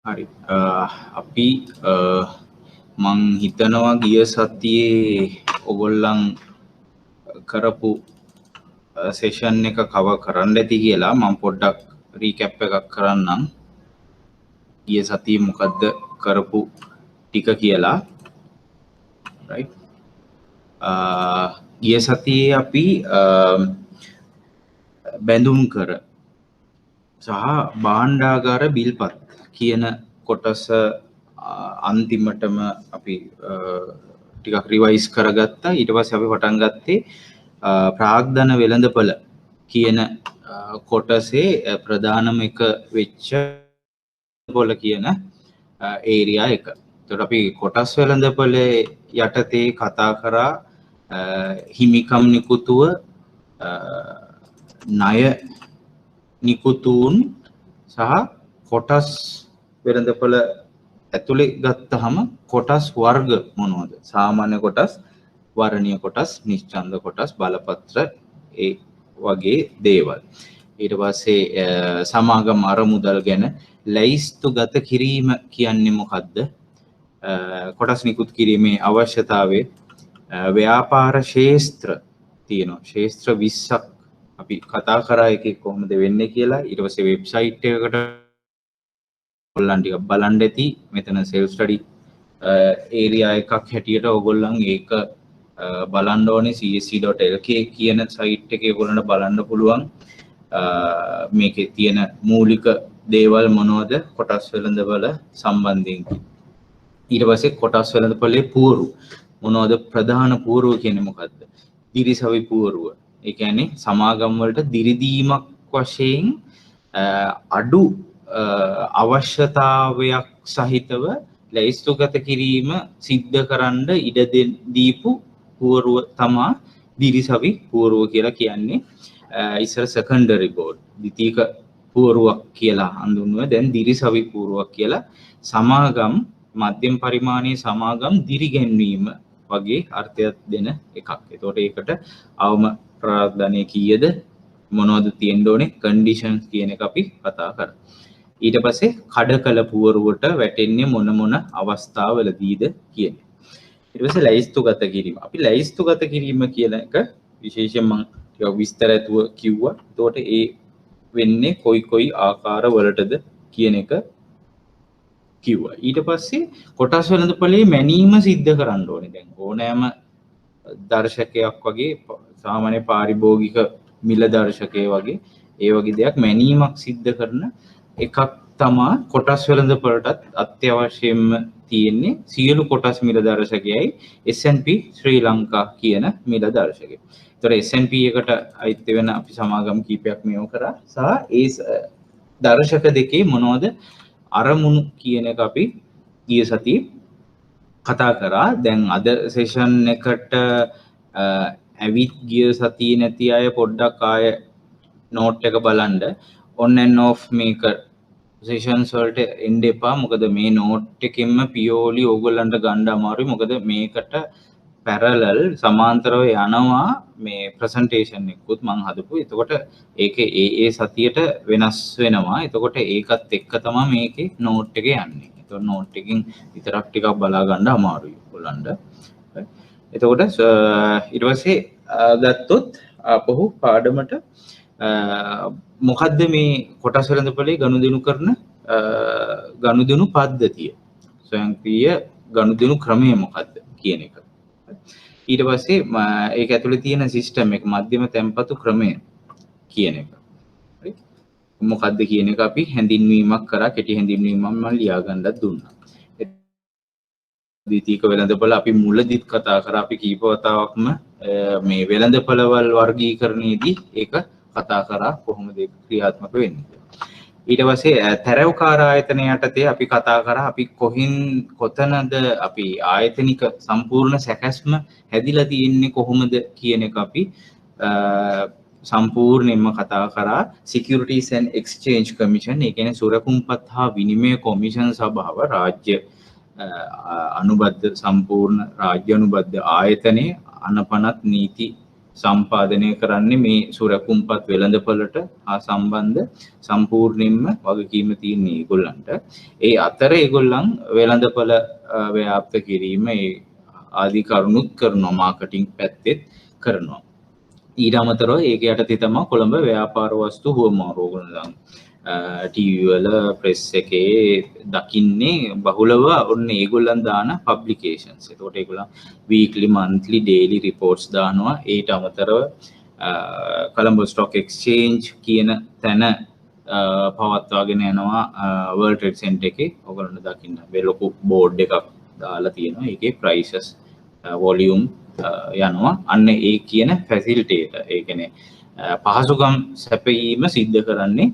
හරි. අපි මං හිතනවා ගිය සතියේ ඔයගොල්ලන් කරපු සෙෂන් එක කවර් කරන්න ඇති කියලා මම පොඩ්ඩක් රීකැප් එකක් කරන්නම්. ගිය සතියේ මොකද්ද කරපු ටික කියලා. right. ගිය සතියේ අපි බැඳුම් කර සහ භාණ්ඩාගාර බිල්පත් කියන කොටස අන්තිමටම අපි ටිකක් රිවයිස් කරගත්තා. ඊට පස්සේ අපි පටන් ගත්තේ ප්‍රාග්ධන වෙළඳපොළ කියන කොටසේ ප්‍රධානම එක වෙච්ච පොළ කියන ඒරියා එක. එතකොට අපි කොටස් වෙළඳපොළේ යටතේ කතා කරා හිමිකම් නිකුතුව, ණය නිකුතුන් සහ කොටස් වෙළඳපොළ ඇතුලේ ගත්තහම කොටස් වර්ග මොනවද? සාමාන්‍ය කොටස්, වර්ණීය කොටස්, නිශ්චන්ද කොටස්, බලපත්‍ර ඒ වගේ දේවල්. ඊට පස්සේ සමාගම් අරමුදල් ගැන ලැයිස්තුගත කිරීම කියන්නේ මොකද්ද? කොටස් නිකුත් කිරීමේ අවශ්‍යතාවය, ව්‍යාපාර ශේස්ත්‍ර තියෙනවා. ශේස්ත්‍ර 20ක් අපි කතා කරා එකේ කොහොමද වෙන්නේ කියලා. ඊට පස්සේ වෙබ්සයිට් එකකට ඔයගොල්ලන් ටිකක් බලන්න ඇති. මෙතන self study area එකක් හැටියට ඔයගොල්ලන් ඒක බලන්න ඕනේ. csc.lk කියන සයිට් එකේ ඔයගොල්ලන්ට බලන්න පුළුවන්. මේකේ තියෙන මූලික දේවල් මොනවද කොටස් වෙළඳපොළ සම්බන්ධයෙන්. ඊට පස්සේ කොටස් වෙළඳපොළේ පුවරු මොනවද? ප්‍රධාන පුවරුව කියන්නේ මොකද්ද? දිරිසවි පුවරුව. ඒ කියන්නේ සමාගම් වලට දිරිදීමක් වශයෙන් අඩු අවශ්‍යතාවයක් සහිතව ලැයිස්තුගත කිරීම සිද්ධ කරන්න ඉඩ දීපු පුවරුව තමා දිරිසවි පුවරුව කියලා කියන්නේ. ඉස්සර සෙකන්ඩරි බෝඩ් ද්විතීක පුවරුවක් කියලා හඳුන්වුවා. දැන් දිරිසවි පුවරුවක් කියලා සමාගම් මධ්‍යම පරිමාණයේ සමාගම් දිරිගැන්වීම වගේ අර්ථයක් දෙන එකක්. එතකොට ඒකට අවම ප්‍රාග්ධනය කීයද, මොනවද තියෙන්න ඕනේ, කන්ඩිෂන්ස් කියන එක අපි කතා කරා. ඊට පස්සේ කඩකල පුවරුවට වැටෙන්නේ මොන මොන අවස්ථාවලදීද කියන්නේ. ඊට පස්සේ ලැයිස්තුගත කිරීම. අපි ලැයිස්තුගත කිරීම කියන එක විශේෂයෙන් මම ටිකක් විස්තර ඇතුව කිව්වා. එතකොට ඒ වෙන්නේ කොයි ආකාර වලටද කියන එක කිව්වා. ඊට පස්සේ කොටස් වෙළඳපොළේ මැනීම සිද්ධ කරන්න ඕනේ. දැන් ඕනෑම දර්ශකයක් වගේ සාමාන්‍ය පාරිභෝගික මිල දර්ශකය වගේ ඒ වගේ දෙයක් මැනීමක් සිද්ධ කරන එකක් තමා කොටස් වෙළඳපොළටත් අත්‍යවශ්‍යයෙන්ම තියෙන්නේ. සියලු කොටස් මිල දර්ශකයයි S&P ශ්‍රී ලංකා කියන මිල දර්ශකය. ඒතර S&P එකට අයිති වෙන අපි සමාගම් කීපයක් මෙව කරා සහ ඒ දර්ශක දෙකේ මොනවද අරමුණු කියන එක අපි ගිය සතියේ කතා කරා. දැන් අද සෙෂන් එකට ඇවිත් ගිය සතියේ නැති අය පොඩ්ඩක් ආය නෝට් එක බලන්න. on and off මේක සෙෂන්ස් වලට එන්න එපා. මොකද මේ නෝට් එකෙන්ම පියෝලි ඕගොල්ලන්ට ගන්න අමාරුයි. මොකද මේකට පැරලල් සමාන්තරව යනවා මේ ප්‍රසන්ටේෂන් එකකුත් මම හදපු. එතකොට ඒකේ ඒ සතියට වෙනස් වෙනවා. එතකොට ඒකත් එක්ක තමයි මේකේ නෝට් එක යන්නේ. එතකොට නෝට් එකකින් විතරක් ටිකක් බලා ගන්න අමාරුයි ඔයගොල්ලන්ට. එතකොට ඊට පස්සේ ගත්තොත් අපහු පාඩමට මොකද්ද මේ කොටස් වෙළඳපොළේ ගනුදෙනු කරන ගනුදෙනු පද්ධතිය, ස්වයංක්‍රීය ගනුදෙනු ක්‍රමය මොකද්ද කියන එක. ඊට පස්සේ ඒක ඇතුලේ තියෙන සිස්ටම් එක මධ්‍යම තැන්පතු ක්‍රමය කියන එක. හරි. මොකද්ද කියන එක අපි හැඳින්වීමක් කරා. කෙටි හැඳින්වීමක් මම ලියා ගන්නත් දුන්නා. ද්විතීක වෙළඳපොළ අපි මුලදිත් කතා කරා. අපි කීප වතාවක්ම මේ වෙළඳපොළවල් වර්ගීකරණයේදී ඒක කතා කරා කොහොමද ඒක ක්‍රියාත්මක වෙන්නේ. ඊට පස්සේ තැරවකාර ආයතන යටතේ අපි කතා කරා අපි කොතනද අපි ආයතනික සම්පූර්ණ සැකැස්ම හැදිලා තියෙන්නේ කොහොමද කියන එක අපි සම්පූර්ණයෙන්ම කතා කරා. Securities and Exchange Commission, ඒ කියන්නේ සුරකුම්පත් හා විනිමය කොමිෂන් සභාව රාජ්‍ය අනුබද්ධ සම්පූර්ණ රාජ්‍ය අනුබද්ධ ආයතනයේ අනපනත් නීති සම්පාදනය කරන්නේ මේ සුරකුම්පත් වෙළඳපළට හා සම්බන්ධ සම්පූර්ණයෙන්ම වගකීම තියෙන ඒගොල්ලන්ට. ඒ අතර ඒගොල්ලන් වෙළඳපළ ව්‍යාප්ත කිරීම ඒ ආදී කරුණුත් කරනවා, මාකටිං පැත්තෙත් කරනවා. ඊට අමතරව ඒක යටතේ තමයි කොළඹ ව්‍යාපාර වස්තු හුවමාරු ඕගොල්ලන් ටීවී වල ප්‍රෙස් එකේ දකින්නේ බහුලව ඔන්න ඒගොල්ලන් දාන පබ්ලිකේෂන්ස්. ඒකට ඒගොල්ලන් වීක්ලි මන්ත්ලි ඩේලි රිපෝට්ස් දානවා. ඊට අමතරව කොළඹ ස්ටොක් එක්ස්චේන්ජ් කියන තැන පවත්වාගෙන යනවා වර්ල්ඩ් ට්‍රේඩ් සෙන්ටර් එකේ. ඔයගොල්ලන්ට දකින්න මේ ලොකු බෝඩ් එකක් දාලා තියෙනවා. ඒකේ ප්‍රයිසස් වොලියුම් යනවා. අන්න ඒ කියන ෆැසිලිටේටර්. ඒ කියන්නේ පහසුකම් සැපයීම සිද්ධ කරන්නේ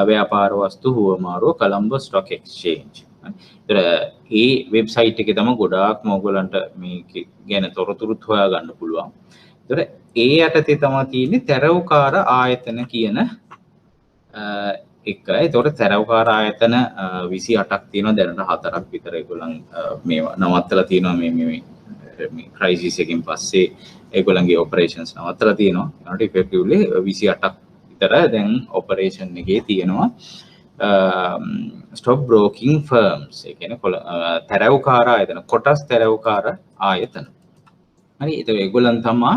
ව්‍යාපාර වස්තු හුවමාරුව කොළඹ ස්ටොක් එක්ස්චේන්ජ්. ඒ වෙබ්සයිට් එකේ තමයි ගොඩාක්ම ඔයගොල්ලන්ට මේක ගැන තොරතුරුත් හොයාගන්න පුළුවන්. ඒතර ඒ යටතේ තමයි තියෙන්නේ තැරව්කාර ආයතන කියන එක. ඒතකොට තැරව්කාර ආයතන 28ක් තියෙනවා. දැනට 4ක් විතර ඒගොල්ලන් මේවා නවත්තලා තියෙනවා මේ ක්‍රයිසිස් එකකින් පස්සේ ඒගොල්ලන්ගේ ඔපරේෂන්ස් නවත්තලා තියෙනවා. ඒකට ඉෆෙක්ටිව්ලි 28ක් විතර දැන් ඔපරේෂන් එකේ තියෙනවා. ස්ටොක් බ්‍රෝකින් ෆර්ම්ස්, ඒ කියන්නේ තැරව්කාර ආයතන, කොටස් තැරව්කාර ආයතන. හරි. ඒක ඒගොල්ලන් තමයි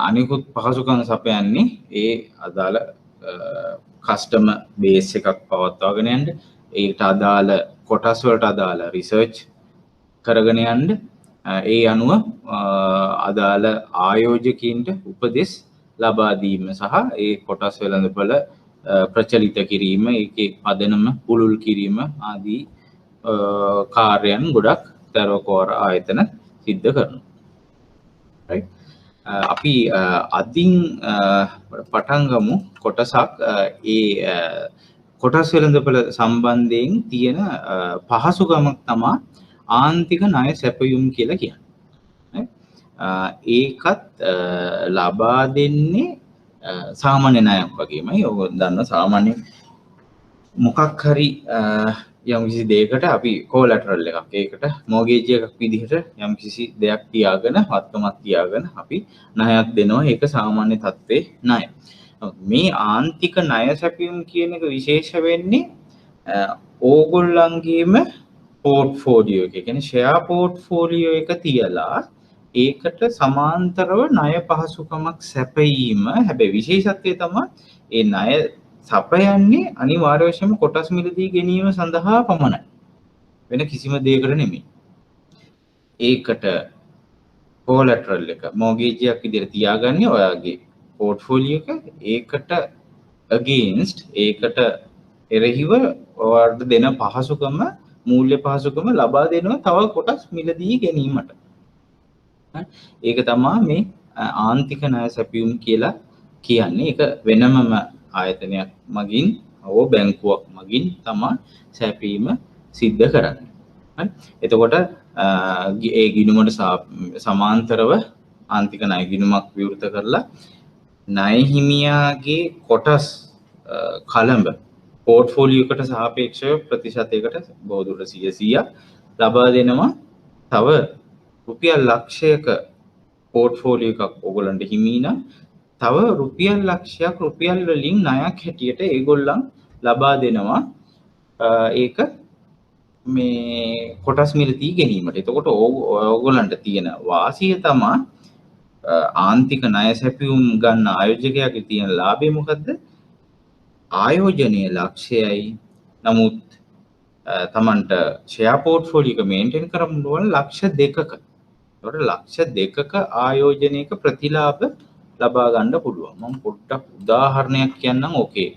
අනිකුත් පහසුකම් සපයන්නේ ඒ අදාළ කස්ටමර් බේස් එකක් පවත්වාගෙන යන්න. ඒකට අදාළ කොටස් වලට අදාළ රිසර්ච් කරගෙන යන්න. ඒ අනුව අදාළ ආයෝජකින්ට උපදෙස් ලබා දීම සහ ඒ කොටස් වෙළඳපළ ප්‍රචලිත කිරීම, ඒකේ පදනම පුළුල් කිරීම ආදී කාර්යයන් ගොඩක් තැරව්කාර ආයතන සිද්ධ කරනවා. right. අපි අදින් පටන් ගමු කොටසක් ඒ කොටස් වෙළඳපළ සම්බන්ධයෙන් තියෙන පහසුකමක් තමයි ආන්තික ණය සැපයුම් කියලා කියන්නේ. ඒකත් ලබා දෙන්නේ සාමාන්‍ය ණයක් වගේමයි. ඔයගොල්ලෝ දන්න සාමාන්‍ය මොකක් හරි යම් කිසි දෙයකට අපි කොලැටරල් එකක්, ඒකට මොගේජ් එකක් විදිහට යම් කිසි දෙයක් තියාගෙන, වත්කමක් තියාගෙන අපි ණයක් දෙනවා. ඒක සාමාන්‍ය තත්ත්වයේ ණය. මේ ආන්තික ණය සැපයුම් කියන එක විශේෂ වෙන්නේ ඕගොල්ලන්ගේම පෝර්ට්ෆෝලියෝ එක, කියන්නේ ෂෙයා පෝර්ට්ෆෝලියෝ එක තියලා ඒකට සමාන්තරව ණය පහසුකමක් සැපයීම. හැබැයි විශේෂත්වය තමයි ඒ ණය සපයන්නේ අනිවාර්ය වශයෙන්ම කොටස් මිලදී ගැනීම සඳහා පමණයි, වෙන කිසිම දෙයකට නෙමෙයි. ඒකට කොලැටරල් එක මොගේජ් එකක් විදිහට තියාගන්නේ ඔයාගේ පෝර්ට්ෆෝලියෝ එක. ඒකට against, ඒකට එරෙහිව ඔයාලට දෙන පහසුකම, මූල්‍ය පහසුකම ලබා දෙනවා තව කොටස් මිලදී ගැනීමට. ඒක තමයි මේ ආන්තික ණය සැපයුම් කියලා කියන්නේ. ඒක වෙනමම ආයතනයක් මගින් හෝ බැංකුවක් මගින් තමයි සැපීම සිද්ධ කරන්නේ. හරි. එතකොට ඒ ගිණුමට සමාන්තරව ආන්තික ණය ගිණුමක් විවෘත කරලා ණය හිමියාගේ කොටස් කලඹ පෝර්ට්ෆෝලියෝ එකට සාපේක්ෂව ප්‍රතිශතයකට බොහෝ දුරට 100ක් ලබා දෙනවා. තව රුපියල් ලක්ෂයක පෝර්ට්ෆෝලියෝ එකක් ඕගොල්ලන්ට හිමි නම් තව රුපියල් ලක්ෂයක් රුපියල් වලින් ණයක් හැටියට ඒගොල්ලන් ලබා දෙනවා. ඒක මේ කොටස් මිලදී ගැනීමට. එතකොට ඕගොල්ලන්ට තියෙන වාසිය තමයි ආන්තික ණය සැපයුම් ගන්න ආයෝජකයාගේ තියෙන ලාභය මොකද්ද? ආයෝජනීය ලක්ෂයයි. නමුත් තමන්ට ෂෙයා පෝර්ට්ෆෝලියෝ එක මේන්ටේන් කරන්න ඕන ලක්ෂ 2ක. ඒකට ලක්ෂ 2ක ආයෝජනයක ප්‍රතිලාභ ලබා ගන්න පුළුවන්. මම පොඩ්ඩක් උදාහරණයක් කියන්නම්. ඕකේ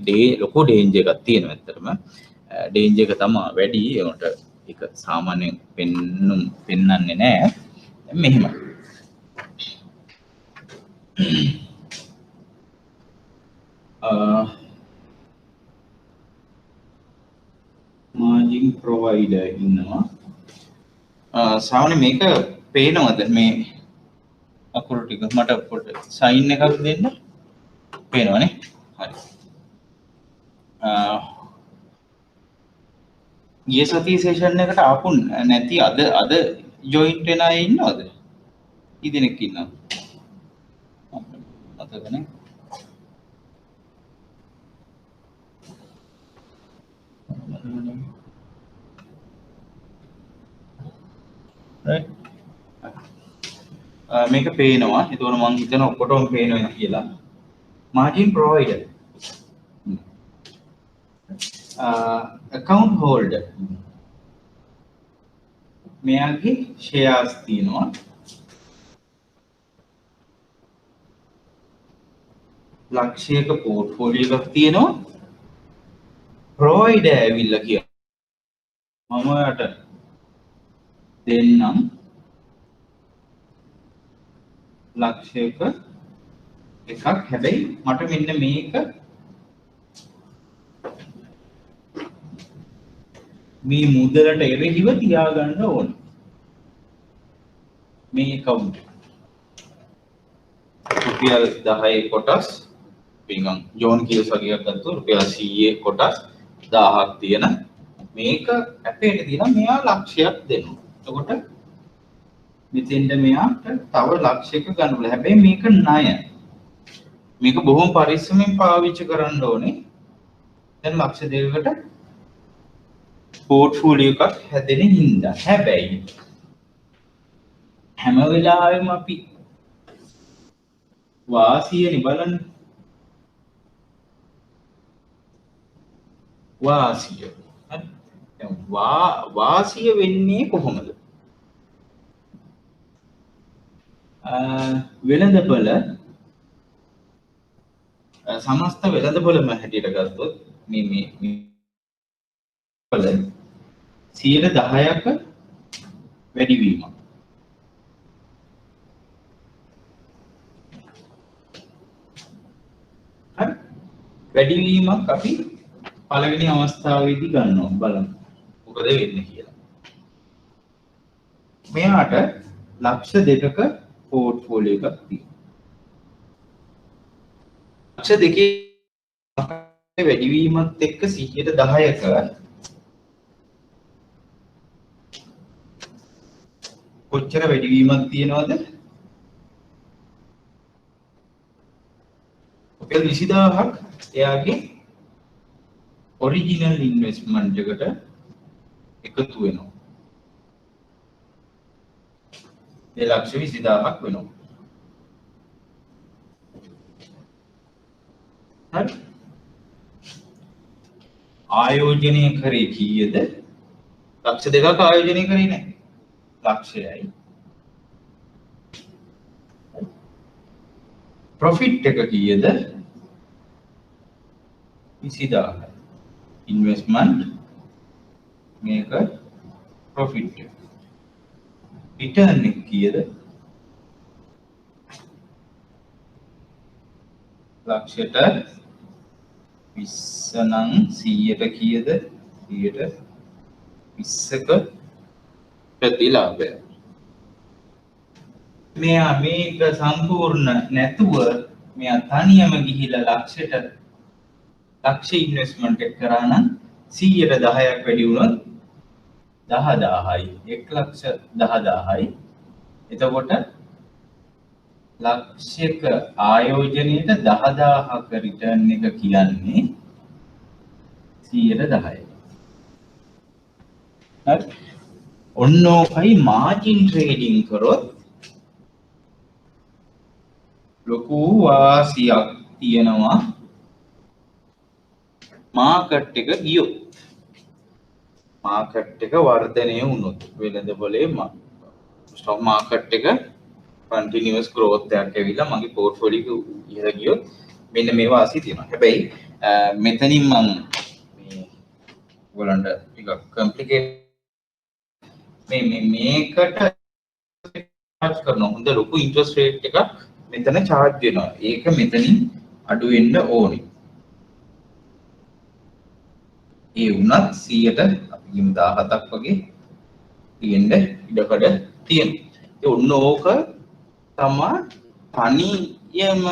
ලොකු ඩේන්ජර් එකක් තියෙනවා. ඇත්තටම ඩේන්ජර් එක තමයි වැඩි. ඒකට ඒක සාමාන්‍යයෙන් පෙන්වන්නේ නැහැ. මෙහෙම මාර්ජින් ප්‍රොවයිඩර් ඉන්නවා. සාමාන්‍ය මේක පේනවද මේ අකුරු ටික? මට පොඩ්ඩක් සයින් එකක් දෙන්න. පේනවනේ? හරි. ගිය සතියේ සෙෂන් එකට ආපු නැති අද ජොයින්ට් වෙන අය ඉන්නවද? කී දෙනෙක් ඉන්නවද? මතකනේ. right මේක පේනවා. ඒතකොට මම හිතන ඔක්කොටම පේනවා කියලා. margin provider account holder මෙයාගේ shares තියෙනවා. ලක්ෂයක portfolio එකක් තියෙනවා. provider ඇවිල්ලා කියනවා මම ඔයාලට දෙන්නම් ලක්ෂයක එකක්. හැබැයි මට මෙන්න මේක මේ මුදලට එරෙහිව තියාගන්න ඕන. මේ account රුපියල් 10 කොටස් පින්නම් ජෝන් කීස් වගේ එකක් ගත්තොත් රුපියල් 100 කොටස් 1000ක් තියෙන මේක ඇපේට දීලා මෙයා ලක්ෂයක් දෙනවා. එතකොට මෙතෙන්ද මෙයාට තව ලක්ෂයක ගන්න බෑ. හැබැයි මේක ණය. මේක බොහොම පරිස්සමෙන් පාවිච්චි කරන්න ඕනේ. දැන් ලක්ෂ දෙකකට පෝර්ට්ෆෝලියෝ එකක් හැදෙන හින්දා. හැබැයි හැම වෙලාවෙම අපි වාසියනේ බලන්නේ. වාසිය. දැන් වාසිය වෙන්නේ කොහොමද? වෙළඳපොළ සමස්ත වෙළඳපොළම හැටියට ගත්තොත් මේ 10%ක වැඩිවීමක්. හරි වැඩිවීමක් අපි පළවෙනි අවස්ථාවේදී ගන්නවා බලමු මොකද වෙන්නේ කියලා. මෙයාට ලක්ෂ දෙකක පෝර්ට්ෆෝලියෝ එකක් තියෙනවා. ලක්ෂ දෙකේ වැඩිවීමත් එක්ක 10%ක කොච්චර වැඩිවීමක් තියෙනවද? රුපියල් 20000ක් එයාගේ ඔරිජිනල් ඉන්වෙස්ට්මන්ට් එකට එකතු වෙනවා. ඒ ලක්ෂ 20000ක් වෙනවා. හරි. ආයෝජනය කරේ කීයද? ලක්ෂ දෙකක් ආයෝජනය කරේ නැහැ. ලක්ෂයයි. ප්‍රොෆිට් එක කීයද? 20000යි. ඉන්වෙස්ට්මන්ට් මේක ප්‍රොෆිට් එක. රිටර්න් එක කීයද? ලක්ෂයට 20 නම් 100ට කීයද? 120ක ප්‍රතිලාභය. මෙයා මේක සම්පූර්ණ නැතුව මෙයා තනියම ගිහිලා ලක්ෂ ඉන්වෙස්ට්මන්ට් එක කරා නම් 100ට 10ක් වැඩි වුණොත් 10000යි. 1,10,000යි. එතකොට ලක්ෂයක ආයෝජනයට 10000ක රිටර්න් එක කියන්නේ 100ට 10යි. හරි. ඔන්න ඔකයි මාර්ජින් ට්‍රේඩින් කරොත් ලොකු වාසියක් තියෙනවා. මාකට් එක ගියොත් මාකට් එක වර්ධනය වුණොත් වෙළඳපොලේ ස්ටොක් මාකට් එක කන්ටිනියස් growth එකක් ඇවිල්ලා මගේ පෝර්ට්ෆෝලියෝ එක ඉහළ ගියොත් මෙන්න මේ වාසිය තියෙනවා. හැබැයි මෙතනින් මම මේ ඔයගලන්ට ටිකක් කම්ප්ලිකේට් මේකට charge කරනවා. හොඳ ලොකු ඉන්ට්‍රස්ට් රේට් එකක් මෙතන charge වෙනවා. ඒක මෙතනින් අඩු වෙන්න ඕනේ. ඒ වුණත් 100ට අපි කියමු 17ක් වගේ තියෙන්න ඉඩකඩ තියෙනවා. ඒ ඔන්න ඕක තමයි තනියම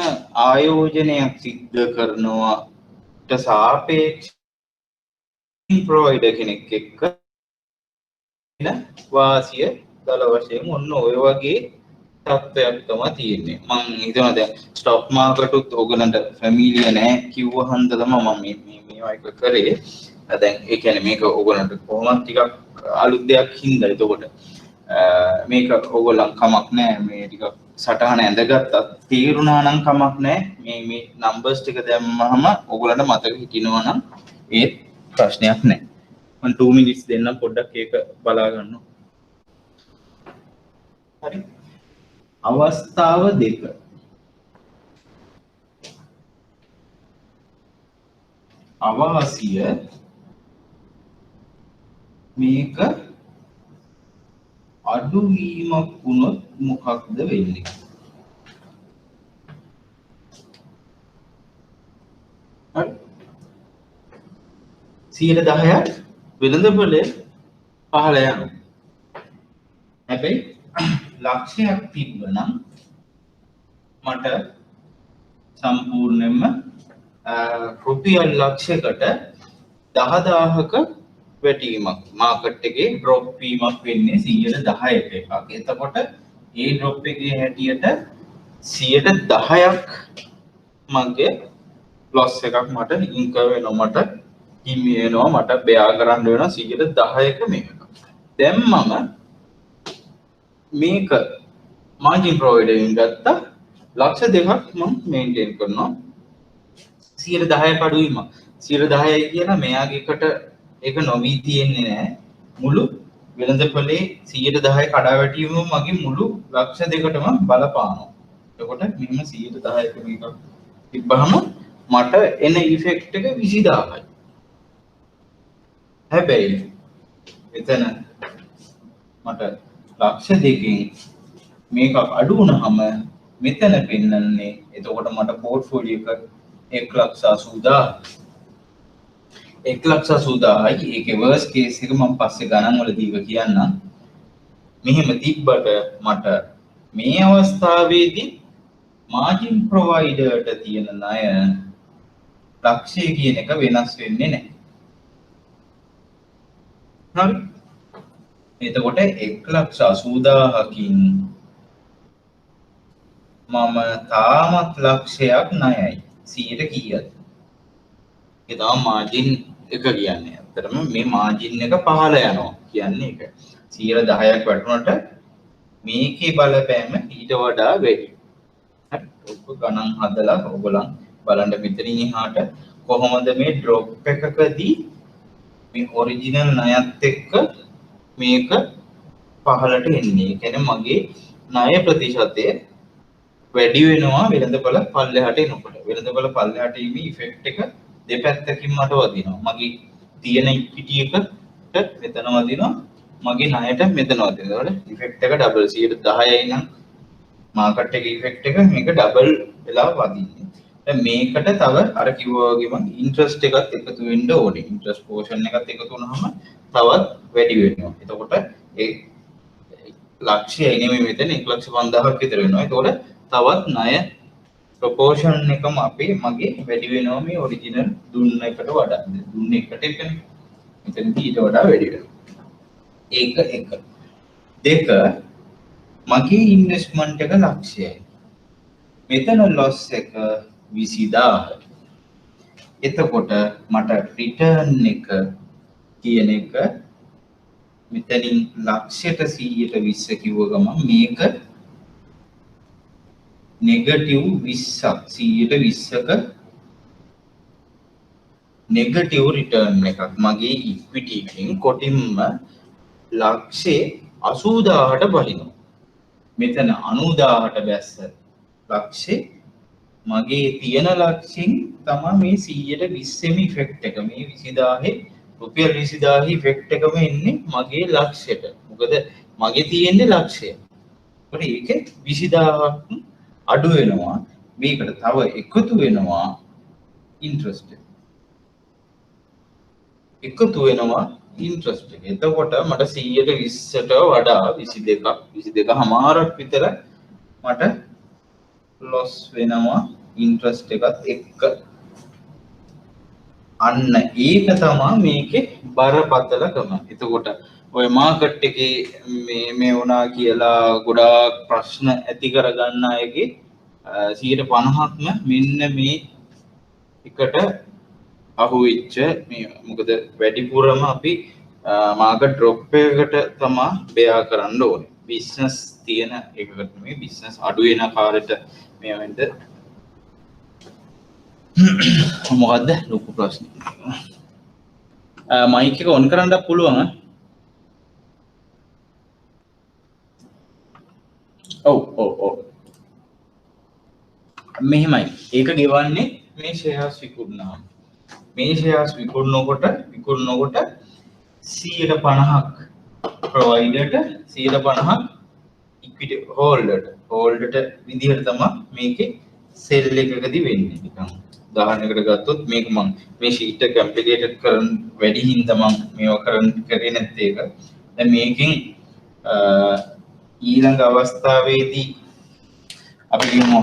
ආයෝජනයක් සිද්ධ කරනවාට සාපේක්ෂව ප්‍රොවයිඩර් කෙනෙක් එක්ක වාසිය දල වශයෙන් ඔන්න ඔය වගේ තත්ත්වයක් තමයි තියෙන්නේ. මම හිතනවා දැන් ස්ටොක් මාකට් උත් ඕගලන්ට ෆැමිලියර් නැහැ කිව්වහම තමයි මම මේවා එක කරේ. දැන් ඒ කියන්නේ මේක ඕගලන්ට කොහොමද ටිකක් අලුත් දෙයක් හින්දා එතකොට මේක ඕගොල්ලන් කමක් නැහැ මේ ටිකක් සටහන ඇඳගත්තත් තීරුණා නම් කමක් නැහැ මේ නම්බර්ස් ටික දැම්මහම ඕගොල්ලන්ට මතක හිටිනවා නම් ඒත් ප්‍රශ්නයක් නැහැ. මම 2 minutes දෙන්නම් පොඩ්ඩක් ඒක බලා ගන්න. හරි. අවස්ථාව දෙක. අවාසිය මේක අඩුවීමක් වුණොත් මොකක්ද වෙන්නේ? හරි. 10% වෙළඳපොලේ පහළ යනවා. හැබැයි ලක්ෂයක් තිබ්බනම් මට සම්පූර්ණයෙන්ම රුපියල් ලක්ෂයකට 10000ක වැටීමක් මාකට් එකේ ඩ්‍රොප් වීමක් වෙන්නේ 10% එකක්. එතකොට ඒ ඩ්‍රොප් එකේ හැටියට 10%ක් මගේ ලොස් එකක් මට ඉන්කම් වෙනවා, මට හිමි වෙනවා, මට බෙයා කරන්න වෙනවා 10%ක මේක. දැන් මම මේක මාජින් ප්‍රොවයිඩර් එකෙන් ගත්තා ලක්ෂ 2ක් මම මේන්ටේන් කරනවා 10% අඩුවීම 10%යි කියන මෙයාගේ එකට ඒක නොවි තියෙන්නේ නැහැ. මුළු වෙළඳපොලේ 10% කඩා වැටීම මගේ මුළු ලක්ෂ 2කටම බලපානවා. එතකොට මෙන්න 10%ක මේක තිබ්බහම මට එන ඉෆෙක්ට් එක 20000යි. හැබැයි එතන මට ලක්ෂ 2කින් මේක අඩු වුණාම මෙතන පෙන්නන්නේ එතකොට මට පෝර්ට්ෆෝලියෝ එක 1,80,000යි. ඒකේ වර්ස්ට් කේස් එක මම පස්සේ ගණන් වලදී කියන්නම්. මෙහෙම තිබ්බට මට මේ අවස්ථාවේදී මාජින් ප්‍රොවයිඩර්ට තියෙන ණය ලක්ෂය කියන එක වෙනස් වෙන්නේ නැහැ. හරි. එතකොට 1,80,000කින් මම තාමත් ලක්ෂයක් ණයයි. 100ට කීයද? ඒ තමයි මාජින් එක කියන්නේ. අතරම මේ මාජින් එක පහළ යනවා කියන්නේ ඒක. 10%ක් වටුනට මේකේ බලපෑම ඊට වඩා වැඩි. හරි. ඔක ගණන් හදලා ඔයගොල්ලන් බලන්න මෙතනින් එහාට කොහොමද මේ ඩ්‍රොප් එකකදී මේ ඔරිජිනල් ණයත් එක්ක මේක පහළට එන්නේ. ඒ කියන්නේ මගේ ණය ප්‍රතිශතය වැඩි වෙනවා වෙළඳපොළ පල්ලෙහාට එනකොට. වෙළඳපොළ පල්ලෙහාට එීමේ ඉෆෙක්ට් එක දෙපැත්තකින් මට වදිනවා. මගේ තියෙන ඉක්විටි එකට මෙතන වදිනවා. මගේ ණයට මෙතන වදිනවා. ඒකට ඉෆෙක්ට් එක ඩබල් 10%යි නම් මාකට් එකේ ඉෆෙක්ට් එක මේක ඩබල් වෙලා වදින්නේ. දැන් මේකට තව අර කිව්වා වගේම ඉන්ට්‍රස්ට් එකත් එකතු වෙන්න ඕනේ. ඉන්ට්‍රස්ට් පෝෂන් එකත් එකතු වුණාම තවත් වැඩි වෙනවා. එතකොට ඒ ලක්ෂයයි නෙමෙයි මෙතන 1,50,000ක් විතර වෙනවා. එතකොට තවත් ණය ප්‍රොපෝෂන් එකම අපේ මගේ වැඩි වෙනවා මේ ඔරිජිනල් දුන්න එකට වඩා. දුන්න එකට එකනේ. මෙතනදී ඊට වඩා වැඩි වෙනවා. ඒක එක. දෙක මගේ ඉන්වෙස්ට්මන්ට් එක ලක්ෂයයි. මෙතන ලොස් එක 20000. එතකොට මට රිටර්න් එක කියන එක මෙතනින් ලක්ෂයට 120 කිව්ව ගමන් මේක නෙගටිව් 20ක් 120ක නෙගටිව් රිටර්න් එකක් මගේ ඉක්විටි එකෙන් කොටින්ම ලක්ෂේ 80000ට බහිනවා. මෙතන 90000ට බැස්ස ලක්ෂේ මගේ තියෙන ලක්ෂෙන් තමයි මේ 120ෙම ඉෆෙක්ට් එක. මේ 20000 රුපියල් 20000 ඉෆෙක්ට් එකම එන්නේ මගේ ලක්ෂයට. මොකද මගේ තියෙන්නේ ලක්ෂය. ඒකට ඒකේ 20000ක් අඩු වෙනවා. මේකට තව එකතු වෙනවා ඉන්ට්‍රස්ට් එක. එකතු වෙනවා ඉන්ට්‍රස්ට් එක. එතකොට මට 120ට වඩා 22.5ක් විතර මට ලොස් වෙනවා ඉන්ට්‍රස්ට් එකත් එක්ක. අන්න ඒක තමයි මේකේ බරපතලකම. එතකොට ඔය මාකට් එකේ මේ වුණා කියලා ගොඩාක් ප්‍රශ්න ඇති කරගන්න අයගේ 50%ක්ම මෙන්න මේ එකට අහුවෙච්ච මේ මොකද වැඩිපුරම අපි මාකට් ඩ්‍රොප් එකකට තමයි බෙයා කරන්න ඕනේ. බිස්නස් තියෙන එකකට මේ බිස්නස් අඩු වෙන කාලෙට මේ වෙන්න මොකද්ද ලොකු ප්‍රශ්නේ. මයික් එක ඔන් කරන්න පුළුවන්. ඔව් මෙහෙමයි. ඒක ගෙවන්නේ මේ ෂෙයාර්ස් විකුණනවා. මේ ෂෙයාර්ස් විකුණනකොට 150ක් ප්‍රොවයිඩර්ට 150ක් ඉක්විටි හෝල්ඩර්ට විදිහට තමයි මේකේ සෙල් එකකදී වෙන්නේ. නිකන් උදාහරණයකට ගත්තොත් මේක මම මේ ෂීට් එක කම්ප්ලිකේටඩ් කරන වැඩි හින්දා මම මේවා කරේ නැත්තේ ඒක. දැන් මේකෙන් ඊළඟ අවස්ථාවේදී අපි කියමු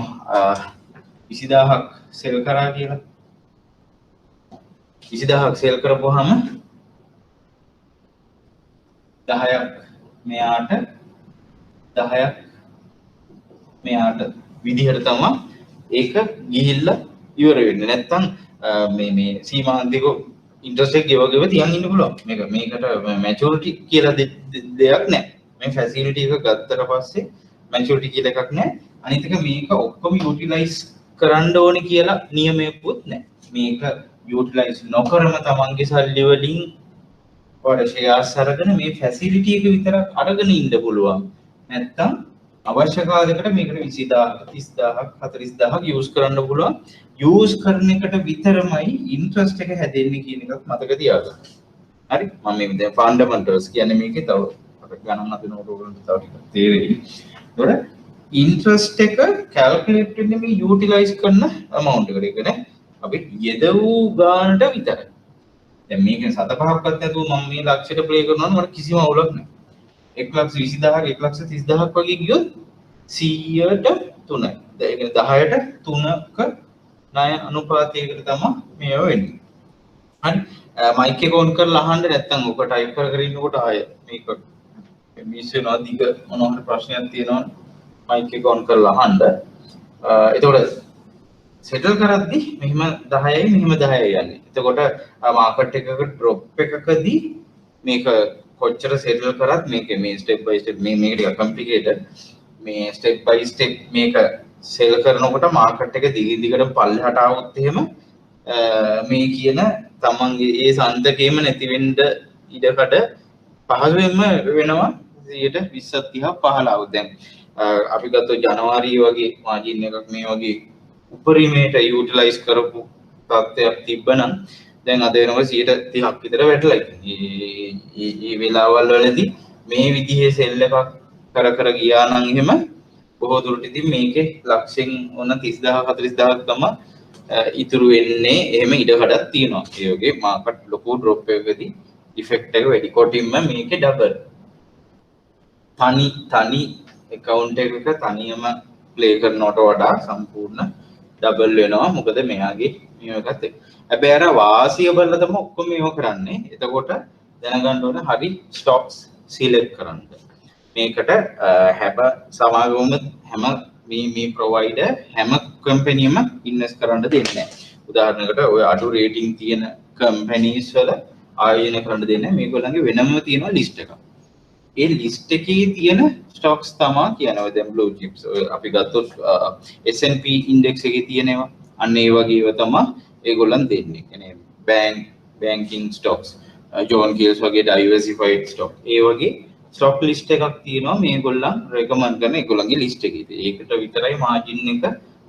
20000ක් සෙල් කරා කියලා. 20000ක් සෙල් කරපුවාම 10ක් මෙයාට 10ක් මෙයාට විදිහට තමයි ඒක ගිහිල්ලා ඉවර වෙන්නේ. නැත්තම් මේ සීමාන්තික ඉන්ට්‍රස්ට් එක ගෙව තියන් ඉන්න පුළුවන්. මේකට මැචුරිටි කියලා දෙයක් නැහැ. මේ ෆැසිලිටි එක ගත්තට පස්සේ මැචුරිටි කියලා එකක් නැහැ. අනිත් එක මේක ඔක්කොම යුටිලයිස් කරන්න ඕනේ කියලා නියමයක්වත් නැහැ. මේක යුටිලයිස් නොකරම තමන්ගේ සල්ලි වලින් ඔයාලා ෂෙයාර්ස් අරගෙන මේ ෆැසිලිටි එක විතරක් අරගෙන ඉන්න පුළුවන්. නැත්තම් අවශ්‍ය කාලයකට මේකට 20000ක් 30000ක් 40000ක් යූස් කරන්න පුළුවන්. යූස් කරන එකට විතරමයි ඉන්ට්‍රස්ට් එක හැදෙන්නේ කියන එකත් මතක තියාගන්න. හරි? මම මේ දැන් ෆන්ඩමන්ටල්ස් කියන්නේ මේකේ තව අපිට ගණන් හදනකොට ඕගොල්ලන්ට තව ටිකක් තේරෙයි. ඒතකොට ඉන්ට්‍රස්ට් එක කැල්කියුලේට් වෙන්නේ මේ යූටිලයිස් කරන amount එකට. ඒක නේ අපි යෙදවූ ගානට විතරයි. දැන් මේකෙන් 7-5ක්වත් නැතුව මම මේ ලක්ෂයට ප්ලේ කරනවා නම් මට කිසිම අවුලක් නැහැ. 1,20,000ක් 1,30,000ක් වගේ ගියොත් 100ට 3යි. ඒ කියන්නේ 10ට 3ක ණය අනුපාතයකට තමයි මේව වෙන්නේ. හරි. මයික් එක ඔන් කරලා අහන්න නැත්නම් ඔක ටයිප් කර ඉන්නකොට ආය මේක මිස් වෙනවා දිග මොනවා හරි ප්‍රශ්නයක් තියෙනවා මයික් එක ඔන් කරලා අහන්න. එතකොට සෙටල් කරද්දි මෙහෙම 10යි මෙහෙම 10යි යන්නේ. එතකොට මාකට් එකක ඩ්‍රොප් එකකදී මේක කොච්චර සෙටල් කරත් මේකේ මේ ස්ටෙප් බයි ස්ටෙප් මේක ටික කම්ප්ලිකේටඩ්. මේ ස්ටෙප් බයි ස්ටෙප් මේක සෙල් කරනකොට මාකට් එක දිගින් දිගට පල්ලෙහාට ආවොත් එහෙම මේ කියන තමන්ගේ ඒ සන්තකේම නැති වෙන්න ඉඩකඩ පහසුවෙන්ම වෙනවා 120ක් 30ක් 15ක්. දැන් අපි ගත්තොත් ජනවාරි වගේ මාජින් එකක් මේ වගේ උපරිමයට යූටිලයිස් කරපු තත්ත්වයක් තිබ්බනම් දැන් අද වෙනකොට 130ක් විතර වැටලා ඉන්නේ. මේ වෙලාවල් වලදී මේ විදිහේ සෙල් එකක් කර ගියා නම් එහෙම බොහෝ දුරට ඉතින් මේකේ ලක්ෂෙන් ඕන 30000 40000ක් තමයි ඉතුරු වෙන්නේ. එහෙම ඉඩකඩක් තියෙනවා. ඒ වගේ මාකට් ලොකු ඩ්‍රොප් එකකදී ඉෆෙක්ට් එක වැඩි. කොටින්ම මේකේ ඩබල්. තනි account එකක තනියම ප්ලේ කරනවට වඩා සම්පූර්ණ ඩබල් වෙනවා. මොකද මෙයාගේ මේකත් එක්ක. හැබැයි අර වාසිය බලලා තමයි ඔක්කොම මේව කරන්නේ. එතකොට දැනගන්න ඕන හරි ස්ටොක්ස් සිලෙක්ට් කරන්න. මේකට හැම සමාගමම හැම මේ ප්‍රොවයිඩර් හැම කම්පැනියම ඉන්වෙස්ට් කරන්න දෙන්නේ නැහැ. උදාහරණයකට ඔය අඩු රේටින් තියෙන කම්පැනිස් වල ආයෝජනය කරන්න දෙන්නේ නැහැ. මේගොල්ලන්ගේ වෙනම තියෙනවා ලිස්ට් එකක්. ඒ ලිස්ට් එකේ තියෙන ස්ටොක්ස් තමයි කියනවා. දැන් බ්ලූ චිප්ස් අපි ගත්තොත් S&P ඉන්ඩෙක්ස් එකේ තියෙනවා. අන්න ඒ වගේ ඒවා තමයි ඒගොල්ලන් දෙන්නේ. කියන්නේ බැංකින් ස්ටොක්ස්, ජෝන් කීල්ස් වගේ ඩයිවර්සිෆයිඩ් ස්ටොක්. ඒ වගේ ස්ටොක් ලිස්ට් එකක් තියෙනවා මේගොල්ලන් රෙකමන්ඩ් කරන ඒගොල්ලන්ගේ ලිස්ට් එකේ. ඒකට විතරයි මාජින් එක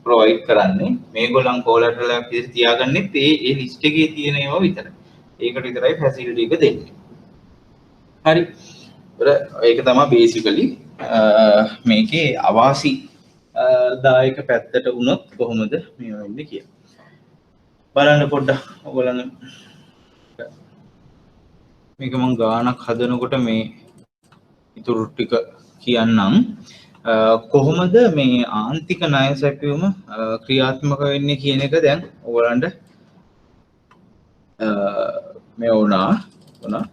ප්‍රොවයිඩ් කරන්නේ. මේගොල්ලන් කොලැටරල් එකක් විදිහට තියාගන්නෙත් ඒ ලිස්ට් එකේ තියෙන ඒවා විතරයි. ඒකට විතරයි ෆැසිලිටි එක දෙන්නේ. හරි. ඒක තමයි බේසිකලි මේකේ අවාසි දායක පැත්තට වුණොත් කොහොමද මේ වෙන්නේ කියලා. බලන්න පොඩ්ඩක් ඔයගොල්ලන් මේක මම ගානක් හදනකොට මේ ඉතුරු ටික කියන්නම්. කොහොමද මේ ආන්තික ණය සැපයුම ක්‍රියාත්මක වෙන්නේ කියන එක දැන් ඔයගොල්ලන්ට මේ වුණා.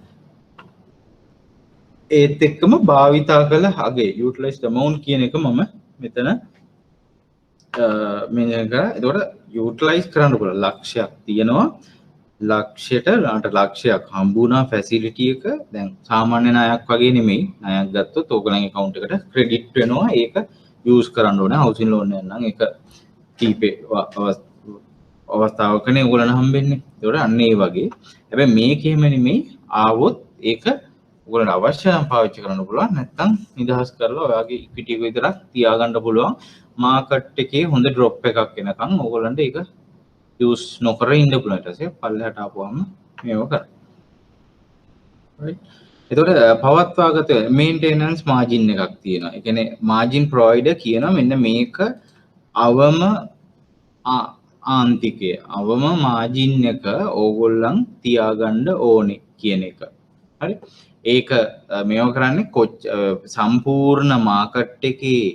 ඒත් එක්කම භාවිතා කළ අගේ යුටිලයිස්ඩ් amount කියන එක මම මෙතන මෙන්න කරා. එතකොට යුටිලයිස් කරන්න පුළුවන් ලක්ෂයක් තියෙනවා. ලක්ෂයට ලක්ෂයක් හම්බුණා ෆැසිලිටි එක. දැන් සාමාන්‍ය ණයක් වගේ නෙමෙයි. ණයක් ගත්තොත් ඕගලන්ගේ account එකට ක්‍රෙඩිට් වෙනවා. ඒක යූස් කරන්න ඕනේ. හවුසින් ලෝන් එක නම් ඒක කීපේ අවස්ථාවකනේ ඕගලන්ට හම්බෙන්නේ. ඒකට අන්න ඒ වගේ. හැබැයි මේකේම නෙමෙයි ආවොත් ඒක ඔයගලන්ට අවශ්‍ය නම් පාවිච්චි කරන්න පුළුවන්. නැත්නම් නිදහස් කරලා ඔයාගේ ඉක්විටි එක විතරක් තියාගන්න පුළුවන්. මාකට් එකේ හොඳ ඩ්‍රොප් එකක් එනකන් ඕගලන්ට ඒක යූස් නොකර ඉන්න පුළුවන්. ඊට පස්සේ පල්ලෙහාට ආපුවම මේව කරා. right. එතකොට පවත්වාගත මේන්ටෙනන්ස් මාජින් එකක් තියෙනවා. ඒ කියන්නේ මාජින් ප්‍රොවයිඩර් කියනවා මෙන්න මේක අවම ආන්තිකය අවම මාජින් එක ඕගොල්ලන් තියාගන්න ඕනේ කියන එක. හරි. ඒක මේව කරන්නේ සම්පූර්ණ මාකට් එකේ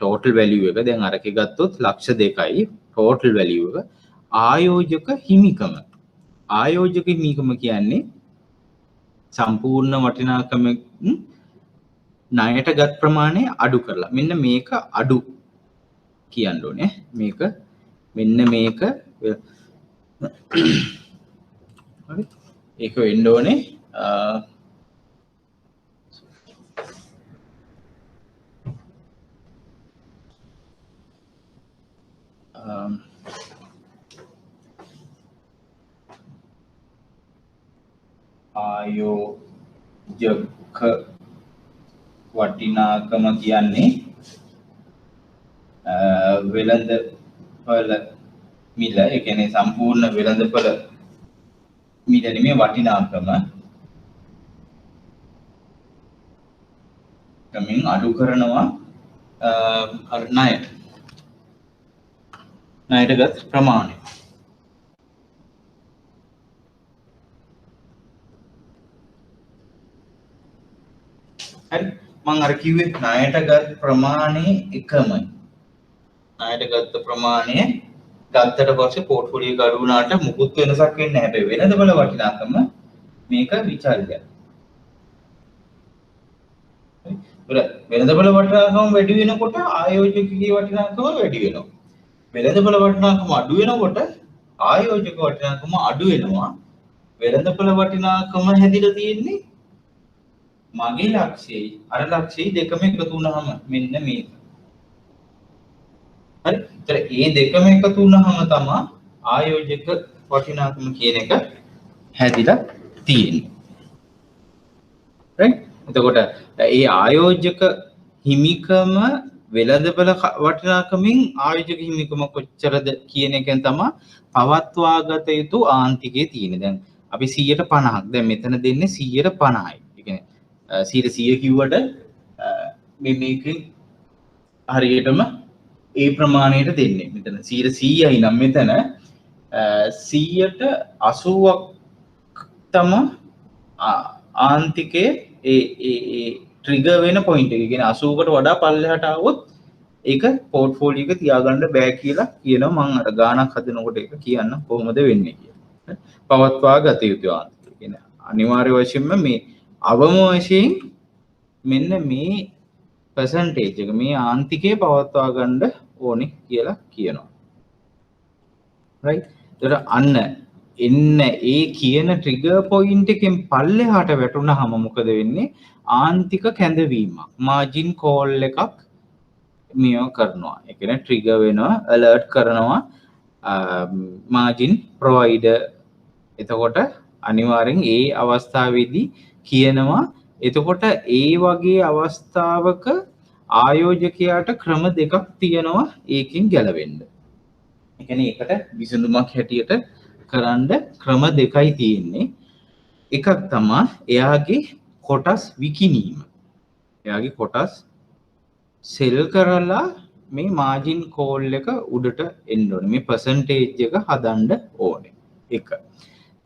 ටෝටල් වැලියු එක දැන් අරකේ ගත්තොත් ලක්ෂ 2යි ටෝටල් වැලියු එක ආයෝජක හිමිකම. ආයෝජක හිමිකම කියන්නේ සම්පූර්ණ වටිනාකම ණයට ගත් ප්‍රමාණය අඩු කරලා. මෙන්න මේක අඩු කියන්න ඕනේ. මේක මෙන්න මේක හරි. ඒක වෙන්න ඕනේ ආයෝජක වටිනාකම කියන්නේ වෙළඳපළ මිල. ඒ කියන්නේ සම්පූර්ණ වෙළඳපළ මිල නෙමෙයි වටිනාකම. කමින් අඩු කරනවා ණයටගත් ප්‍රමාණය. හරි. මම අර කිව්වේ ණයටගත් ප්‍රමාණය එකමයි. ණයටගත් ප්‍රමාණය ගත්තට පස්සේ පෝර්ට්ෆෝලියෝ එක අඩු වුණාට මුකුත් වෙනසක් වෙන්නේ නැහැ. හැබැයි වෙළඳපළ වටිනාකම මේක විචල්යක්. හරි. වෙළඳපළ වටිනාකම වැඩි වෙනකොට ආයෝජකගේ වටිනාකම වැඩි වෙනවා. වෙළඳපළ වටිනාකම අඩු වෙනකොට ආයෝජක වටිනාකම අඩු වෙනවා. වෙළඳපළ වටිනාකම හැදිලා තියෙන්නේ මගේ ලක්ෂයයි අර ලක්ෂයයි දෙකම එකතු වුණාම මෙන්න මේක. හරි. ඒතර මේ දෙකම එකතු වුණාම තමයි ආයෝජක වටිනාකම කියන එක හැදිලා තියෙන්නේ. right. එතකොට මේ ආයෝජක හිමිකම වෙළඳපළ වටිනාකමින් ආයෝජක හිමිකම කොච්චරද කියන එකෙන් තමයි පවත්වාගත යුතු ආන්තිකයේ තියෙන්නේ. දැන් අපි 150ක් දැන් මෙතන දෙන්නේ 150යි. ඒ කියන්නේ 100 කිව්වට මේකෙන් හරියටම ඒ ප්‍රමාණයට දෙන්නේ. මෙතන 100යි නම් මෙතන 100ට 80ක් තමයි ආන්තිකයේ ඒ ට්‍රිගර් වෙන පොයින්ට් එක. කියන්නේ 80කට වඩා පල්ලෙහාට ආවොත් ඒක පෝර්ට්ෆෝලියෝ එක තියාගන්න බෑ කියලා කියනවා. මම අර ගාණක් හදනකොට ඒක කියන්න කොහොමද වෙන්නේ කියලා. පවත්වා ගත යුතු ආන්තිකය. කියන්නේ අනිවාර්ය වශයෙන්ම මේ අවම වශයෙන් මෙන්න මේ percentage එක මේ ආන්තිකය පවත්වා ගන්න ඕනේ කියලා කියනවා. right. ඒතර අන්න එන්න ඒ කියන ට්‍රිගර් පොයින්ට් එකෙන් පල්ලෙහාට වැටුණාම මොකද වෙන්නේ? ආන්තික කැඳවීමක් මාජින් කෝල් එකක් මේව කරනවා. ඒ කියන්නේ ට්‍රිගර් වෙනවා, alert කරනවා මාජින් ප්‍රොවයිඩර්. එතකොට අනිවාර්යෙන් ඒ අවස්ථාවේදී කියනවා එතකොට ඒ වගේ අවස්ථාවක ආයෝජකයාට ක්‍රම දෙකක් තියෙනවා ඒකෙන් ගැලවෙන්න. ඒ කියන්නේ ඒකට විසඳුමක් හැටියට කරන්න ක්‍රම දෙකයි තියෙන්නේ. එකක් තමයි එයාගේ කොටස් විකිණීම. එයාගේ කොටස් සෙල් කරලා මේ මාජින් කෝල් එක උඩට එන්න ඕනේ. මේ percentage එක හදන්න ඕනේ. එක.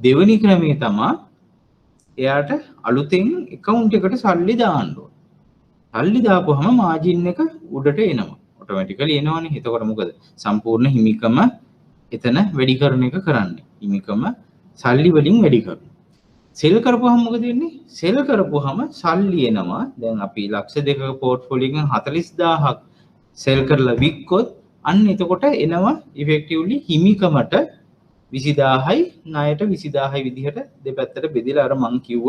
දෙවෙනි ක්‍රමය තමයි එයාට අලුතෙන් account එකට සල්ලි දාන්න ඕනේ. සල්ලි දාපුවම මාජින් එක උඩට එනවා. ඔටෝමැටිකලි එනවනේ. එතකොට මොකද? සම්පූර්ණ හිමිකම එතන වැඩි කරන එක කරන්නේ. හිමිකම සල්ලි වලින් වැඩි කරනවා. සෙල් කරපුවාම මොකද වෙන්නේ? සෙල් කරපුවාම සල්ලි එනවා. දැන් අපි ලක්ෂ දෙකක පෝර්ට්ෆෝලියෝ එකෙන් 40000ක් සෙල් කරලා වික්කොත් අන්න එතකොට එනවා ඉෆෙක්ටිව්ලි හිමිකමට 20000යි ණයට 20000යි විදිහට දෙපැත්තට බෙදලා අර මං කිව්ව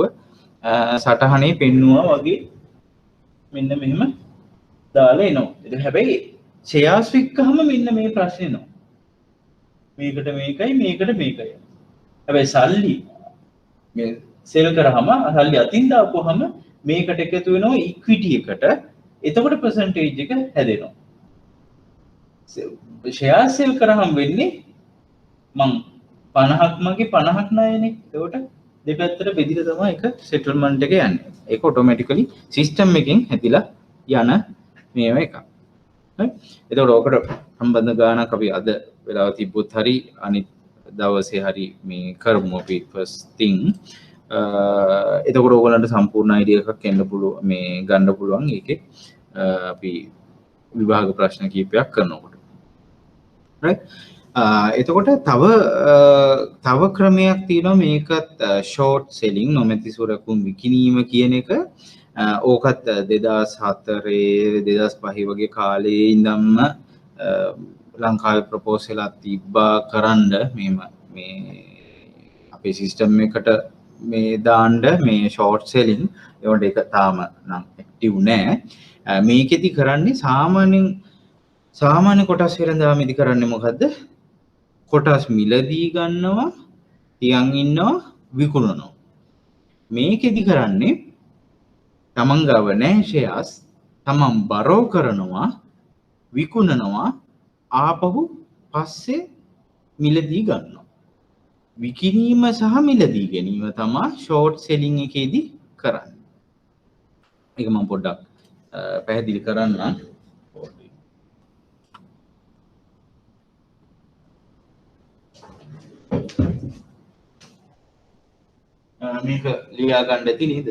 සටහනේ පෙන්නුවා වගේ මෙන්න මෙහෙම දාලා එනවා. ඒක හැබැයි ෂෙයාර්ස් වික්කහම මෙන්න මේ ප්‍රශ්නේ එනවා. මේකට මේකයි මේකට මේකයි. හැබැයි සල්ලි මේ සෙල් කරාම සල්ලි අතින් දාපුවාම මේකට එකතු වෙනවා ඉක්විටි එකට. එතකොට පර්සන්ටේජ් එක හැදෙනවා. ෂෙයාර් සෙල් කරාම වෙන්නේ මං 50ක් මගේ 50ක් ණයනේ. එතකොට දෙපැත්තට බෙදලා තමයි එක සෙටල්මන්ට් එක යන්නේ. ඒක ඔටෝමැටිකලි සිස්ටම් එකෙන් හැදිලා යන මේව එකක්. හරි. එතකොට ඔකට සම්බන්ධ ගානක් අපි අද වෙලාව තිබ්බොත් හරි අනිත් දවසේ හරි මේ කරමු අපි first thing. එතකොට ඕගලන්ට සම්පූර්ණ අයිඩියා එකක් එන්න පුළුවන් මේ ගන්න පුළුවන් ඒකේ අපි විභාග ප්‍රශ්න කීපයක් කරනකොට. right. එතකොට තව ක්‍රමයක් තියෙනවා මේකත් ෂෝට් සෙලින් නොමැති සුරකුම් විකිණීම කියන එක. ඕකත් 2004 2005 වගේ කාලේ ඉඳන්ම ලංකාවේ ප්‍රොපෝස් වෙලා තිබ්බා කරන්න මේ අපේ සිස්ටම් එකට මේ දාන්න මේ ෂෝට් සෙලින්. ඒකට ඒක තාම නම් ඇක්ටිව් නෑ. මේකෙදි කරන්නේ සාමාන්‍ය කොටස් වෙළඳාමේදී කරන්නේ මොකද්ද? කොටස් මිලදී ගන්නවා, තියන් ඉන්නවා, විකුණනවා. මේකෙදි කරන්නේ තමන් ගාව නැහැ ෂෙයාර්ස්, තමන් බරෝ කරනවා, විකුණනවා, ආපහු පස්සේ මිලදී ගන්නවා. විකිණීම සහ මිලදී ගැනීම තමයි ෂෝට් සෙලින් එකේදී කරන්නේ. ඒක මම පොඩ්ඩක් පැහැදිලි කරන්නම්. මේක ලියා ගන්න ඇති නේද?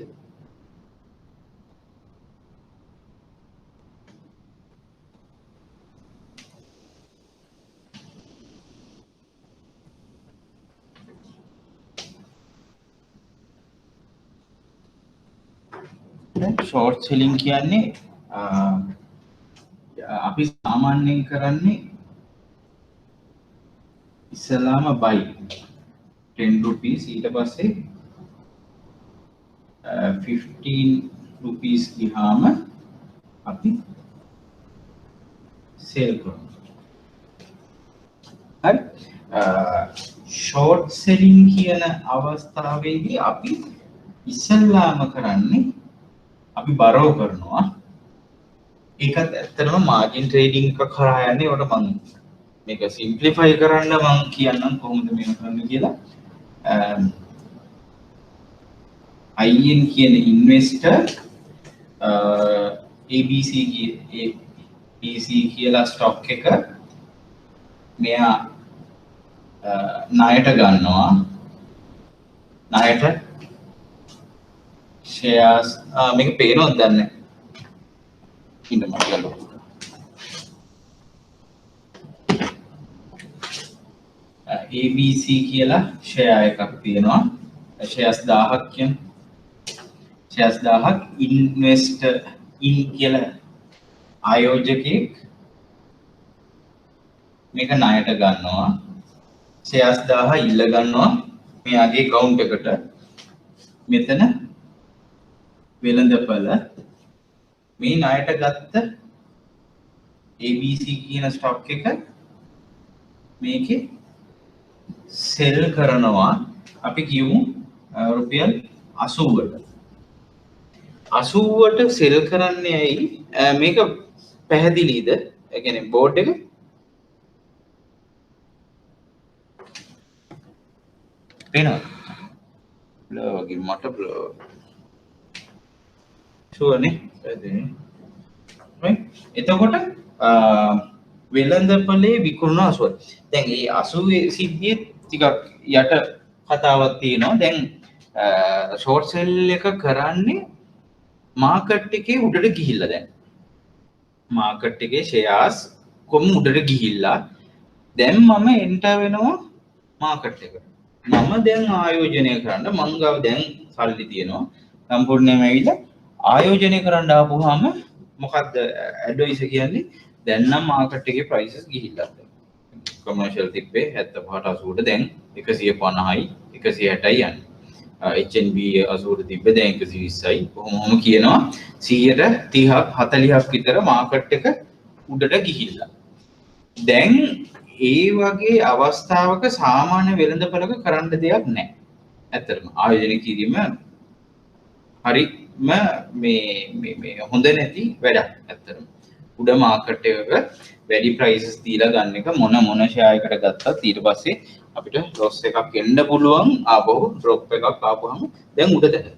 ෂෝට් සෙලින් කියන්නේ අපි සාමාන්‍යයෙන් කරන්නේ ඉස්සලාම buy 10 rupees ඊට පස්සේ 15 rupees ගියාම අපි sell කරනවා. හරි. ෂෝට් සෙලින් කියන අවස්ථාවේදී අපි ඉස්සලාම කරන්නේ අපි බරෝ කරනවා. ඒකත් ඇත්තටම මාර්ජින් ට්‍රේඩින් එක කරා යන්නේ. ඒකට මම මේක සිම්ප්ලිෆයි කරන්න මම කියන්නම් කොහොමද මේක කරන්න කියලා. IN කියන ඉන්වෙස්ටර් ABC කියලා ස්ටොක් එක මෙයා ණයට ගන්නවා. ණයට shares මේක පේනවද දන්නේ ඉන්න මම ගලව ABC කියලා share එකක් තියෙනවා. shares 1000ක් කියන shares 1000ක් investor in කියලා ආයෝජකෙක් මේක ණයට ගන්නවා. shares 1000 ඉල්ල ගන්නවා මෙයාගේ account එකට. මෙතන වෙළඳපළ මේ ණයට ගත්ත ABC කියන ස්ටොක් එක මේකේ සෙල් කරනවා. අපි කියමු රුපියල් 80ට. 80ට සෙල් කරන්නේ ඇයි? මේක පැහැදිලිද? ඒ කියන්නේ බෝඩ් එක පේනවද? බ්ලර් වගේ මට බ්ලර් ෂුවර්නේ. එතකොට වෙළඳපොලේ විකුණන 80. දැන් මේ 80 සිද්ධියේ ටිකක් යට කතාවක් තියෙනවා. දැන් ෂෝට් සෙල් එක කරන්නේ මාකට් එකේ උඩට ගිහිල්ලා. දැන් මාකට් එකේ ෂෙයාර්ස් කොම් උඩට ගිහිල්ලා දැන් මම එන්ටර් වෙනවා මාකට් එකට. මම දැන් ආයෝජනය කරන්න මං ගාව දැන් සල්ලි තියෙනවා සම්පූර්ණයෙන්ම ඇවිල්ලා ආයෝජනය කරන්න ආපුවාම මොකද්ද ඇඩ්වයිස් කියන්නේ දැන් නම් මාකට් එකේ ප්‍රයිසස් ගිහිල්ලා කමර්ෂියල් තිබ්බේ 75ට 80ට දැන් 150යි 160යි යන්නේ HNB 80ට තිබ්බේ දැන් 120යි කොහොමම කියනවා 130ක් 40ක් විතර මාකට් එක උඩට ගිහිල්ලා දැන් ඒ වගේ අවස්ථාවක සාමාන්‍ය වෙළඳපළක කරන්න දෙයක් නැහැ. ඇත්තටම ආයෝජනය කිරීම හරිම මේ හොඳ නැති වැඩක් ඇත්තටම. උඩ මාකට් එකක වැඩි ප්‍රයිසස් දීලා ගන්න එක මොන ෂෙයා එකකට ගත්තත් ඊට පස්සේ අපිට ලොස් එකක් එන්න පුළුවන් ආපහු ඩ්‍රොප් එකක් ආපුවම දැන් උඩට.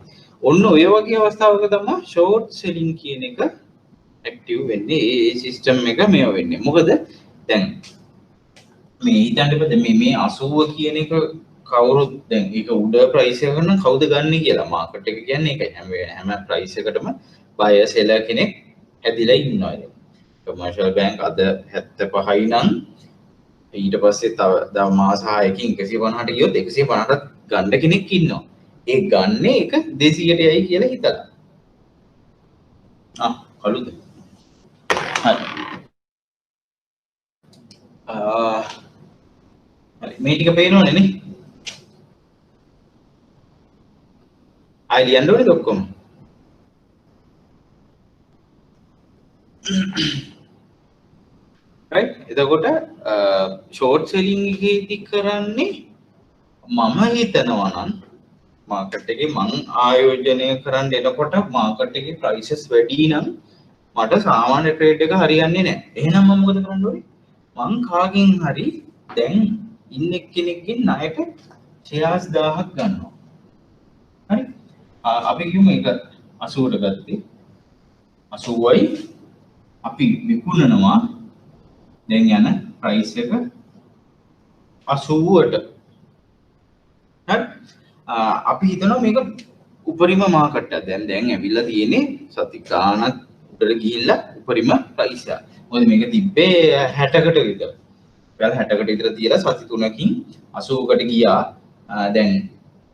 ඔන්න ඔය වගේ අවස්ථාවක තමයි ෂෝට් සෙලින් කියන එක ඇක්ටිව් වෙන්නේ. ඒ සිස්ටම් එක මේව වෙන්නේ. මොකද දැන් මේ හිතන්න බෑ මේ 80 කියන එක කවුරුත් දැන් ඒක උඩ ප්‍රයිස් එකක නම් කවුද ගන්න කියලා මාකට් එක කියන්නේ ඒකයි හැම ප්‍රයිස් එකකටම බයර් සෙලර් කෙනෙක් ඇදිලා ඉන්නවා ඒක කමර්ෂියල් බැංක් අද 75යි නම් ඊට පස්සේ තව මාස 6කින් 150ට ගියොත් 150ට ගන්න කෙනෙක් ඉන්නවා ඒ ගන්න එක 200ට යයි කියලා හිතලා කළුද හරි මේ ටික පේනවනේ නේ ආයි ලියන්න ඕනේද ඔක්කොම right එතකොට ෂෝට් සෙලින් එකේදී කරන්නේ මම හිතනවා නම් මාකට් එකේ මං ආයෝජනය කරන්න එනකොට මාකට් එකේ ප්‍රයිසස් වැඩි නම් මට සාමාන්‍ය ට්‍රේඩ් එක හරියන්නේ නැහැ. එහෙනම් මම මොකද කරන්න ඕනේ? මං කාගෙන් හරි දැන් ඉන්න කෙනෙක්ගෙන් ණයට ෂෙයාර්ස් 1000ක් ගන්නවා. හරි? අපි කියමු ඒක 80ට ගත්තේ 80යි අපි විකුණනවා දැන් යන ප්‍රයිස් එක 80ට හරි අපි හිතනවා මේක උපරිම මාකට් එක දැන් ඇවිල්ලා තියෙන්නේ සති ගාණක් උඩට ගිහිල්ලා උපරිම ප්‍රයිස් එක මොකද මේක තිබ්බේ 60කට විතර වැල් 60කට විතර තියලා සති 3කින් 80කට ගියා දැන්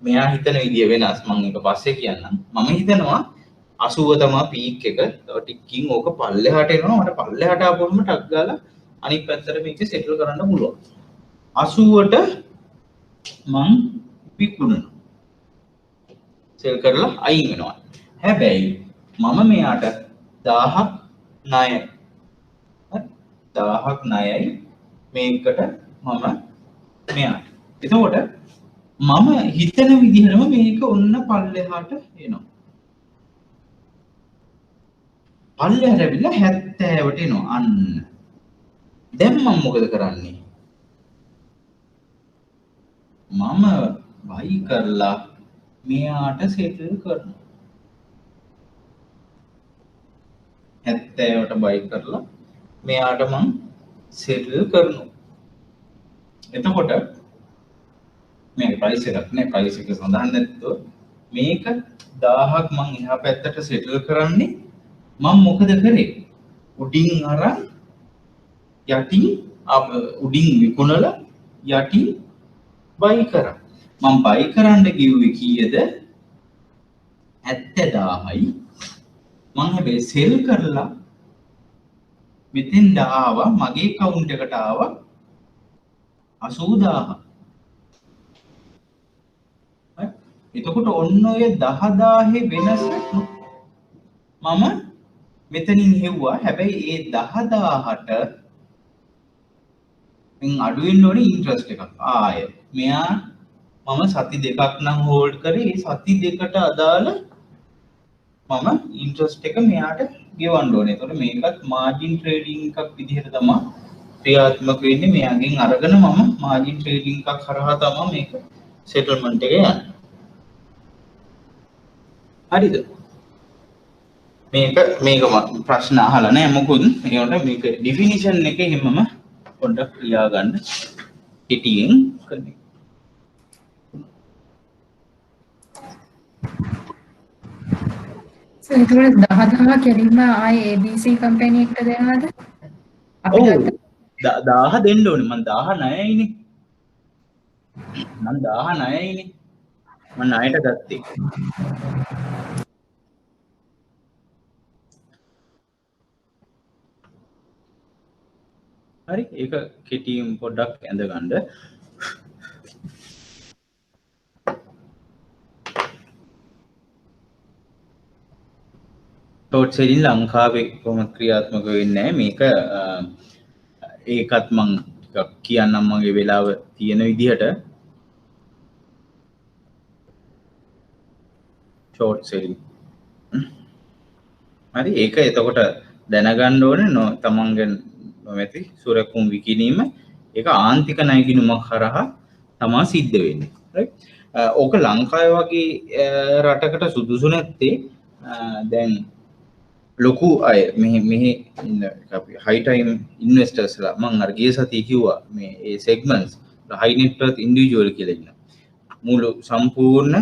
මෙයා හිතන විදිය වෙනස් මම ඒක පස්සේ කියන්නම් මම හිතනවා 80 තමයි පීක් එක තව ටිකකින් ඕක පල්ලෙහාට එනවා මට පල්ලෙහාට ආපුවම ටක් ගාලා අනිත් පැත්තට මේක සෙටල් කරන්න පුළුවන් 80ට මං විකුණනවා සෙල් කරලා අයින් වෙනවා හැබැයි මම මෙයාට 1000ක් ණයයි 1000ක් ණයයි මේකට මම මෙයාට එතකොට මම හිතන විදිහටම මේක ඔන්න පල්ලෙහාට එනවා පල්ලෙහාට ඇවිල්ලා 70ට එනවා අන්න දැන් මම මොකද කරන්නේ මම බයි කරලා මෙයාට සෙටල් කරනවා 70ට බයි කරලා මෙයාට මම සෙටල් කරනවා එතකොට මේ ප්‍රයිස් එකක් නේ ප්‍රයිස් එක සඳහන් නැත්නම් මේක 1000ක් මම එහා පැත්තට සෙටල් කරන්නේ මම මොකද කරේ උඩින් අරන් යටින් උඩින් විකුණලා යටින් බයි කරා මම බයි කරන්න කිව්වේ කීයද 70000යි මම හැබැයි සෙල් කරලා මෙතෙන් ආවා මගේ කවුන්ට් එකට ආවා 80000 එතකොට ඔන්න ඔය 10000 වෙනස මම මෙතනින් හෙව්වා හැබැයි ඒ 10000ට මින් අඩු වෙන්න ඕනේ ඉන්ට්‍රස්ට් එකක් ආය මෙයා මම සති දෙකක් නම් හෝල්ඩ් කරේ ඒ සති දෙකට අදාළ මම ඉන්ට්‍රස්ට් එක මෙයාට ගෙවන්න ඕනේ. ඒතකොට මේකත් මාජින් ට්‍රේඩින් එකක් විදිහට තමයි ක්‍රියාත්මක වෙන්නේ. මෙයාගෙන් අරගෙන මම මාජින් ට්‍රේඩින් එකක් කරහා තමයි මේක සෙටල්මන්ට් එක යන්නේ. හරිද? මේක ප්‍රශ්න අහලා නැහැ මොකුත්. ඒකට මේක ඩිෆිනිෂන් එක හැමම පොඩ්ඩක් ලියා ගන්න. හිටියෙන් කරන්නේ. So ඒකවල 10000 කෙලින්ම ආයේ ABC කම්පැනි එක්ක දෙනවද? අපි 1000 දෙන්න ඕනේ මම 1000 ණයයිනේ. මම 19යිනේ. මම ණයට ගත්තේ. හරි ඒක කෙටියෙන් පොඩ්ඩක් ඇඳ ගන්න. ෂෝට් සෙලින් ලංකාවේ කොහොමද ක්‍රියාත්මක වෙන්නේ මේක ඒකත් මම ටිකක් කියන්නම් මගේ වෙලාව තියෙන විදිහට ෂෝට් සෙලින් හරි ඒක එතකොට දැනගන්න ඕනේ තමන්ගෙන් නොමැති සුරකුම් විකිණීම ඒක ආන්තික ණයගිණුමක් හරහා තමයි සිද්ධ වෙන්නේ right ඕක ලංකාවේ වගේ රටකට සුදුසු නැත්තේ දැන් ලොකු අය මෙහි අපි හයි ටයිම් ඉන්වෙස්ටර්ස්ලා මම අර ගිය සතියේ කිව්වා මේ ඒ සෙග්මන්ට්ස් හයි net worth ඉන්ඩිවිජුවල් කියලා ඉන්න මුළු සම්පූර්ණ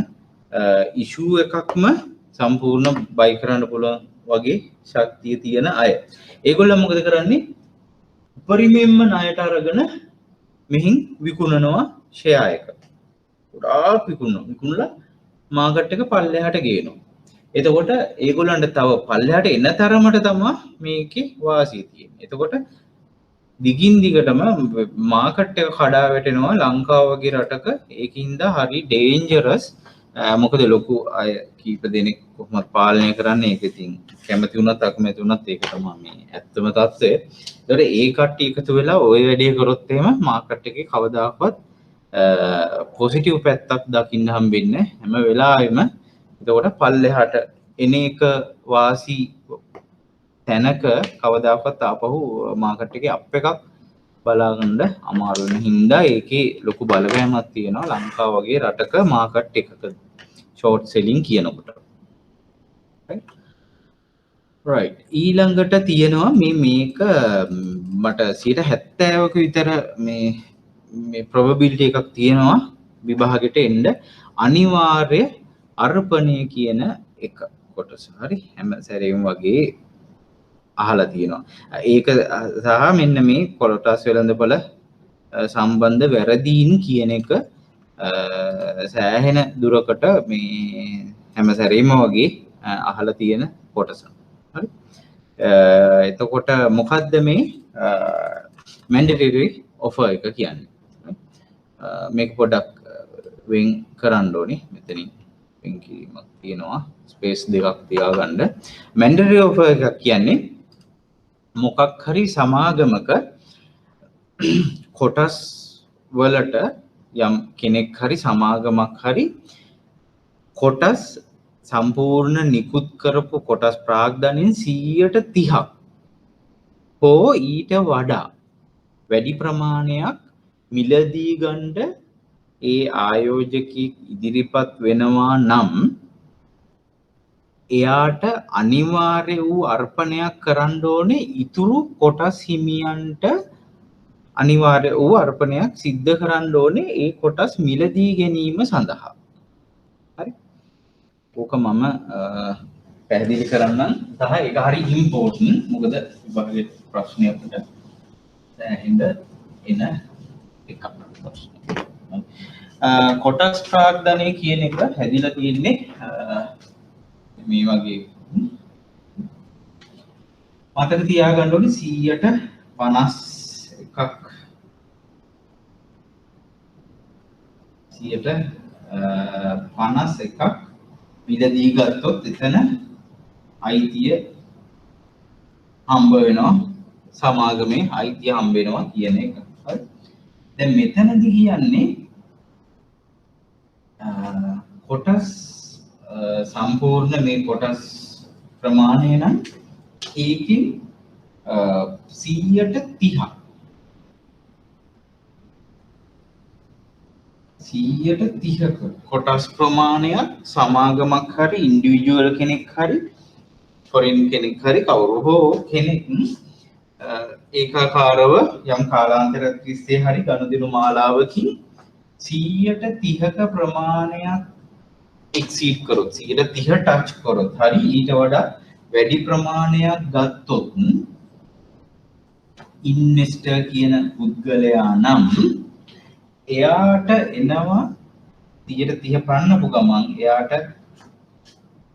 ඉෂුව එකක්ම සම්පූර්ණ බයි කරන්න පුළුවන් වගේ ශක්තිය තියෙන අය. ඒගොල්ලෝ මොකද කරන්නේ? උපරිමයෙන්ම ණයට අරගෙන මෙහින් විකුණනවා ෂෙයා එක. ගොඩාක් විකුණලා මාකට් එක පල්ලෙහාට ගේනවා. එතකොට ඒගොල්ලන්ට තව පල්ලෙහාට එන තරමට තමයි මේකේ වාසිය තියෙන්නේ. එතකොට දිගින් දිගටම මාකට් එක කඩා වැටෙනවා ලංකාව වගේ රටක. ඒකින්ද හරි ඩේන්ජරස්. මොකද ලොකු අය කීප දෙනෙක් කොහොමද පාලනය කරන්නේ ඒක ඉතින් කැමති වුණත් අකමැති වුණත් ඒක තමයි මේ ඇත්තම තත්ත්වය. ඒතකොට ඒ කට්ටිය එකතු වෙලා ওই වැඩේ කරොත් එහෙම මාකට් එකේ කවදාකවත් පොසිටිව් පැත්තක් දකින්න හම්බෙන්නේ හැම වෙලාවෙම. එතකොට පල්ලෙහාට එන එක වාසි තැනක කවදාකවත් ආපහු මාකට් එකේ අප් එකක් බලාගන්න අමාරු වෙන හින්දා ඒකේ ලොකු බලපෑමක් තියෙනවා ලංකාව වගේ රටක මාකට් එකක ෂෝට් සෙලින් කියනකොට right ඊළඟට තියෙනවා මේක මට 70%ක විතර මේ probability එකක් තියෙනවා විභාගෙට එන්න අනිවාර්ය අර්පණය කියන එක කොටස හරි හැම සැරේම වගේ අහලා තියෙනවා. ඒක සහ මෙන්න මේ කොලොටස් වෙළඳපොළ සම්බන්ධ වැරදීන් කියන එක සෑහෙන දුරකට මේ හැම සැරේම වගේ අහලා තියෙන කොටස. හරි. එතකොට මොකද්ද මේ mandatory offer එක කියන්නේ? මේක පොඩ්ඩක් වෙන් කරන්න ඕනේ මෙතනින්. වෙන් කිරීමක් තියෙනවා. ස්පේස් දෙකක් තියාගන්න. mandatory offer එකක් කියන්නේ මොකක් හරි සමාගමක කොටස් වලට යම් කෙනෙක් හරි සමාගමක් හරි කොටස් සම්පූර්ණ නිකුත් කරපු කොටස් ප්‍රාග්ධනයෙන් 30% හෝ ඊට වඩා වැඩි ප්‍රමාණයක් මිලදී ගන්න ඒ ආයෝජකෙක් ඉදිරිපත් වෙනවා නම් එයාට අනිවාර්ය වූ අර්පණයක් කරන්න ඕනේ ඉතුරු කොටස් හිමියන්ට අනිවාර්ය වූ අර්පණයක් සිද්ධ කරන්න ඕනේ ඒ කොටස් මිලදී ගැනීම සඳහා. හරි. ඕක මම පැහැදිලි කරන්නම්. සහ ඒක හරි ඉම්පෝටන්ට්. මොකද විභාගයේ ප්‍රශ්නයකට දැනෙන්න එන එකක් ප්‍රශ්න. කොටස් ප්‍රාග්ධනය කියන එක හැදිලා තියෙන්නේ මේ වගේ මතක තියාගන්න ඕනේ 51% මිලදී ගත්තොත් එතන අයිතිය හම්බ වෙනවා සමාගමේ අයිතිය හම්බ වෙනවා කියන එක. හරි. දැන් මෙතනදී කියන්නේ කොටස් සම්පූර්ණ මේ කොටස් ප්‍රමාණය නම් ඒකෙන් 30% කොටස් ප්‍රමාණයක් සමාගමක් හරි ඉන්ඩිවිජුවල් කෙනෙක් හරි ෆොරින් කෙනෙක් හරි කවුරු හෝ කෙනෙක් ඒකාකාරව යම් කාලාන්තරයක් තිස්සේ හරි ගනුදෙනු මාලාවකින් 30% ප්‍රමාණයක් exceed කරොත් 30% touch කරොත් හරි ඊට වඩා වැඩි ප්‍රමාණයක් ගත්තොත් ඉන්වෙස්ටර් කියන පුද්ගලයා නම් එයාට එනවා 30 පන්නපු ගමන් එයාට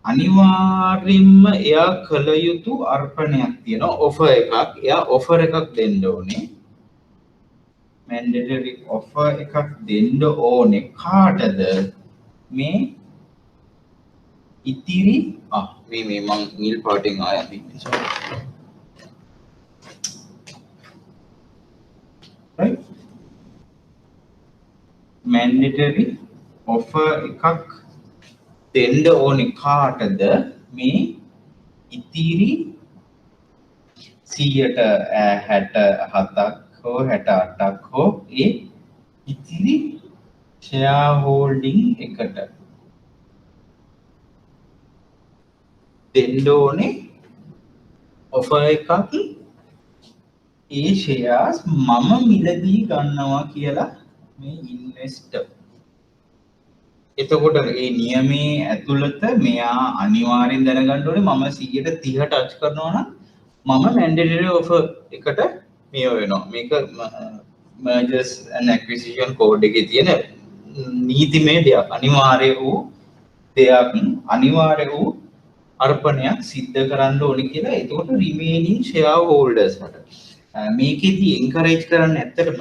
අනිවාර්යෙන්ම එයා කළ යුතු අර්පණයක් තියෙනවා ඔෆර් එකක්. එයා ඔෆර් එකක් දෙන්න ඕනේ. mandatory offer එකක් දෙන්න ඕනේ කාටද? මේ ඉතිරි මේ මං නිල් පාටින් ආයෙත් ඉන්නේ. right mandatory offer එකක් දෙන්න ඕනේ කාටද? මේ ඉතිරි 67ක් හෝ 68ක් හෝ ඒ ඉතිරි ෂෙයා හෝල්ඩින් එකට දෙන්න ඕනේ ඔෆර් එකක්. ඒ ෂෙයාර්ස් මම මිලදී ගන්නවා කියලා මේ ඉන්වෙස්ටර්. එතකොට ඒ නියමයේ ඇතුළත මෙයා අනිවාර්යෙන් දැනගන්න ඕනේ මම 130 ටච් කරනවා නම් මම mandatory offer එකට මේ වෙනවා. මේක mergers and acquisition code එකේ තියෙන නීතිමය දෙයක්. අනිවාර්ය වූ දෙයක්, අනිවාර්ය වූ අර්පණයක් සිද්ධ කරන්න ඕනේ කියලා. එතකොට remaining shareholders ට මේකෙදි encourage කරන්න ඇත්තටම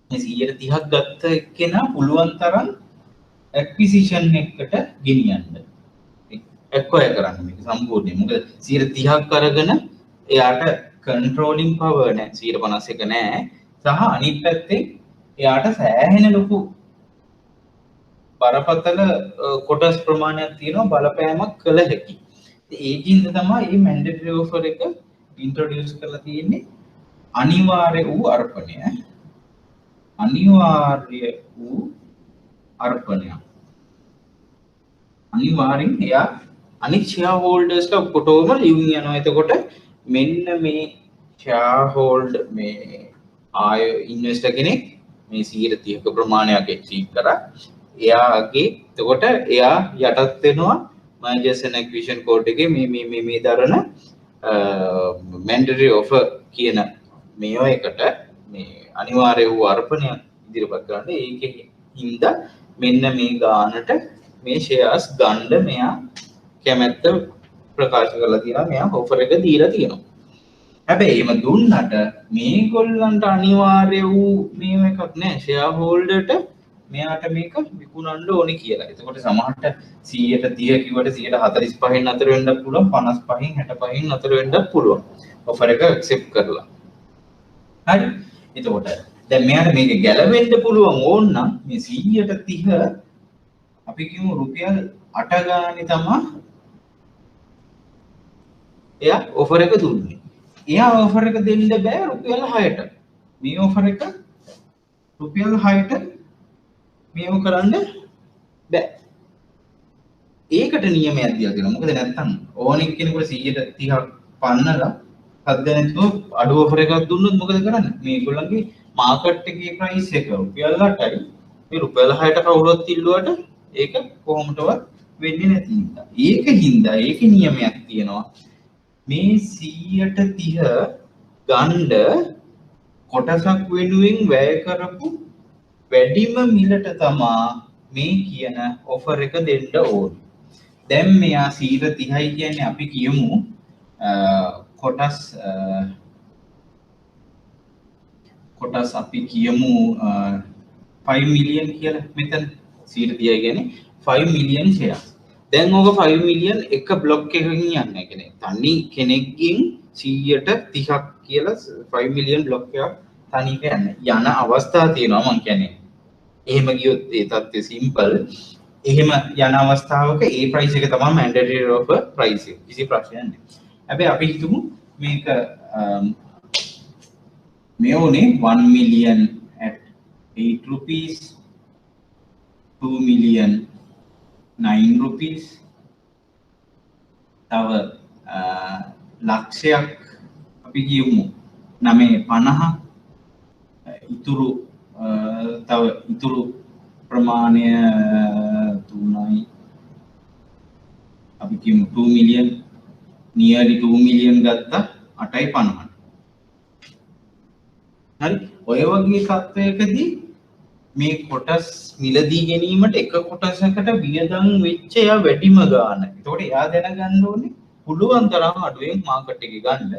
මේ 130ක් ගත්ත එක්කෙනා පුළුවන් තරම් acquisition එකට ගෙනියන්න. acquire කරන්න මේක සම්පූර්ණයෙන්. මොකද 130ක් අරගෙන එයාට controlling power නැහැ. 151 නැහැ. සහ අනිත් පැත්තේ එයාට සෑහෙන ලොකු බරපතල කොටස් ප්‍රමාණයක් තියෙනවා බලපෑමක් කළ හැකි. ඒකින්ද තමයි මේ mandatory offer එක introduce කරලා තියෙන්නේ. අනිවාර්ය වූ අර්පණය. අනිවාර්ය වූ අර්පණය. අනිවාර්යෙන් එයා අනිත් shareholders ට ඔක්කොටම ලියුම් යනවා. එතකොට මෙන්න මේ shareholder මේ ආය ඉන්වෙස්ටර් කෙනෙක් මේ 130ක ප්‍රමාණයක් achieve කරා. එයාගේ එතකොට එයා යටත් වෙනවා mergers and acquisition code එකේ මේ දරන mandatory offer කියන මේවා එකට මේ අනිවාර්ය වූ අර්පණය ඉදිරිපත් කරන්න. ඒකෙන් හින්දා මෙන්න මේ ගානට මේ shares ගන්න මෙයා කැමැත්ත ප්‍රකාශ කරලා තියෙනවා. මෙයා offer එක දීලා තියෙනවා. හැබැයි එහෙම දුන්නට මේගොල්ලන්ට අනිවාර්ය වූ මේව එකක් නැහැ. shareholder ට මෙයාට මේක විකුණන්න ඕනේ කියලා. එතකොට සමහරට 130 කිව්වට 145න් අතර වෙන්නත් පුළුවන්, 55න් 65න් අතර වෙන්නත් පුළුවන්. ඔෆර් එක ඇක්සෙප්ට් කරලා. හරි. එතකොට දැන් මෙයාට මේක ගැලවෙන්න පුළුවන් ඕන නම් මේ 130 අපි කියමු රුපියල් 8 ගානේ තමයි එයා ඔෆර් එක දුන්නේ. එයා ඔෆර් එක දෙන්න බෑ රුපියල් 6ට. මේ ඔෆර් එක රුපියල් 6ට මේව කරන්න බෑ. ඒකට නියමයක් දීලා තියෙනවා. මොකද නැත්තම් ඕන එක්කෙනෙකුට 130ක් පන්නලා හදන්නතෝ අඩු ඔෆර් එකක් දුන්නොත් මොකද කරන්නේ? මේගොල්ලන්ගේ මාකට් එකේ ප්‍රයිස් එක රුපියල් 8යි. මේ රුපියල් 6ට කවුරුත් ඉල්ලුවට ඒක කොහොමදවත් වෙන්නේ නැති නිසා. ඒකේ නියමයක් තියෙනවා. මේ 130 ගණ්ඩ කොටසක් වෙනුවෙන් වැය කරපු වැඩිම මිලට තමා මේ කියන ඔෆර් එක දෙන්න ඕනේ. දැන් මෙයා 130යි කියන්නේ අපි කියමු කොටස් අපි කියමු 5 මිලියන් කියලා. මෙතන 130යි කියන්නේ 5 මිලියන් shares. දැන් ඕක 5 මිලියන් එක බ්ලොක් එකකින් යන්නේ. කියන්නේ තනි කෙනෙක්ගෙන් 130ක් කියලා 5 මිලියන් බ්ලොක් එකක් තනියක යන්නේ. යන අවස්ථා තියෙනවා මං කියන්නේ. එහෙම ගියොත් ඒ තත්ත්වය සිම්පල්. එහෙම යන අවස්ථාවක ඒ ප්‍රයිස් එක තමයි mandatory offer ප්‍රයිස් එක. කිසි ප්‍රශ්නයක් නැහැ. හැබැයි අපි හිතමු මේක මේ උනේ 1 million at 8 rupees, 2 million 9 rupees. තව ලක්ෂයක් අපි කියමු 950. ඉතුරු ප්‍රමාණය 3යි. අපි කියමු 2 million, nearly 2 million ගත්තා 8.50. හරි. ඔය වගේ තත්වයකදී මේ කොටස් මිලදී ගැනීමට එක කොටසකට වියදම් වෙච්ච එයා වැඩිම ගාන. ඒතකොට එයා දැනගන්න ඕනේ පුළුවන් තරම් අඩුවෙන් මාකට් එකේ ගන්න.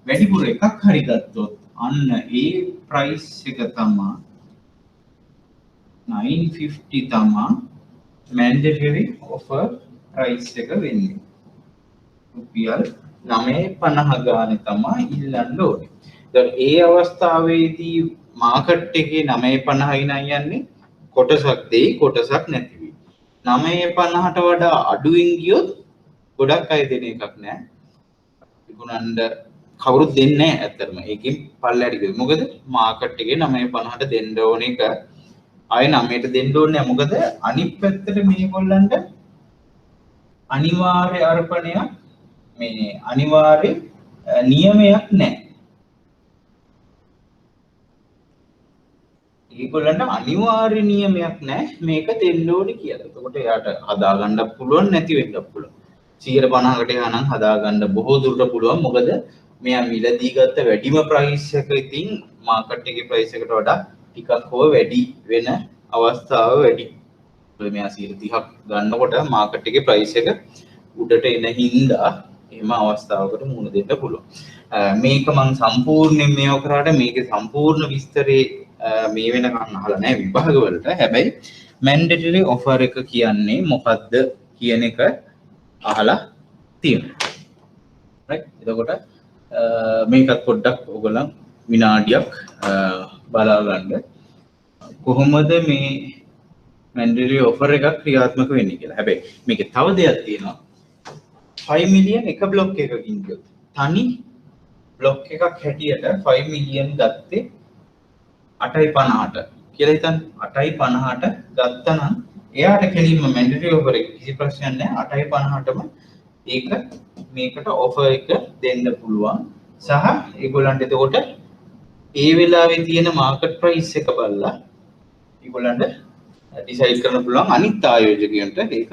වැඩිපුර එකක් හරි ගත්තොත් අන්න ඒ ප්‍රයිස් එක තමයි 950 තමයි mandatory offer price එක වෙන්නේ. රුපියල් 950 ගානේ තමයි ඉල්ලන්න ඕනේ. දැන් ඒ අවස්ථාවේදී මාකට් එකේ 950යි නම් යන්නේ කොටසක් දෙයි කොටසක් නැති වෙයි. 950ට වඩා අඩුවෙන් ගියොත් ගොඩක් අය දෙන එකක් නෑ. විකුණන්න කවුරුත් දෙන්නේ නැහැ ඇත්තටම. ඒකෙන් පල්ලෙහාට ගියොත්. මොකද මාකට් එකේ 950ට දෙන්න ඕන එක ආය 9ට දෙන්න ඕනේ නැහැ. මොකද අනිත් පැත්තට මේගොල්ලන්ට අනිවාර්ය අර්පණයක් මේ අනිවාර්ය නියමයක් නැහැ. ඒගොල්ලන්ට අනිවාර්ය නියමයක් නැහැ මේක දෙන්න ඕනේ කියලා. එතකොට එයාට හදාගන්න පුළුවන් නැති වෙන්න පුළුවන්. 150කට යනනම් හදාගන්න බොහෝ දුරට පුළුවන්. මොකද මෙයා මිලදී ගත්ත වැඩිම ප්‍රයිස් එක ඉතින් මාකට් එකේ ප්‍රයිස් එකට වඩා ටිකක් හොව වැඩි වෙන අවස්ථාව වැඩි. මොකද මෙයා 130ක් ගන්නකොට මාකට් එකේ ප්‍රයිස් එක උඩට එන හින්දා එහෙම අවස්ථාවකට මුහුණ දෙන්න පුළුවන්. මේක මම සම්පූර්ණයෙන් මේව කරාට මේකේ සම්පූර්ණ විස්තරේ මේ වෙනකන් අහලා නැහැ විභාග වලට. හැබැයි mandatory offer එක කියන්නේ මොකක්ද කියන එක අහලා තියෙනවා. right? එතකොට මේකත් පොඩ්ඩක් ඔයගොල්ලන් විනාඩියක් බලා ගන්න. කොහොමද මේ mandatory offer එකක් ක්‍රියාත්මක වෙන්නේ කියලා. හැබැයි මේකේ තව දෙයක් තියෙනවා. 5 million එක බ්ලොක් එකකින් ගියොත් තනි බ්ලොක් එකක් හැටියට 5 million ගත්තේ 8.50ට කියලා හිතන්න. 8.50ට ගත්තනම් එයාට කෙලින්ම mandatory offer එක කිසි ප්‍රශ්නයක් නැහැ. 8.50ටම ඒක මේකට offer එක දෙන්න පුළුවන්. සහ ඒගොල්ලන්ට එතකොට ඒ වෙලාවේ තියෙන market price එක බලලා ඒගොල්ලන්ට decide කරන්න පුළුවන් අනිත් ආයෝජකයන්ට ඒක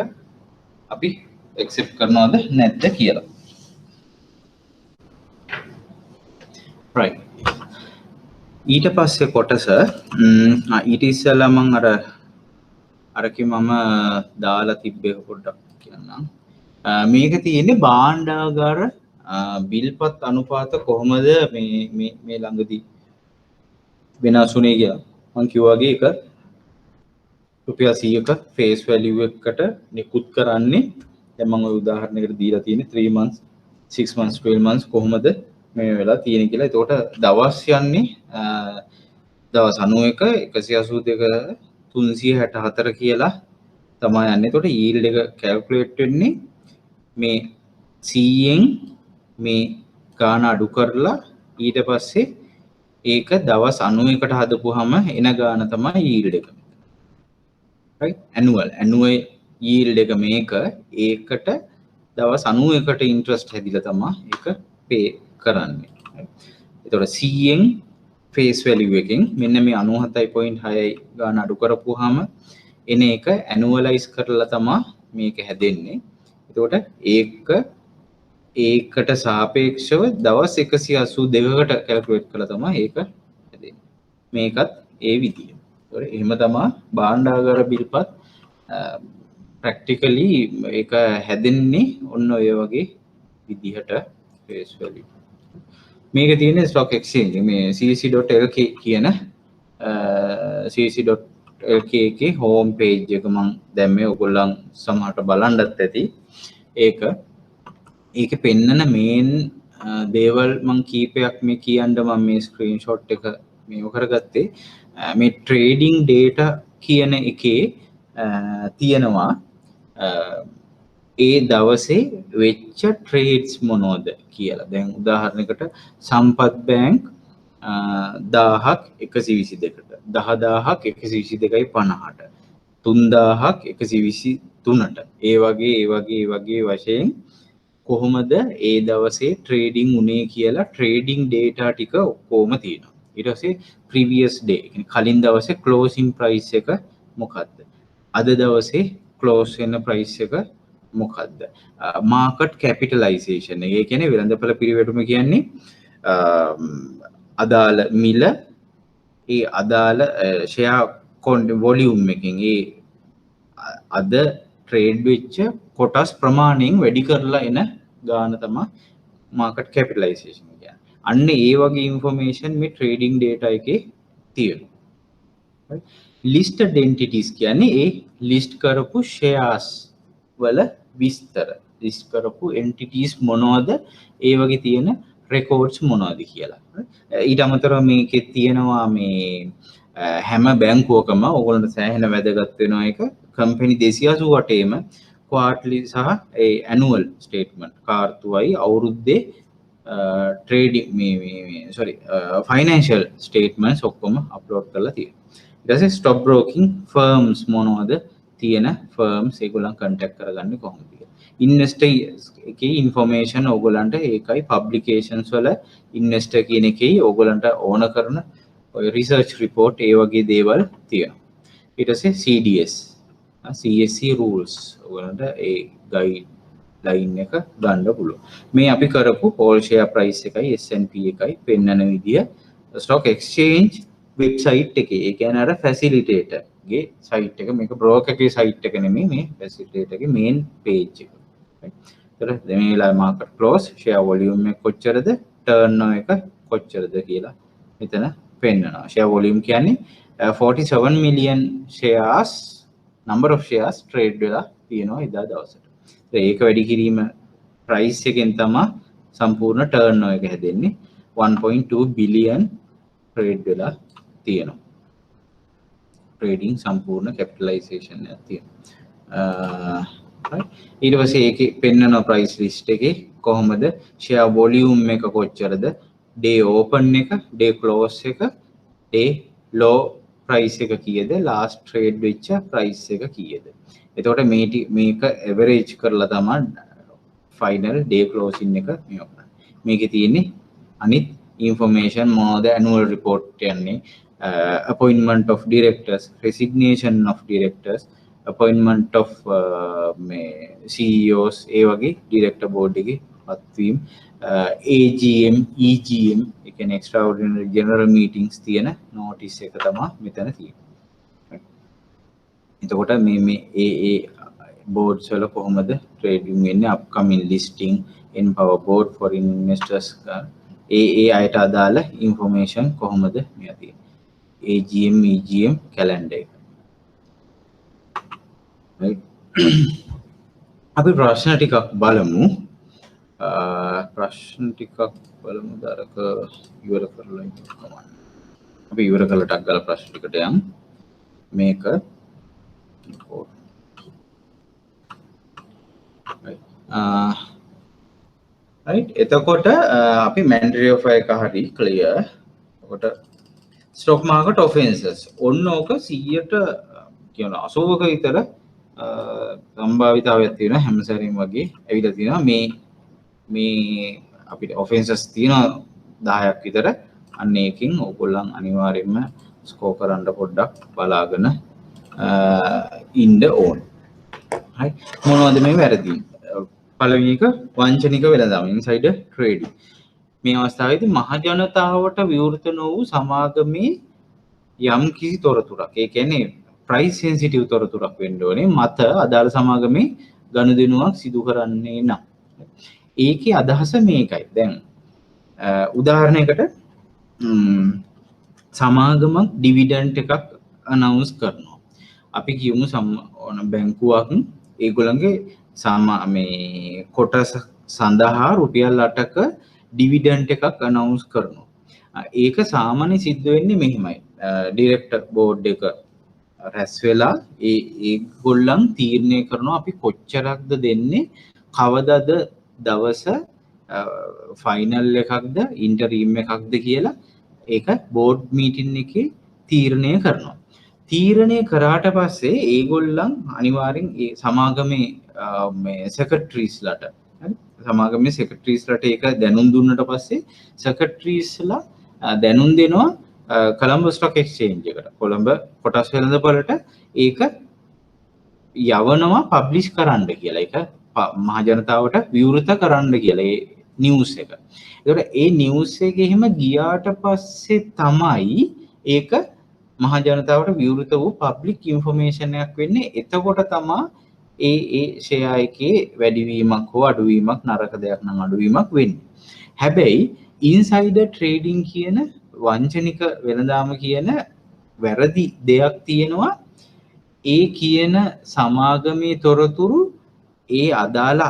අපි accept කරනවද නැද්ද කියලා. right. ඊට පස්සේ කොටස ඊට ඉස්සෙල්ලා මම අරකේ මම දාලා තිබ්බේ පොඩ්ඩක් කියන්නම්. මේක තියෙන්නේ භාණ්ඩාගාර බිල්පත් අනුපාත කොහොමද මේ ළඟදී වෙනස් වුනේ කියලා. මම කිව්වාගේ එක රුපියල් 100ක face value එකකට නිකුත් කරන්නේ. දැන් මම ඔය උදාහරණයකට දීලා තියෙන්නේ 3 months 6 months 12 months කොහොමද මේ වෙලා තියෙන්නේ කියලා. එතකොට දවස් යන්නේ දවස් 91 182 364 කියලා තමයි යන්නේ. එතකොට yield එක calculate වෙන්නේ මේ 100න් මේ ගාන අඩු කරලා ඊට පස්සේ ඒක දවස් 91කට හදපුවාම එන ගාන තමයි yield එක. right? annual yield එක මේක ඒකට දවස් 91කට interest හැදිලා තමයි ඒක pay කරන්නේ. එතකොට 100න් face value එකෙන් මෙන්න මේ 97.6යි ගාන අඩු කරපුවාම එන එක annualize කරලා තමයි මේක හැදෙන්නේ. එතකොට ඒකට සාපේක්ෂව දවස් 182කට calculate කරලා තමයි ඒක හැදෙන්නේ. මේකත් ඒ විදිය. ඒතකොට එහෙම තමයි භාණ්ඩාගාර බිල්පත් practically ඒක හැදෙන්නේ ඔන්න ඔය වගේ විදිහට face value. මේක තියෙන්නේ stock exchange මේ cc.lk කියන cc.lk එකේ home page එක මම දැම්මේ. ඔයගොල්ලන් සමහරට බලන්නත් ඇති. ඒකේ පෙන්නන මේන් දේවල් මම කීපයක් මේ කියන්න මම මේ screenshot එක මේව කරගත්තේ. මේ trading data කියන එකේ තියෙනවා ඒ දවසේ වෙච්ච ට්‍රේඩ්ස් මොනවද කියලා. දැන් උදාහරණයකට සම්පත් බැංක් 1000ක් 122ට 10000ක් 122.50ට 3000ක් 123ට ඒ වගේ වශයෙන් කොහොමද ඒ දවසේ ට්‍රේඩින් උනේ කියලා ට්‍රේඩින් ඩේටා ටික ඔක්කොම තියෙනවා. ඊට පස්සේ previous day කලින් දවසේ closing price එක මොකක්ද? අද දවසේ close වෙන price එක මොකක්ද? market capitalization එක. ඒ කියන්නේ වෙළඳපොළ පිරිවැටුම කියන්නේ අදාළ මිල ඒ අදාළ share වොලියුම් එකෙන් ඒ අද ට්‍රේඩ් වෙච්ච කොටස් ප්‍රමාණයෙන් වැඩි කරලා එන ගාන තමයි මාකට් කැපිටලයිසේෂන් කියන්නේ. අන්න ඒ වගේ ඉන්ෆර්මේෂන් මේ ට්‍රේඩින් ඩේටා එකේ තියෙනවා. ලිස්ටඩ් එන්ටිටිස් කියන්නේ ඒ ලිස්ට් කරපු ෂෙයාර්ස් වල විස්තර. ලිස්ට් කරපු එන්ටිටිස් මොනවද, ඒ වගේ තියෙන රෙකෝඩ්ස් මොනවද කියලා. ඊට අමතරව මේකේ තියෙනවා මේ හැම බැංකුවකම ඕගොල්ලන්ට සෑහෙන වැදගත් වෙනවා එක කම්පැනි 288ෙම ක්වාර්ටර්ලි සහ ඒ ඇනුවල් ස්ටේට්මන්ට් කාර්තුවයි අවුරුද්දේ ට්‍රේඩින් ෆයිනෑන්ෂල් ස්ටේට්මන්ට්ස් ඔක්කොම අප්ලෝඩ් කරලා තියෙනවා. ඊට පස්සේ ස්ටොක් බ්‍රෝකින් ෆර්ම්ස් මොනවද තියෙන ෆර්ම්ස් ඒගොල්ලන් කන්ටැක්ට් කරගන්නේ කොහොමද කියලා. ඉන්වෙස්ටර් එකේ ඉන්ෆර්මේෂන් ඕගොල්ලන්ට ඒකයි පබ්ලිකේෂන්ස් වල ඉන්වෙස්ටර් කියන එකේ ඕගොල්ලන්ට ඕන කරන ඔය රිසර්ච් රිපෝට් ඒ වගේ දේවල් තියෙනවා. ඊට පස්සේ CDS CSC rules ඔයගලන්ට ඒ ගයිඩ් ලයින් එක ගන්න පුළුවන්. මේ අපි කරපු all share price එකයි S&P එකයි පෙන්නන විදිය stock exchange website එකේ ඒ කියන්නේ අර facilitator ගේ site එක මේක broker ගේ site එක නෙමෙයි මේ facilitator ගේ main page එක. ඒතර මේ වෙලාවේ market close share volume එක කොච්චරද turnover එක කොච්චරද කියලා මෙතන පෙන්නනවා. share volume කියන්නේ 47 million shares number of shares trade වෙලා තියෙනවා එදා දවසට. ඒක වැඩි කිරීම price එකෙන් තමයි සම්පූර්ණ turnover එක හැදෙන්නේ. 1.2 billion trade වෙලා තියෙනවා. trading සම්පූර්ණ capitalization එක තියෙනවා. right. ඊට පස්සේ ඒකේ පෙන්නන price list එකේ කොහොමද share volume එක කොච්චරද, day open එක, day close එක, day low price එක කීයද, last trade වෙච්ච price එක කීයද. එතකොට මේක average කරලා තමයි final day closing එක මේ කරන්නේ. මේකේ තියෙන්නේ අනිත් information මොනවද, annual report යන්නේ, appointment of directors, resignation of directors, appointment of CEOs ඒ වගේ director board එකේ පත්වීම, AGM, EGM ඒ කියන්නේ extraordinary general meetings තියෙන notice එක තමයි මෙතන තියෙන්නේ. එතකොට මේ boards වල කොහොමද trading වෙන්නේ, upcoming listing, empower board for investors ඒ අයට අදාළ information කොහොමද මෙයා තියෙන්නේ. AGM, EGM calendar එක. right. අපි ප්‍රශ්න ටිකක් බලමු. ප්‍රශ්න ටිකක් බලමු දරක ඉවර කරලා ඉන්නවා. අපි ඉවර කළා ටක් ගාලා ප්‍රශ්න ටිකට යමු. මේක right. එතකොට අපි mandatory of එක හරි clear. එතකොට stock market offenses ඔන්න ඕක 100ට කියන 80ක විතර සම්භාවිතාවයක් තියෙනවා හැම සැරේම වගේ ඇවිල්ලා තියෙනවා. මේ අපිට offenses තියෙනවා 10ක් විතර. අන්න ඒකෙන් ඕගොල්ලන් අනිවාර්යයෙන්ම ස්කෝර් කරන්න පොඩ්ඩක් බලාගෙන ඉන්න ඕන. හරි. මොනවද මේ වැරදි? පළවෙනි එක වංචනික වෙළඳාම ඉන්සයිඩර් ට්‍රේඩින්. මේ අවස්ථාවේදී මහ ජනතාවට විවෘත නො වූ සමාගමේ යම් කිසි තොරතුරක්, ඒ කියන්නේ ප්‍රයිස් සෙන්සිටිව් තොරතුරක් වෙන්න ඕනේ මත අදාළ සමාගමේ ගනුදෙනුවක් සිදු කරන්නේ නම්. ඒකේ අදහස මේකයි. දැන් උදාහරණයකට සමාගමක් ඩිවිඩන්ඩ් එකක් අනවුන්ස් කරනවා. අපි කියමු බැංකුවක් ඒගොල්ලන්ගේ මේ කොටස සඳහා රුපියල් 8ක ඩිවිඩන්ඩ් එකක් අනවුන්ස් කරනවා. ඒක සාමාන්‍ය සිද්ධ වෙන්නේ මෙහිමයි. ඩිරෙක්ටර් බෝඩ් එක රැස් වෙලා ඒගොල්ලන් තීරණය කරනවා අපි කොච්චරක්ද දෙන්නේ, කවදද දවස ෆයිනල් එකක්ද ඉන්ටරීම් එකක්ද කියලා ඒක බෝඩ් මීටින් එකේ තීරණය කරනවා. තීරණය කරාට පස්සේ ඒගොල්ලන් අනිවාර්යෙන් ඒ සමාගමේ මේ සෙක්‍රටරිස්ලාට සමාගමේ සෙක්‍රටරිස්ලාට ඒක දැනුම් දුන්නට පස්සේ සෙක්‍රටරිස්ලා දැනුම් දෙනවා කොළඹ ස්ටොක් එක්ස්චේන්ජ් එකට. කොළඹ කොටස් වෙළඳපොළට ඒක යවනවා පබ්ලිෂ් කරන්න කියලා. ඒක මහ ජනතාවට විවෘත කරන්න කියලා ඒ නිවුස් එක. ඒකට ඒ නිවුස් එක එහෙම ගියාට පස්සේ තමයි ඒක මහ ජනතාවට විවෘත වූ පබ්ලික් ඉන්ෆර්මේෂන් එකක් වෙන්නේ. එතකොට තමයි ඒ ෂෙයා එකේ වැඩිවීමක් හෝ අඩුවීමක් නරක දෙයක් නම් අඩුවීමක් වෙන්නේ. හැබැයි ඉන්සයිඩර් ට්‍රේඩින් කියන වංචනික වෙළඳාම කියන වැරදි දෙයක් තියෙනවා. ඒ කියන සමාගමේ තොරතුරු ඒ අදාළ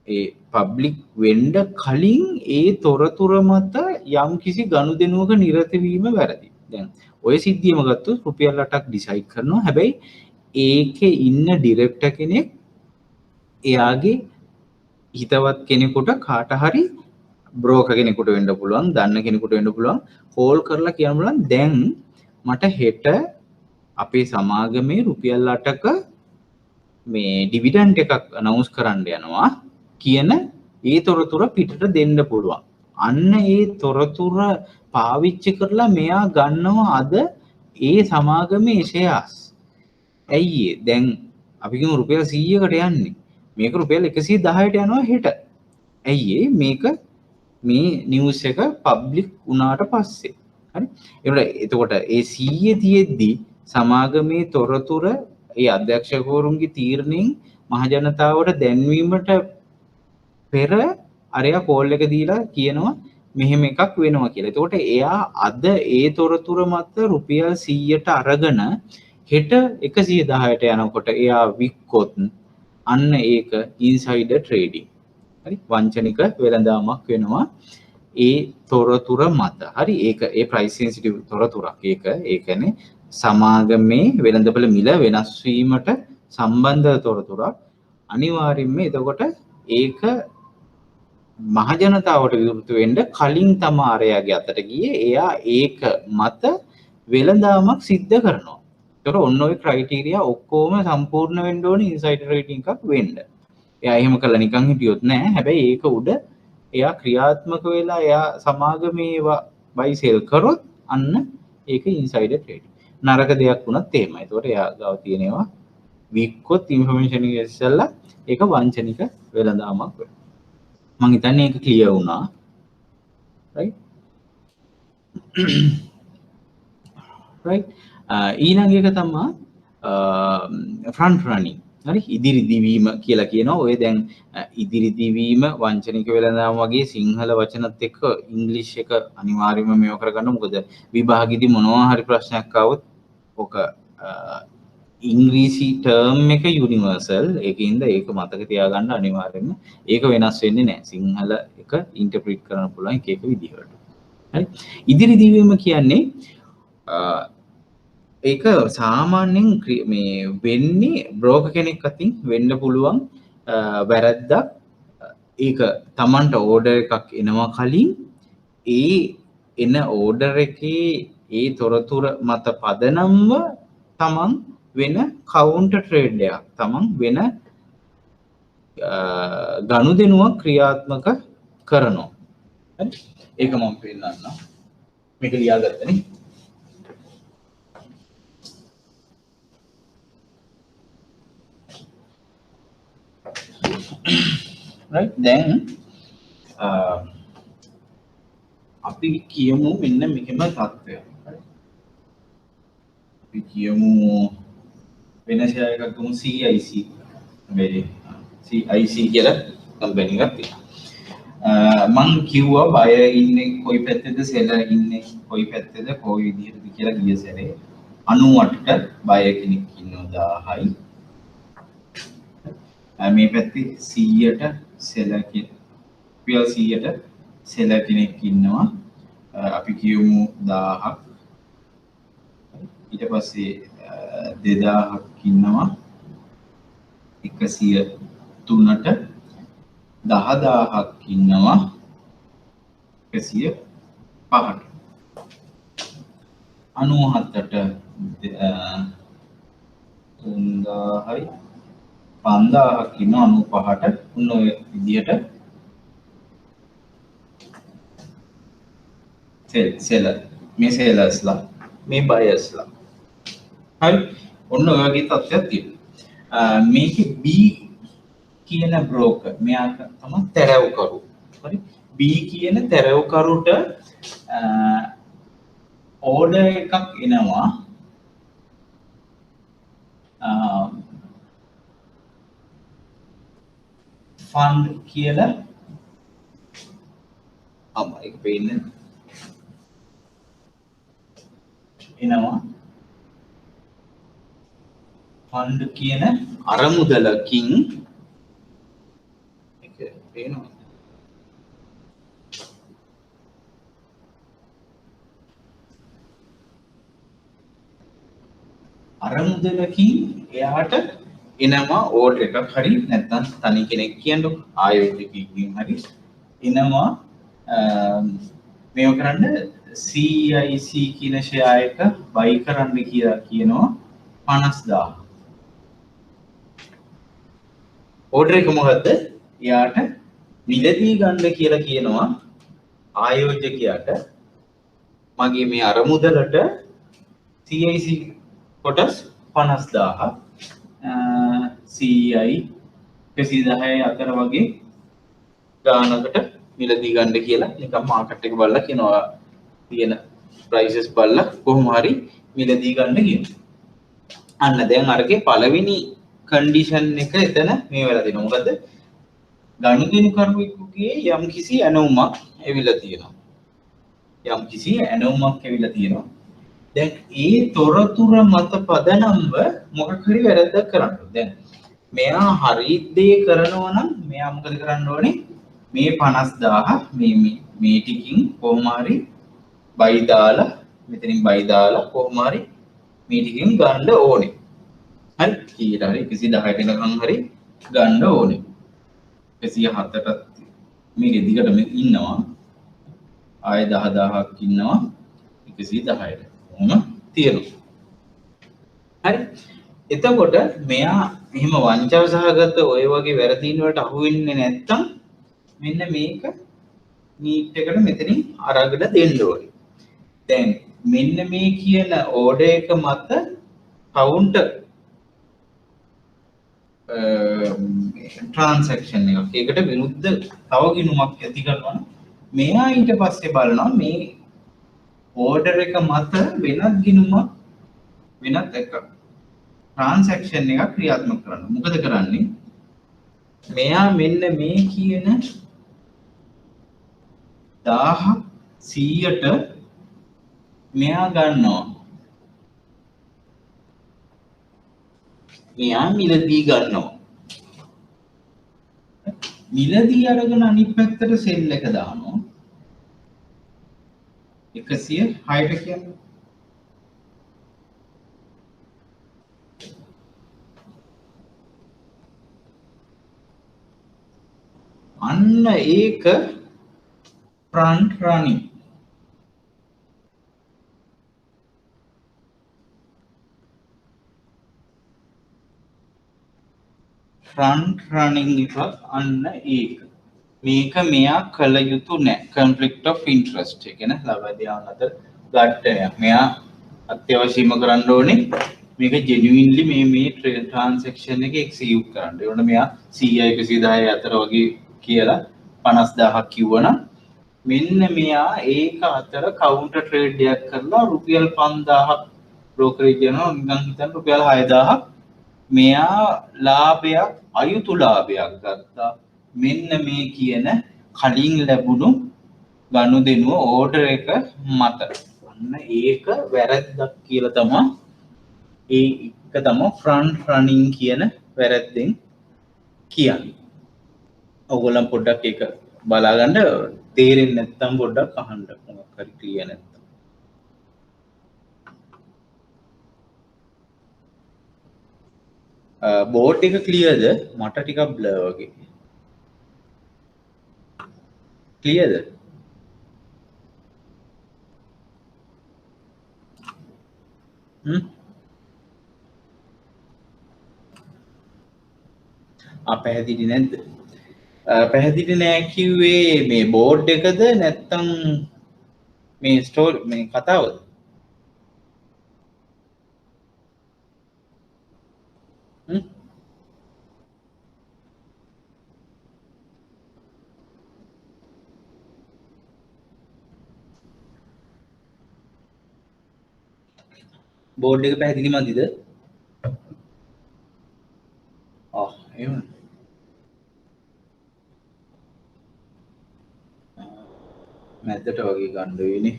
ඒ පබ්ලික් වෙන්න කලින් ඒ තොරතුර මත යම් කිසි ගනුදෙනුවක නිරත වීම වැරදි. දැන් ඔය සිද්ධියම ගත්තොත් රුපියල් 8ක් ඩිසයිඩ් කරනවා. හැබැයි ඒකේ ඉන්න ඩිරෙක්ටර් කෙනෙක් එයාගේ හිතවත් කෙනෙකුට කාට හරි බ්‍රෝකර් කෙනෙකුට වෙන්න පුළුවන්, දන්න කෙනෙකුට වෙන්න පුළුවන්, කෝල් කරලා කියන්න පුළුවන් දැන් මට හෙට අපේ සමාගමේ රුපියල් 8ක මේ ඩිවිඩන්ඩ් එකක් අනවුන්ස් කරන්න යනවා කියන ඒ තොරතුර පිටට දෙන්න පුළුවන්. අන්න ඒ තොරතුර පාවිච්චි කරලා මෙයා ගන්නවා අද ඒ සමාගමේ ෂෙයාර්ස්. ඇයි දැන් අපි කියමු රුපියල් 100කට යන්නේ. මේක රුපියල් 110ට යනවා හෙට. ඇයි මේක මේ නිවුස් එක පබ්ලික් වුණාට පස්සේ. හරි. එතකොට ඒ 100 තියෙද්දි සමාගමේ තොරතුර ඒ අධ්‍යක්ෂකවරුන්ගේ තීරණයෙන් මහජනතාවට දැන්වීමට පෙර අරයා කෝල් එක දීලා කියනවා මෙහෙම එකක් වෙනවා කියලා. එතකොට එයා අද ඒ තොරතුර මත රුපියල් 100ට අරගෙන හෙට 110ට යනකොට එයා වික්කොත් අන්න ඒක ඉන්සයිඩර් ට්‍රේඩින්. හරි. වංචනික වෙළඳාමක් වෙනවා ඒ තොරතුර මත. හරි. ඒක ඒ ප්‍රයිස් සෙන්සිටිව් තොරතුරක්. ඒ කියන්නේ සමාගමේ වෙළඳපොළ මිල වෙනස් වීමට සම්බන්ධ තොරතුරක්. අනිවාර්යයෙන්ම එතකොට ඒක මහජනතාවට විවෘත වෙන්න කලින් තමයි අරයාගේ අතට ගියේ. එයා ඒක මත වෙළඳාමක් සිද්ධ කරනවා. ඒතර ඔන්න ඔය ක්‍රයිටීරියා ඔක්කොම සම්පූර්ණ වෙන්න ඕනේ ඉන්සයිඩර් ට්‍රේඩින් එකක් වෙන්න. එයා එහෙම කළා නිකන් හිටියොත් නෑ. හැබැයි ඒක උඩ එයා ක්‍රියාත්මක වෙලා එයා සමාගමේ බයි සෙල් කරොත් අන්න ඒක ඉන්සයිඩර් ට්‍රේඩින්. නරක දෙයක් වුණත් එහෙමයි. ඒතකොට එයා ගාව තියෙනවා වික්කොත් ඉන්ෆර්මේෂන් එක ඉස්සෙල්ලා ඒක වංචනික වෙළඳාමක් වෙනවා. මම හිතන්නේ ඒක ක්ලියර් වුණා. right right ඊළඟ එක තමයි front running. හරි. ඉදිරි දිවීම කියලා කියනවා. ඔය දැන් ඉදිරි දිවීම වංචනික වෙළඳාම වගේ සිංහල වචනත් එක්ක ඉංග්‍රීසි එක අනිවාර්යයෙන්ම මේව කරගන්න. මොකද විභාගෙදි මොනවා හරි ප්‍රශ්නයක් ආවොත් ඔක ඉංග්‍රීසි ටර්ම් එක යුනිවර්සල්. ඒකින්ද ඒක මතක තියාගන්න අනිවාර්යයෙන්ම. ඒක වෙනස් වෙන්නේ නැහැ. සිංහල එක ඉන්ටර්ප්‍රීට් කරන්න පුළුවන් එක විදිහකට. හරි. ඉදිරි දිවීම කියන්නේ ඒක සාමාන්‍යයෙන් මේ වෙන්නේ බ්‍රෝකර් කෙනෙක් අතින් වෙන්න පුළුවන් වැරද්දක්. ඒක Tamanට ඕඩර් එකක් එනවා කලින් ඒ එන ඕඩර් එකේ ඒ තොරතුරු මත පදනම්ව Taman වෙන කවුන්ටර් ට්‍රේඩ් එකක් Taman වෙන ගනුදෙනුවක් ක්‍රියාත්මක කරනවා. හරි. ඒක මම පෙන්නන්නම්. මේක ලියාගත්තනේ. right. දැන් අපි කියමු මෙන්න මෙහෙම තත්ත්වයක්. අපි කියමු වෙන ෂෙයා එකක් ගමු CIC. මේ CIC කියලා කම්පැනි එකක් තියෙනවා. මං කිව්වා බය ඉන්නේ කොයි පැත්තේද සෙලර් ඉන්නේ කොයි පැත්තේද කොයි විදිහටද කියලා ගිය සැරේ 98ට බය කෙනෙක් ඉන්නවා 1000යි. මේ පැත්තේ 100ට සෙලර් රුපියල් 100ට සෙලර් කෙනෙක් ඉන්නවා. අපි කියමු 1000ක්. ඊට පස්සේ 2000ක් ඉන්නවා. 103ට 10000ක් ඉන්නවා. 105ට 97ට 3000යි 5000ක් ඉන්නවා. 95ට උන් ඔය විදිහට සෙලර් මේ සෙලර්ස්ලා මේ බයර්ස්ලා. හරි. ඔන්න ඔය වගේ තත්ත්වයක් තියෙනවා. මේකේ B කියන බ්‍රෝකර් මෙයා තමයි තැරවකරු. හරි. B කියන තැරවකරුට ඕඩර් එකක් එනවා ෆන්ඩ් කියලා ඒක පේන්නේ එනවා ෆන්ඩ් කියන අරමුදලකින් ඒක පේනවා අරමුදලකින් එයාට එනවා ඕඩර් එකක් හරි නැත්නම් තනි කෙනෙක් කියන්නකො ආයෝජකයෙක්ගෙන් හරි එනවා මේව කරන්න CIC කියන ෂෙයා එක බයි කරන්න කියලා කියනවා 50000 ඕඩර් එක මොකද්ද එයාට මිලදී ගන්න කියලා කියනවා ආයෝජකයාට මගේ මේ අරමුදලට CIC කොටස් 50000 CI 110 අතර වගේ ගානකට මිලදී ගන්න කියලා නිකන් මාකට් එක බලලා කියනවා තියෙන ප්‍රයිසස් බලලා කොහොම හරි මිලදී ගන්න කියනවා. අන්න දැන් අරගේ පළවෙනි කන්ඩිෂන් එක එතන මේ වෙලා දෙනවා. මොකද ගනුදෙනු කරුවෙකුගේ යම් කිසි ඇනවුමක් ඇවිල්ලා තියෙනවා. යම් කිසි ඇනවුමක් ඇවිල්ලා තියෙනවා. දැන් ඒ තොරතුර මත පදනම්ව මොකක් හරි වැරද්දක් කරන්න. දැන් මෙයා හරි දේ කරනවා නම් මෙයා මොකද කරන්න ඕනේ? මේ 50000 මේ ටිකින් කොහොම හරි බයි දාලා මෙතනින් බයි දාලා කොහොම හරි මේ ටිකින් ගන්න ඕනේ. හරි කීයට හරි 110ට නිකන් හරි ගන්න ඕනේ. 107ට මේක දිගටම ඉන්නවා. ආයෙ 10000ක් ඉන්නවා 110ට. කොහොම තියෙනවා. හරි. එතකොට මෙයා එහෙම වංචාව සහගත ඔය වගේ වැරදීන් වලට අහු වෙන්නේ නැත්තම් මෙන්න මේක නීට් එකට මෙතනින් අරගෙන දෙන්න ඕනේ. දැන් මෙන්න මේ කියන ඕඩර් එක මත කවුන්ටර් ට්‍රාන්සැක්ෂන් එකක් ඒකට විරුද්ධ තව ගිණුමක් ඇති කරනවා. මෙයා ඊට පස්සේ බලනවා මේ ඕඩර් එක මත වෙනත් ගිණුමක් වෙනත් එකක් ට්‍රාන්සැක්ෂන් එකක් ක්‍රියාත්මක කරන්න. මොකද කරන්නේ? මෙයා මෙන්න මේ කියන 1000 100ට මෙයා ගන්නවා. මෙයා මිලදී ගන්නවා. මිලදී අරගෙන අනිත් පැත්තට සෙල් එක දානවා. 106ට කියන්නේ අන්න ඒක front running එකක් අන්න ඒක මේක මෙයා කළ යුතු නැහැ conflict of interest ඒ කියන්නේ ලබදියාවන් අතර ගැටයක් මෙයා අත්‍යවශ්‍යම කරන්න ඕනේ මේක genuinely මේ transaction එක execute කරන්න. ඒ වුණා මෙයා 100 අතර වගේ කියලා 50000ක් කිව්වනම් මෙන්න මෙයා ඒක අතර කවුන්ටර් ට්‍රේඩ් එකක් කරලා රුපියල් 5000ක් බ්‍රෝකරේජ් යනවා නිකන් හිතන්න රුපියල් 6000ක් මෙයා ලාභයක් අයුතු ලාභයක් ගත්තා. මෙන්න මේ කියන කලින් ලැබුණු ගනුදෙනුව ඕඩර් එක මත. අන්න ඒක වැරද්දක් කියලා තමයි ඒක තමයි ෆ්‍රන්ට් රනින් කියන වැරද්දෙන් කියන්නේ. ඔයගොල්ලන් පොඩ්ඩක් ඒක බලා ගන්න තේරෙන්නේ නැත්නම් පොඩ්ඩක් අහන්න මොකක් හරි ක්ලියර් නැත්නම්. බෝඩ් එක ක්ලියර්ද? මට ටිකක් බ්ලර් වගේ. ක්ලියර්ද? පැහැදිලි නැද්ද? පැහැදිලි නෑ කිව්වේ මේ බෝඩ් එකද නැත්තම් මේ ස්ටෝරි මේ කතාවද? බෝඩ් එක පැහැදිලි මදිද? එහෙම. මැදට වගේ ගන්න වෙන්නේ.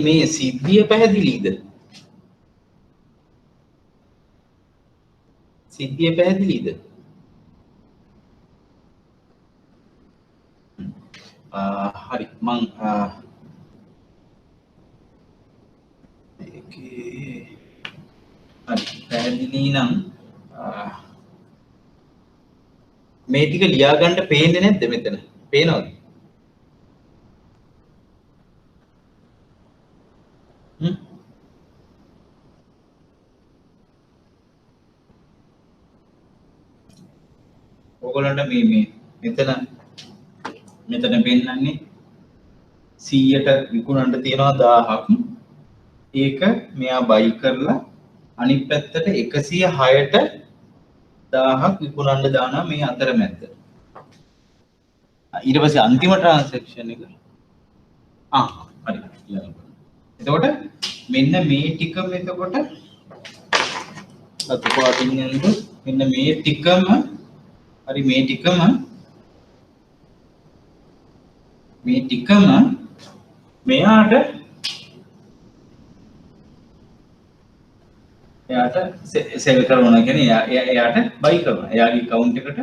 මේ සිද්ධිය පැහැදිලිද? සිද්ධිය පැහැදිලිද? හරි මං ඒකේ හරි පැහැදිලි නම් මේ ටික ලියා ගන්න පේන්නේ නැද්ද මෙතන? පේනවද? ඔයගොල්ලන්ට මේ මෙතන පෙන්නන්නේ 100ට විකුණන්න තියෙනවා 1000ක්. ඒක මෙයා බයි කරලා අනිත් පැත්තට 106ට 1000ක් විකුණන්න දානවා මේ අතරමැද. ඊට පස්සේ අන්තිම ට්‍රාන්සැක්ෂන් එක හරි. එතකොට මෙන්න මේ ටිකම එතකොට අතපාටින් යනද මෙන්න මේ ටිකම හරි මේ ටිකම මෙයාට සෙල් කරනවා කියන්නේ එයාට බයි කරනවා. එයාගේ account එකට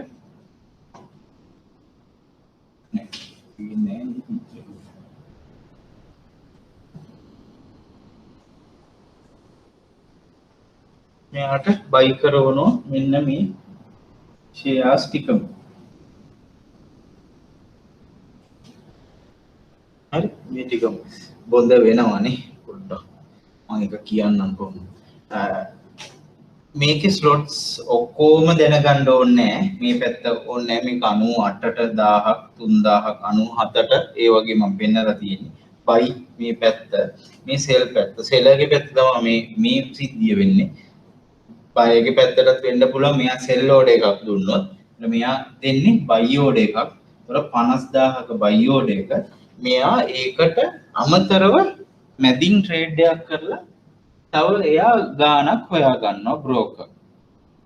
මෙයාට බයි කරනවා මෙන්න මේ shares ටිකම. හරි මේ ටිකම බොඳ වෙනවනේ පොඩ්ඩක් මම එක කියන්නම් කොහොමද. මේකේ ස්ලොට්ස් ඔක්කොම දැනගන්න ඕනේ මේ පැත්ත ඕනේ මේක 98ට 1000ක් 3000ක් 97ට ඒ වගේ මම පෙන්නලා තියෙන්නේ බයි මේ පැත්ත මේ සෙල් පැත්ත සෙලගේ පැත්ත තමයි මේ සිද්ධිය වෙන්නේ බයිගේ පැත්තටත් වෙන්න පුළුවන් මෙයා සෙල් ඕඩර් එකක් දුන්නොත් මෙයා දෙන්නේ බයි ඕඩර් එකක් ඒතර 50000ක බයි ඕඩර් එක මෙයා ඒකට අමතරව මැදින් ට්‍රේඩ් එකක් කරලා තව එයා ගාණක් හොයා ගන්නවා බ්‍රෝකර්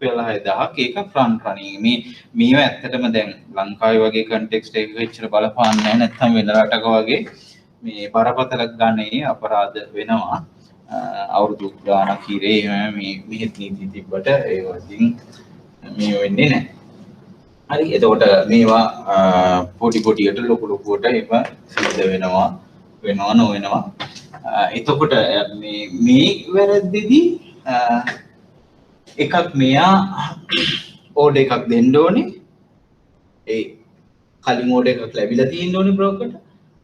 12000ක් ඒක ෆ්‍රන්ට් රනින් මේව ඇත්තටම දැන් ලංකාවේ වගේ කන්ටෙක්ස්ට් එකක ඉච්චර බලපාන්නේ නැහැ නැත්නම් වෙන රටක වගේ මේ බරපතල ගණනේ අපරාධ වෙනවා අවුරුදු ගාණක් ඉරේ මේ මෙහෙත් නීති තිබ්බට ඒ වගේ මේ වෙන්නේ නැහැ හරි එතකොට මේවා පොඩි පොඩියට ලොකු ලොකුවට ඒවා සිද්ධ වෙනවා නොවෙනවා එතකොට මේ වැරද්දේදී එකක් මෙයා ඕඩර් එකක් දෙන්න ඕනේ ඒ කලින් ඕඩර් එකක් ලැබිලා තියෙන්න ඕනේ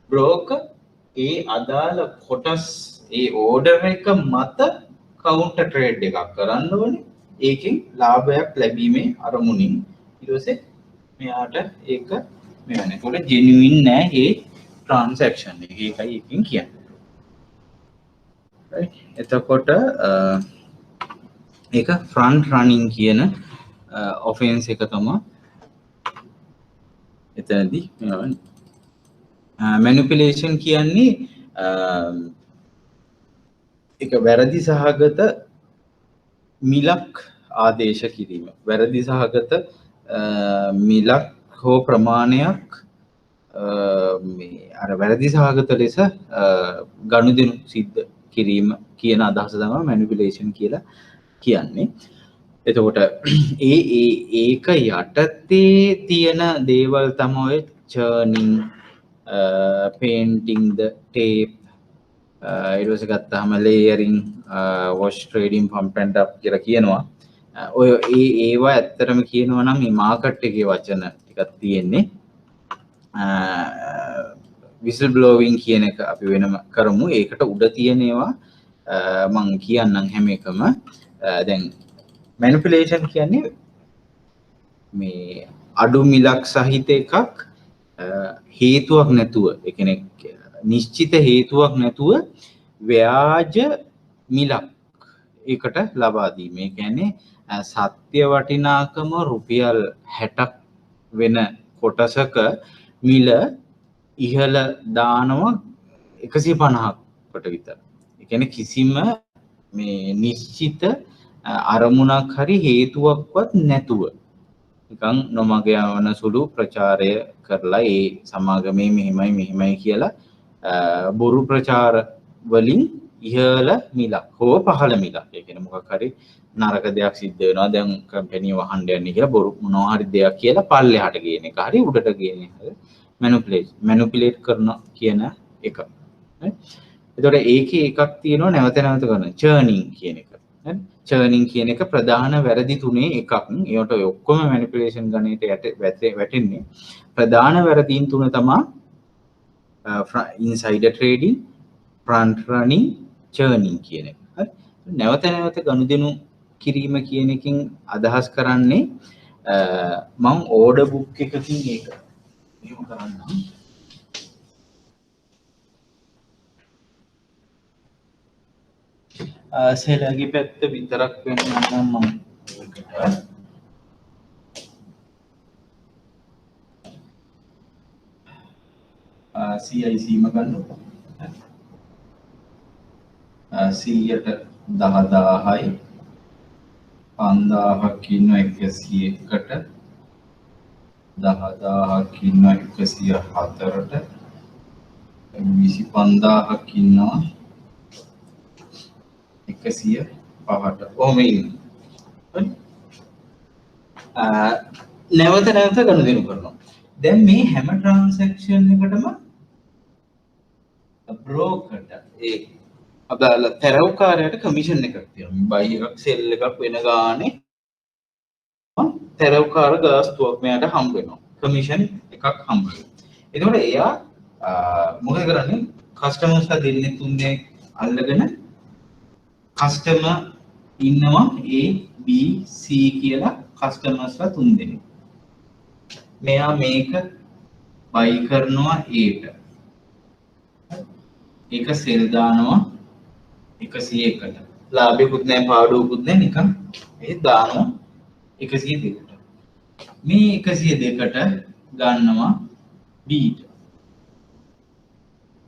බ්‍රෝකර් ඒ අදාළ කොටස් ඒ ඕඩර් එක මත කවුන්ටර් ට්‍රේඩ් එකක් කරන්න ඕනේ ඒකෙන් ලාභයක් ලැබීමේ අරමුණින් ඊට පස්සේ මෙයාට ඒක මේ වෙන. ඒකට ජෙනුයින් නෑ මේ ට්‍රාන්සැක්ෂන් එක. ඒකයි එකකින් කියන්නේ. right එතකොට ඒක ෆ්‍රන්ට් රනින් කියන ඔෆෙන්ස් එක තමයි එතනදී මැනිපියුලේෂන් කියන්නේ එක වැරදි සහගත මිලක් ආදේශ කිරීම වැරදි සහගත මිලක් හෝ ප්‍රමාණයක් මේ අර වැරදි සහගත ලෙස ගනුදෙනු සිද්ධ කිරීම කියන අදහස තමයි මැනිපියුලේෂන් කියලා කියන්නේ. එතකොට ඒක යටතේ තියෙන දේවල් තමයි churning painting the tape ඊට පස්සේ ගත්තාම layering wash trading pump and up කියලා කියනවා. ඔය ඒවා ඇත්තටම කියනවා නම් මේ මාකට් එකේ වචන ටිකක් තියෙන්නේ. whistle blowing කියන එක අපි වෙනම කරමු. ඒකට උඩ තියෙන ඒවා මම කියන්නම් හැම එකම. දැන් manipulation කියන්නේ මේ අඩු මිලක් සහිත එකක් හේතුවක් නැතුව ඒ කියන්නේ නිශ්චිත හේතුවක් නැතුව ව්‍යාජ මිලක් ඒකට ලබා දීම. ඒ කියන්නේ සත්‍ය වටිනාකම රුපියල් 60ක් වෙන කොටසක මිල ඉහළ දානවා 150කට විතර. ඒ කියන්නේ කිසිම මේ නිශ්චිත අරමුණක් හරි හේතුවක්වත් නැතුව නිකන් නොමග යවන සුළු ප්‍රචාරය කරලා ඒ සමාගමේ මෙහෙමයි කියලා බොරු ප්‍රචාර වලින් ඉහළ මිලක් හෝ පහළ මිලක්. ඒ කියන්නේ මොකක් හරි නරක දෙයක් සිද්ධ වෙනවා දැන් කම්පැනි වහන්න යන්නේ කියලා බොරු මොනවා හරි දෙයක් කියලා පල්ලෙහාට ගේන එක. හරි උඩට ගේන එක. මැනිපුලේට් කරන කියන එක. එතකොට ඒකේ එකක් තියෙනවා නැවත නැවත කරන චර්නින් කියන එක. හරි චර්නින් කියන එක ප්‍රධාන වැරදි තුනේ එකක්. ඒකට ඔය ඔක්කොම මැනිපුලේෂන් ගණයට වැටෙන්නේ. ප්‍රධාන වැරදීන් තුන තමයි ඉන්සයිඩර් ට්‍රේඩින්, ෆ්‍රන්ට් රනින්, චර්නින් කියන එක. හරි නැවත නැවත ගනුදෙනු කිරීම කියන එකකින් අදහස් කරන්නේ මම ඕඩර් බුක් එකකින් ඒක එහෙම කරන්නම්. සෙලගේ පැත්ත විතරක් වෙන්න නම් මම CIC ම ගන්නවා. 100ට 10000යි 5000ක් ඉන්න 101කට 10000ක් ඉන්න 104ට 25000ක් ඉන්නවා 105ට. ඔහොම ඉන්නේ. නැවත නැවත ගනුදෙනු කරනවා. දැන් මේ හැම ට්‍රාන්සැක්ෂන් එකටම බ්‍රෝකර්ට ඒ අදාළ තැරවකාරයට කමිෂන් එකක් තියෙනවා. බයි එකක් සෙල් එකක් වෙන ගානේ තැරවකාර ගාස්තුවක් මෙයාට හම්බ වෙනවා. කමිෂන් එකක් හම්බ වෙනවා. එතකොට එයා මොකද කරන්නේ? කස්ටමර්ස්ලා දෙන්නේ තුන්නේ අල්ලගෙන කස්ටමර් ඉන්නවා A B C කියලා කස්ටමර්ස්ලා තුන් දෙනෙක්. මෙයා මේක බයි කරනවා A ට. ඒක සෙල් දානවා 101ට. ලාභයකුත් නැහැ පාඩුවකුත් නැහැ නිකන් ඒ දානවා 102ට. මේ 102ට ගන්නවා B ට.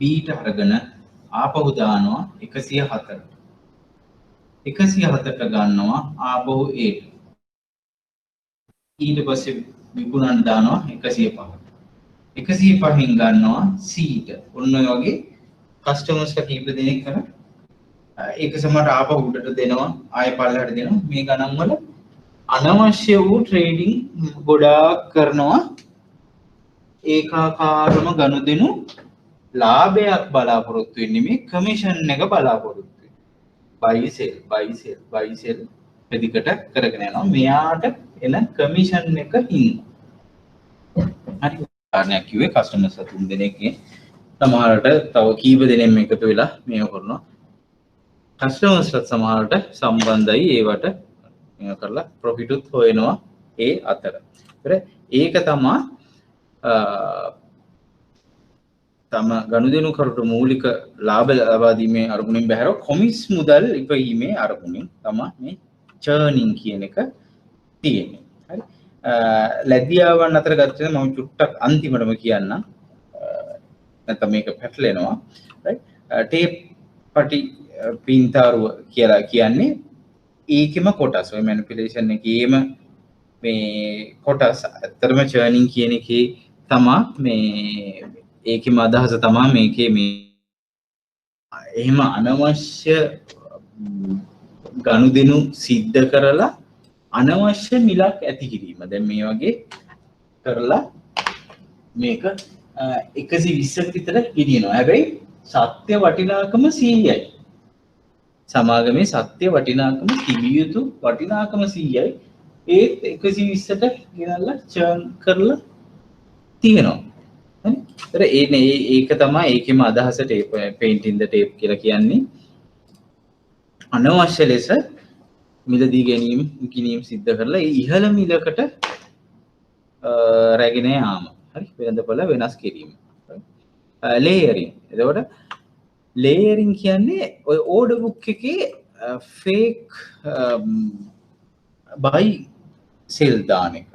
B ට අරගෙන ආපහු දානවා 104ට. 107ට ගන්නවා ආපහු A ට. ඊට පස්සේ විකුණන්න දානවා 105ට. 105න් ගන්නවා C ට. ඔන්න ඔය වගේ කස්ටමර්ස්ලා කීප දෙනෙක් කරා ඒක සමහරට ආපහු උඩට දෙනවා ආයෙ පල්ලෙහාට දෙනවා. මේ ගණන් වල අනවශ්‍ය වූ ට්‍රේඩින් ගොඩාක් කරනවා. ඒකාකාරම ගනුදෙනු ලාභයක් බලාපොරොත්තු වෙන්නේ මේ කමිෂන් එක බලාපොරොත්තු වෙන්නේ. බයි සෙල් ප්‍රතිකට කරගෙන යනවා. මෙයාට එන කමිෂන් එක හින්දා. හරි උදාහරණයක් කිව්වේ කස්ටමර්ස්ලා තුන් දෙනෙක්ගේ සමහරට තව කීප දෙනෙක් එකතු වෙලා මේව කරනවා. කස්ටමර්ස්ලා සමහරට සම්බන්ධයි ඒවට මේව කරලා ප්‍රොෆිට් උත් හොයනවා ඒ අතර. ඒක තමයි තම ගනුදෙනු කරුට මූලික ලාභ ලබා දීමේ අරමුණින් බැහැරව කොමිස් මුදල් ඉපයීමේ අරමුණින් තමයි මේ චර්නින් කියන එක තියෙන්නේ. හරි. ලැබියාවන් අතර ගත්තම මම චුට්ටක් අන්තිමටම කියන්නම්. නැත්නම් මේක පැටලෙනවා. රයිට්. ටේප් පටි පින්තාරුව කියලා කියන්නේ ඒකෙම කොටස්. ඔය මැනිපියුලේෂන් එකේම මේ කොටස් ඇත්තටම චර්නින් කියන එකේ තමයි මේ ඒකෙම අදහස තමයි මේකේ මේ එහෙම අනවශ්‍ය ගනුදෙනු සිද්ධ කරලා අනවශ්‍ය මිලක් ඇති කිරීම. දැන් මේ වගේ කරලා මේක 120ක විතර ගෙනියනවා. හැබැයි සත්‍ය වටිනාකම 100යි. සමාගමේ සත්‍ය වටිනාකම තිබිය යුතු වටිනාකම 100යි. ඒත් 120ට ගෙනල්ලා චර්න් කරලා තියෙනවා. හරි. ඒක තමයි ඒකෙම අදහස ටේප් පේන්ටින් ද ටේප් කියලා කියන්නේ. අනවශ්‍ය ලෙස මිලදී ගැනීම සිද්ධ කරලා ඒ ඉහළ මිලකට රැගෙන යාම. හරි. වෙළඳපොළ වෙනස් කිරීම. ලේයරින්. එතකොට ලේයරින් කියන්නේ ඔය ඕඩර් බුක් එකේ ෆේක් බයි සෙල් දාන එක.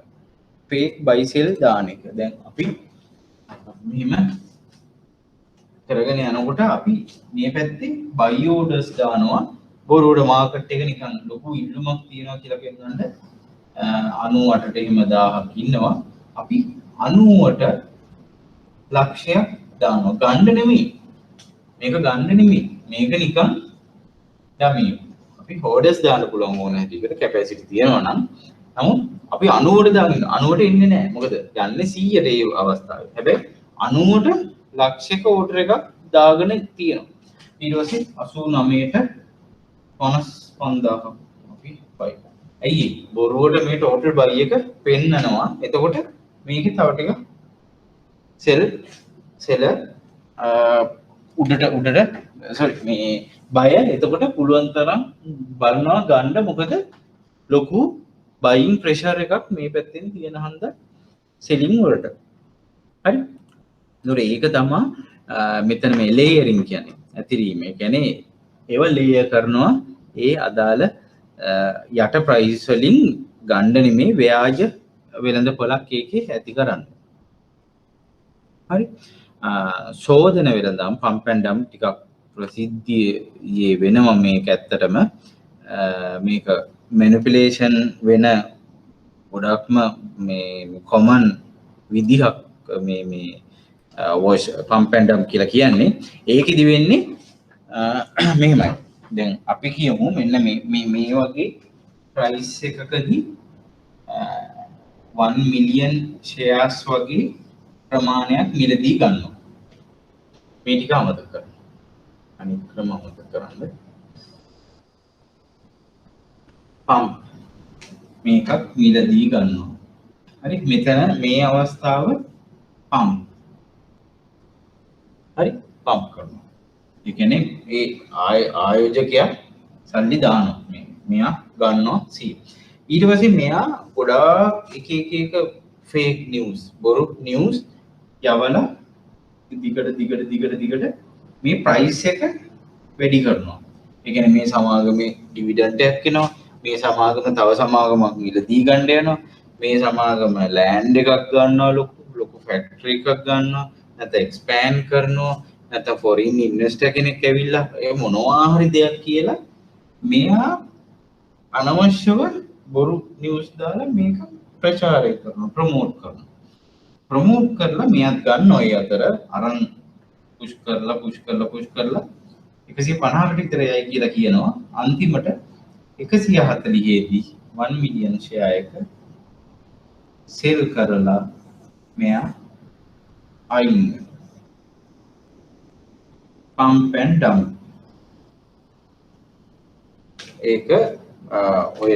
ෆේක් බයි සෙල් දාන එක. දැන් අපි මෙහෙම කරගෙන යනකොට අපි මේ පැත්තේ buy orders දානවා බොරුවට මාකට් එක නිකන් ලොකු ඉල්ලුමක් තියෙනවා කියලා පෙන්නන්න 98ට එහෙම 1000ක් ඉන්නවා අපි 90ට ලක්ෂයක් දානවා ගන්න නෙමෙයි මේක ගන්න නෙමෙයි මේක නිකන් ඩමි අපි orders දාන්න පුළුවන් ඕන හැටියට කැපැසිටි තියෙනවා නම් නමුත් අපි 90ට දාගෙන 90ට එන්නේ නැහැ මොකද යන්නේ 100ට ඒ අවස්ථාවේ හැබැයි 90ට ලක්ෂයක ඕඩර් එකක් දාගෙන තියෙනවා ඊට පස්සේ 89ට 55000ක් අපි buy ඇයි බොරුවට මේ total buy එක පෙන්නනවා එතකොට මේකේ තව ටික sell උඩට sorry මේ buy එතකොට පුළුවන් තරම් බලනවා ගන්න මොකද ලොකු buying pressure එකක් මේ පැත්තෙන් තියෙන හන්ද selling වලට හරි ඒක තමයි මෙතන මේ layering කියන්නේ ඇතිරීම. ඒ කියන්නේ ඒව layer කරනවා ඒ අදාළ යට price වලින් ගන්න නෙමේ ව්‍යාජ වෙළඳ පොලක් එකේ ඇති කරන්න. හරි. ශෝධන වෙළඳාම් pump and dump ටිකක් ප්‍රසිද්ධියේ වෙනවා මේක ඇත්තටම මේක manipulation වෙන ගොඩක්ම මේ common විදිහක් මේ wash pump and dump කියලා කියන්නේ ඒකෙදි වෙන්නේ මෙහෙමයි දැන් අපි කියමු මෙන්න මේ වගේ price එකකදී 1 million shares වගේ ප්‍රමාණයක් මිලදී ගන්නවා මේ ටික අමතක කරන්න අනිත් ක්‍රම අමතක කරන්න pump මේකක් මිලදී ගන්නවා හරි මෙතන මේ අවස්ථාව pump හරි පම්ප් කරනවා. ඒ කියන්නේ ඒ ආයෝජකයා සල්ලි දානවා. මෙයා ගන්නවා C. ඊට පස්සේ මෙයා ගොඩාක් එක fake news බොරු news යවලා දිගට මේ price එක වැඩි කරනවා. ඒ කියන්නේ මේ සමාගමේ dividend එකක් එනවා. මේ සමාගම තව සමාගමක් මිලදී ගන්න යනවා. මේ සමාගම land එකක් ගන්නවා ලොකු factory එකක් ගන්නවා. නැත්නම් expand කරනවා නැත්නම් foreign investor කෙනෙක් ඇවිල්ලා ඒ මොනවා හරි දෙයක් කියලා මෙයා අනවශ්‍යව බොරු නිවුස් දාලා මේක ප්‍රචාරය කරනවා ප්‍රොමෝට් කරලා මෙයාත් ගන්න ඔය අතර අරන් පුෂ් කරලා 150කට විතර යයි කියලා කියනවා අන්තිමට 140 දී 1 මිලියන් ෂෙයා එක සෙල් කරලා මෙයා අයින් pump and dump ඒක ඔය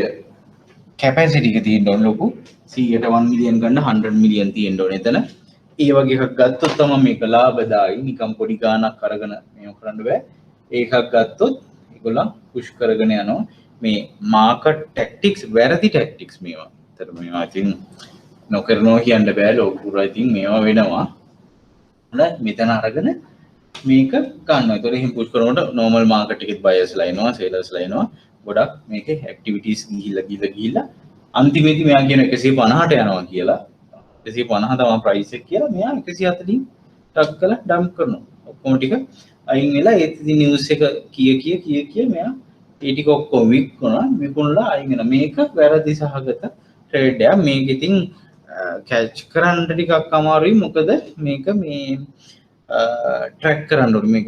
කැපැසිටි එක තියෙන්න ඕන ලොකු 100ට 1 මිලියන් ගන්න 100 මිලියන් තියෙන්න ඕන එතන ඒ වගේ එකක් ගත්තොත් තමයි මේක ලාභදායි නිකම් පොඩි ගාණක් අරගෙන මේක කරන්න බෑ ඒකක් ගත්තොත් ඒගොල්ලන් පුෂ් කරගෙන යනවා මේ මාකට් ටැක්ටික්ස් වැරදි ටැක්ටික්ස් මේවා. ඒතර මේවා ඉතින් නොකරනවා කියන්න බෑ ලෝකුරා ඉතින් මේවා වෙනවා. හරි මෙතන අරගෙන මේක ගන්නවා. ඒතර එහෙම පුෂ් කරනකොට normal market එකෙත් buyers ලා එනවා sellers ලා එනවා. ගොඩක් මේකේ activities ගිහිල්ලා අන්තිමේදී මෙයා කියන 150ට යනවා කියලා. 150 තමයි price එක කියලා මෙයා 140 ටක් කරලා dump කරනවා. ඔක්කොම ටික අයින් වෙලා ඒත් news එක කිය මෙයා ඒ ටික ඔක්කොම විකුණලා අයින් වෙනවා. මේක වැරදි සහගත trade එක. මේක ඉතින් catch කරන්න ටිකක් අමාරුයි. මොකද මේක මේ track කරන්න ඕනේ. මේක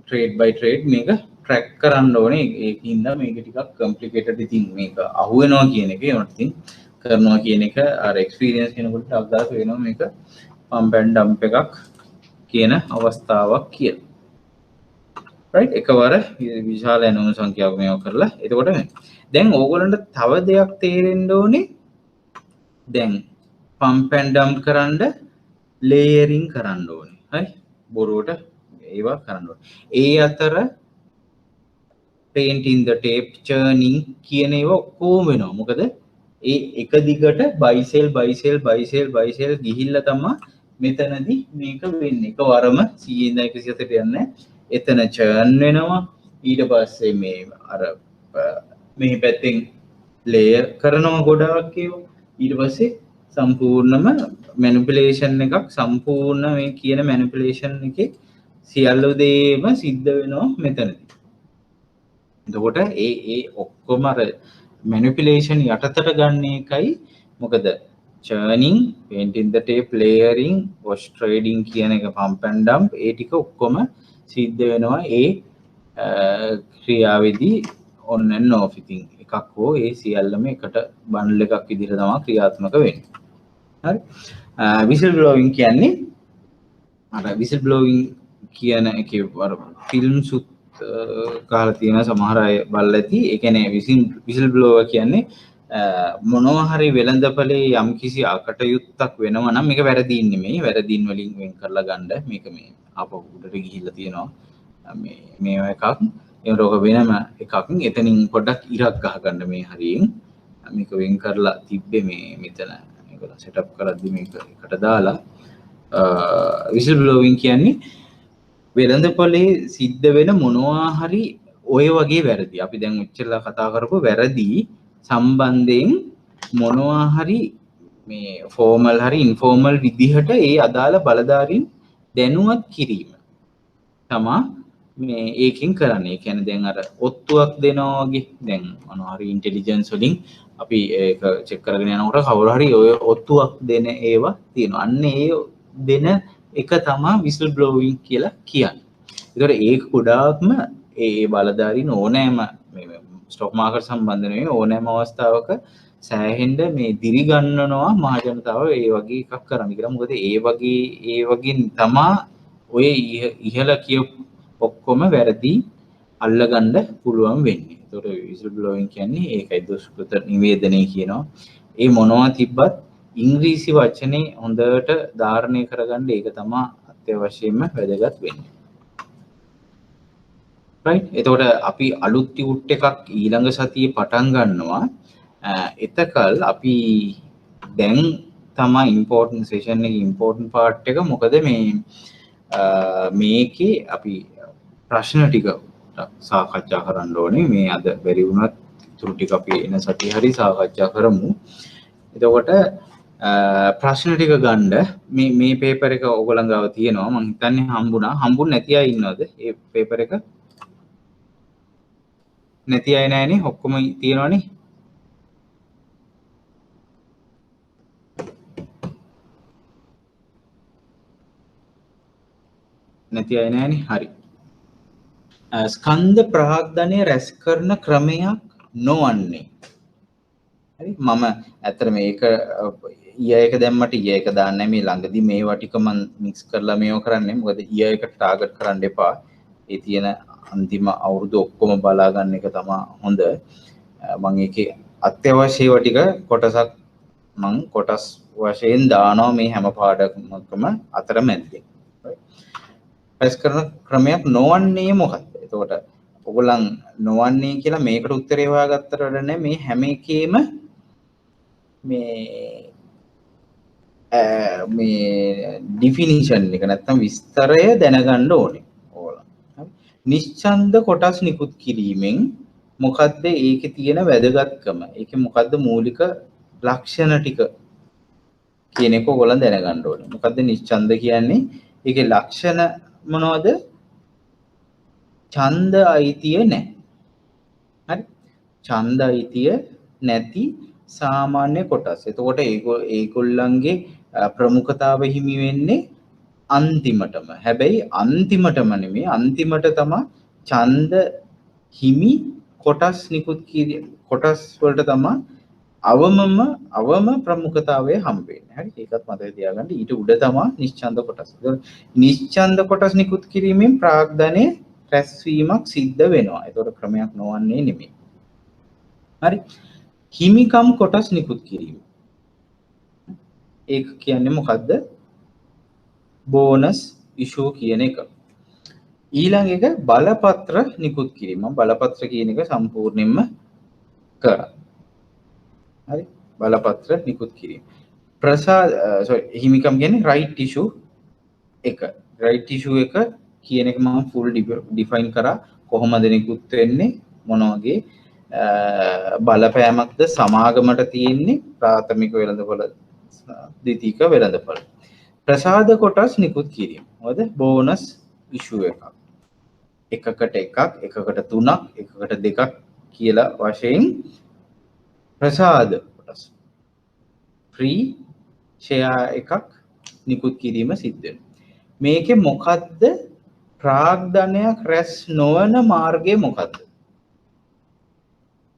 trade by trade මේක track කරන්න ඕනේ. ඒකින්ද මේක ටිකක් complicated. ඉතින් මේක අහු වෙනවා කියන එක ඒකට ඉතින් කරනවා කියන එක අර experience කෙනෙකුට ඩග්ගාක වෙනවා මේක pump and dump එකක් කියන අවස්ථාවක් කියලා. right එකවර විශාල ඇනෝම සංඛ්‍යාවක් මේව කරලා එතකොට දැන් ඕගොල්ලන්ට තව දෙයක් තේරෙන්න ඕනේ දැන් pump and dump කරන්න layering කරන්න ඕනේ හරි බොරුවට ඒවා කරන්න ඕනේ ඒ අතර paint in the tape churning කියන ඒවා ඔක්කොම වෙනවා මොකද ඒ එක දිගට buy sell ගිහිල්ලා තමයි මෙතනදී මේක වෙන්නේ එකවරම 100 ඉඳන් 107ට යන්නේ එතන churn වෙනවා ඊට පස්සේ මේ අර මේ පැත්තෙන් layer කරනවා ගොඩාක් ඒවා ඊට පස්සේ සම්පූර්ණම manipulation එකක් සම්පූර්ණ මේ කියන manipulation එකේ සියලු දේම සිද්ධ වෙනවා මෙතනදී. එතකොට ඒ ඔක්කොම අර manipulation යටතට ගන්න එකයි මොකද churning, painting the tape, layering, wash trading කියන එක pump and dump ඒ ටික ඔක්කොම සිද්ධ වෙනවා ඒ ක්‍රියාවේදී on and off ඉතින් එකක් හෝ ඒ සියල්ලම එකට බන්ඩල් එකක් විදිහට තමයි ක්‍රියාත්මක වෙන්නේ. හරි. whistle blowing කියන්නේ අර whistle blowing කියන එකේ අර ෆිල්ම්ස් උත් කාලා තියෙන සමහර අය බලලා ඇති. ඒ කියන්නේ whistle blower කියන්නේ මොනවා හරි වෙළඳපළේ යම්කිසි අකටයුත්තක් වෙනවා නම් මේක වැරදීන් නෙමෙයි. වැරදීන් වලින් වෙන් කරලා ගන්න මේක මේ ආපහු උඩට ගිහිල්ලා තියෙනවා. මේ එකක් ඒ රෝග වෙනම එකක්. එතනින් පොඩ්ඩක් ඉරක් ගහ ගන්න මේ හරියෙන්. මේක වෙන් කරලා තිබ්බේ මේ මෙතන මේක සෙටප් කරද්දි මේක එකට දාලා whistle blowing කියන්නේ වෙළඳපොලේ සිද්ධ වෙන මොනවා හරි ඔය වගේ වැරදි. අපි දැන් උච්චරලා කතා කරපුව වැරදි සම්බන්ධයෙන් මොනවා හරි මේ ෆෝමල් හරි ඉන්ෆෝමල් විදිහට ඒ අදාළ බලධාරීන් දැනුවත් කිරීම තමා මේ ඒකෙන් කරන්නේ. ඒ කියන්නේ දැන් අර ඔත්තුවක් දෙනවා වගේ දැන් මොනවා හරි ඉන්ටෙලිජන්ස් වලින් අපි ඒක චෙක් කරගෙන යනකොට කවුරු හරි ඔය ඔත්තුවක් දෙන ඒවා තියෙනවා. අන්න ඒ දෙන එක තමා whistle blowing කියලා කියන්නේ. ඒතකොට ඒක ගොඩාක්ම ඒ බලධාරීන් ඕනෑම මේ ස්ටොක් මාකට් සම්බන්ධ නෙවෙයි ඕනෑම අවස්ථාවක සෑහෙන්න මේ දිරි ගන්නනවා මහ ජනතාව ඒ වගේ එකක් කරන්න කියලා. මොකද ඒ වගේ තමා ඔය ඉහළ කියපු ඔක්කොම වැරදි අල්ලගන්න පුළුවන් වෙන්නේ. ඒතකොට whistle blowing කියන්නේ ඒකයි දුෂ්කృత නිවේදනය කියනවා. ඒ මොනවා තිබ්බත් ඉංග්‍රීසි වචනේ හොඳට ධාරණය කරගන්න ඒක තමයි අත්‍යවශ්‍යම වැදගත් වෙන්නේ. right එතකොට අපි අලුත් ටියුට් එකක් ඊළඟ සතියේ පටන් ගන්නවා. එතකල් අපි දැන් තමයි important session එකේ important part එක. මොකද මේකේ අපි ප්‍රශ්න ටික සාකච්ඡා කරන්න ඕනේ. මේ අද බැරි වුණත් තුරු ටික අපි එන සතියේ හරි සාකච්ඡා කරමු. එතකොට ප්‍රශ්න ටික ගන්න මේ පේපර් එක ඔයගොල්ලන් ගාව තියෙනවා. මම හිතන්නේ හම්බුනේ නැති අය ඉන්නවද? මේ පේපර් එක නැති අය නැහැනේ. ඔක්කොම තියෙනවනේ. නැති අය නැහැනේ. හරි. ස්කන්ධ ප්‍රාග්ධනය රැස් කරන ක්‍රමයක් නොවන්නේ. හරි. මම ඇත්තට මේක ඊයක දැම්මට ඊයක දාන්නේ මේ ළඟදී මේවා ටික මම මික්ස් කරලා මේව කරන්නේ. මොකද ඊයක ටාගට් කරන්න එපා. ඒ තියෙන අන්තිම අවුරුදු ඔක්කොම බලා ගන්න එක තමයි හොඳ. මම ඒකේ අත්‍යවශ්‍ය ඒවා ටික කොටසක් මම කොටස් වශයෙන් දානවා මේ හැම පාඩමකම අතරමැද්දේ. රැස් කරන ක්‍රමයක් නොවන්නේ මොකක්ද? එතකොට ඔයගොල්ලන් නොවන්නේ කියලා මේකට උත්තරේ හොයාගත්තට වඩා මේ හැම එකේම මේ ඩිෆිනිෂන් එක නැත්නම් විස්තරය දැනගන්න ඕනේ ඕගොල්ලන්. හරි. නිශ්චන්ද කොටස් නිකුත් කිරීමෙන් මොකද්ද ඒකේ තියෙන වැදගත්කම? ඒකේ මොකද්ද මූලික ලක්ෂණ ටික කියන එක ඔයගොල්ලන් දැනගන්න ඕනේ. මොකද්ද නිශ්චන්ද කියන්නේ? ඒකේ ලක්ෂණ මොනවද? ඡන්ද අයිතිය නැහැ. හරි. ඡන්ද අයිතිය නැති සාමාන්‍ය කොටස්. එතකොට ඒගොල්ලන්ගේ ප්‍රමුඛතාව හිමි වෙන්නේ අන්තිමටම. හැබැයි අන්තිමටම නෙමෙයි අන්තිමට තමයි ඡන්ද හිමි කොටස් නිකුත් කිරීම කොටස් වලට තමයි අවම ප්‍රමුඛතාවය හම්බ වෙන්නේ. හරි. ඒකත් මතක තියාගන්න. ඊට උඩ තමයි නිශ්චන්ද කොටස්. නිශ්චන්ද කොටස් නිකුත් කිරීමෙන් ප්‍රාග්ධනයේ රැස්වීමක් සිද්ධ වෙනවා. ඒතකොට ක්‍රමයක් නොවන්නේ නෙමෙයි. හරි. හිමිකම් කොටස් නිකුත් කිරීම. ඒක කියන්නේ මොකද්ද? බෝනස් ඉෂුව කියන එක. ඊළඟ එක බලපත්‍ර නිකුත් කිරීම. බලපත්‍ර කියන එක සම්පූර්ණයෙන්ම කරා. හරි. බලපත්‍ර නිකුත් කිරීම. හිමිකම් කියන්නේ right issue එක. right issue එක කියන එක මම full define කරා. කොහොමද නිකුත් වෙන්නේ? මොන වගේ බලපෑමක්ද සමාගමට තියෙන්නේ? ප්‍රාථමික වෙළඳපොළ, ද්විතීයික වෙළඳපොළ. ප්‍රසාද කොටස් නිකුත් කිරීම. මොකද බෝනස් issue එකක්. එකකට එකක්, එකකට තුනක්, එකකට දෙකක් කියලා වශයෙන් ප්‍රසාද කොටස් free share එකක් නිකුත් කිරීම සිද්ධ වෙනවා. මේකේ මොකද්ද ප්‍රාග්ධනයක් රැස් නොවන මාර්ගය මොකද්ද?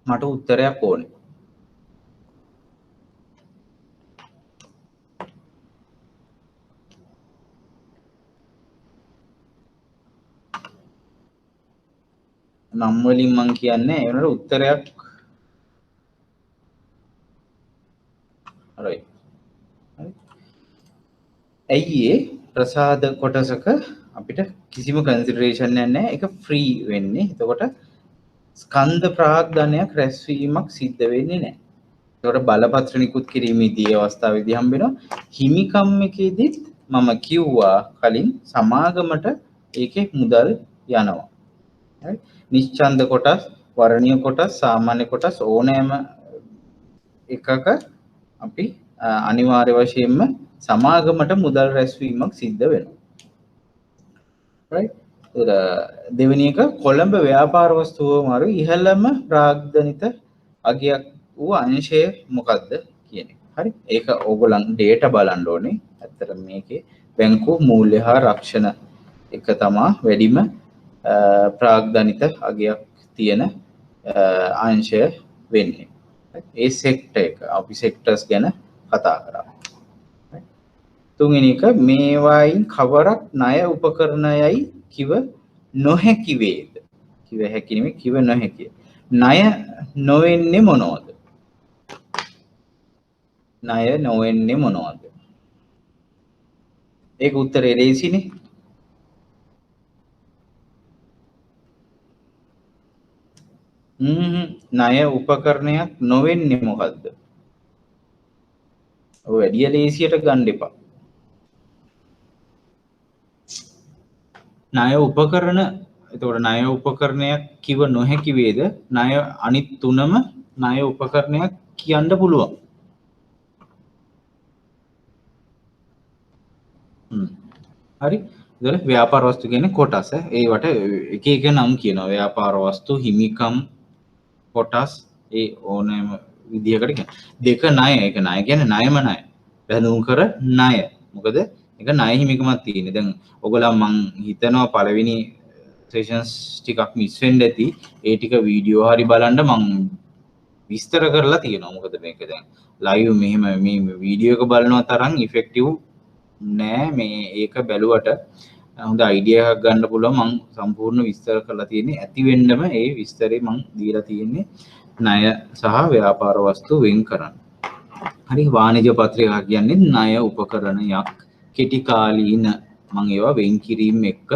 මට උත්තරයක් ඕනේ. නම් වලින් මම කියන්නේ ඒ වෙනකොට උත්තරයක් right. ඇයි ඒ ප්‍රසාද කොටසක අපිට කිසිම කන්සිඩරේෂන් එකක් නැහැ. ඒක ෆ්‍රී වෙන්නේ. එතකොට ස්කන්ධ ප්‍රාග්ධනයක් රැස්වීමක් සිද්ධ වෙන්නේ නැහැ. එතකොට බලපත්‍ර නිකුත් කිරීමේදී අවස්ථාවේදී හම්බ වෙනවා. හිමිකම් එකේදීත් මම කිව්වා කලින් සමාගමට ඒකේ මුදල් යනවා. right. නිශ්චන්ද කොටස්, වර්ණීය කොටස්, සාමාන්‍ය කොටස් ඕනෑම එකක අපි අනිවාර්ය වශයෙන්ම සමාගමට මුදල් රැස්වීමක් සිද්ධ වෙනවා. right. දෙවෙනි එක කොළඹ ව්‍යාපාර වස්තුව මාරු ඉහළම ප්‍රාග්ධනිත අගයක් වූ අංශය මොකක්ද කියන එක. හරි. ඒක ඕගොල්ලන් data බලන්න ඕනේ. ඇත්තට මේකේ බැංකු මූල්‍ය හා රක්ෂණ එක තමයි වැඩිම ප්‍රාග්ධනිත අගයක් තියෙන අංශය වෙන්නේ. ඒ සෙක්ටර් එක අපි සෙක්ටර්ස් ගැන කතා කරා. තුන්වෙනි එක මේවායින් කවරක් ණය උපකරණයයි කිව නොහැකි වේද? කිව හැකි නෙමෙයි කිව නොහැකි. ණය නොවෙන්නේ මොනවද? ණය නොවෙන්නේ මොනවද? ඒක උත්තරේ ලේසිනේ. ණය උපකරණයක් නොවෙන්නේ මොකද්ද? ඔය වැඩි ලේසියට ගන්න එපා. ණය උපකරණ එතකොට ණය උපකරණයක් කිව නොහැකි වේද? ණය අනිත් තුනම ණය උපකරණයක් කියන්න පුළුවන්. හරි. එතකොට ව්‍යාපාර වස්තු කියන්නේ කොටස. ඒවට එක එක නම් කියනවා. ව්‍යාපාර වස්තු, හිමිකම් කොටස් ඒ ඕනෑම විදිහකට කියන. දෙක ණය. ඒක ණය කියන්නේ ණයම ණය. බැඳුම් කර ණය. මොකද ඒක ණය හිමිකමක් තියෙන්නේ. දැන් ඔයගොල්ලෝ මං හිතනවා පළවෙනි සෙෂන්ස් ටිකක් මිස් වෙන්න ඇති. ඒ ටික වීඩියෝ හරි බලන්න මං විස්තර කරලා තියෙනවා. මොකද මේක දැන් ලයිව් මෙහෙම මේ වීඩියෝ එක බලනවා තරම් ඉෆෙක්ටිව් නෑ. මේ ඒක බැලුවට හොඳ අයිඩියා එකක් ගන්න පුළුවන්. මං සම්පූර්ණ විස්තර කරලා තියෙන්නේ. ඇති වෙන්නම ඒ විස්තරේ මං දීලා තියෙන්නේ ණය සහ ව්‍යාපාර වස්තු වෙන් කරන්න. හරි. වාණිජ පත්‍රිකා කියන්නේ ණය උපකරණයක්. කෙටි කාලීන මං ඒවා වෙන් කිරීම එක්ක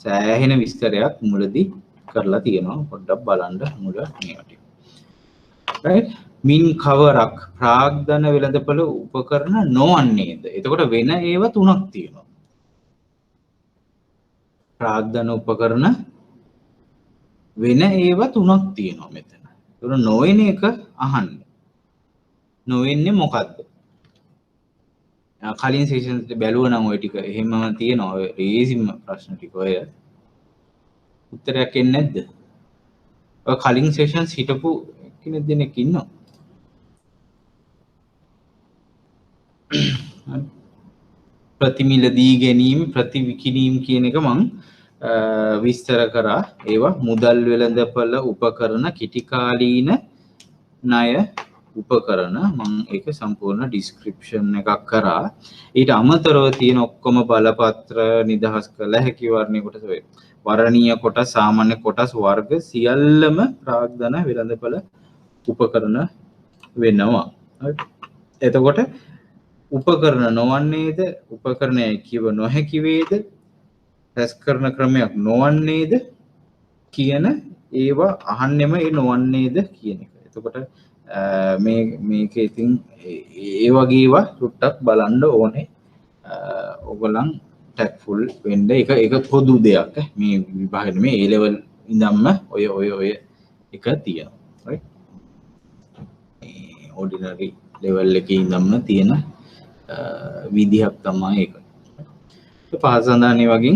සෑහෙන විස්තරයක් මුලදී කරලා තියෙනවා. පොඩ්ඩක් බලන්න මුල මේවට. right. මින් කවරක් ප්‍රාග්ධන වෙළඳපොළ උපකරණ නොවන්නේද? එතකොට වෙන ඒවා තුනක් තියෙනවා. ප්‍රාග්ධන උපකරණ වෙන ඒවා තුනක් තියෙනවා මෙතන. ඒක නොවන එක අහන්න. නොවෙන්නේ මොකද්ද? කලින් සෙෂන් එක බැලුවා නම් ওই ටික එහෙමම තියෙනවා. ඔය රේසිම ප්‍රශ්න ටික ඔය උත්තරයක් එන්නේ නැද්ද? ඔය කලින් සෙෂන්ස් හිටපු කෙනෙක් ඉන්නවා. ප්‍රතිමිල දී ගැනීම ප්‍රතිවිකිණීම් කියන එක මං විස්තර කරා. ඒවා මුදල් වෙළඳපොළ උපකරණ, කෙටිකාලීන ණය උපකරණ මං ඒක සම්පූර්ණ ඩිස්ක්‍රිප්ෂන් එකක් කරා. ඊට අමතරව තියෙන ඔක්කොම බලපත්‍ර නිදහස් කළ හැකි වර්ණීය කොටස වේ. වර්ණීය කොටස්, සාමාන්‍ය කොටස් වර්ග සියල්ලම ප්‍රාග්ධන වෙළඳපොළ උපකරණ වෙනවා. එතකොට උපකරණ නොවන්නේද? උපකරණය කිව නොහැකි වේද? රැස් කරන ක්‍රමයක් නොවන්නේද? කියන ඒවා අහන්නෙම ඒ නොවන්නේද කියන එක. එතකොට මේක ඉතින් ඒ වගේ ඒවා ටුට්ටක් බලන්න ඕනේ. ඔයගොල්ලන් ටැක්ෆුල් වෙන්න. ඒක පොදු දෙයක්. මේ විභාගෙ මේ A level ඉඳන්ම ඔය එක තියෙනවා. right. මේ ordinary level එකේ ඉඳන්ම තියෙන විදිහක් තමයි ඒක. පහසඳානේ වගේ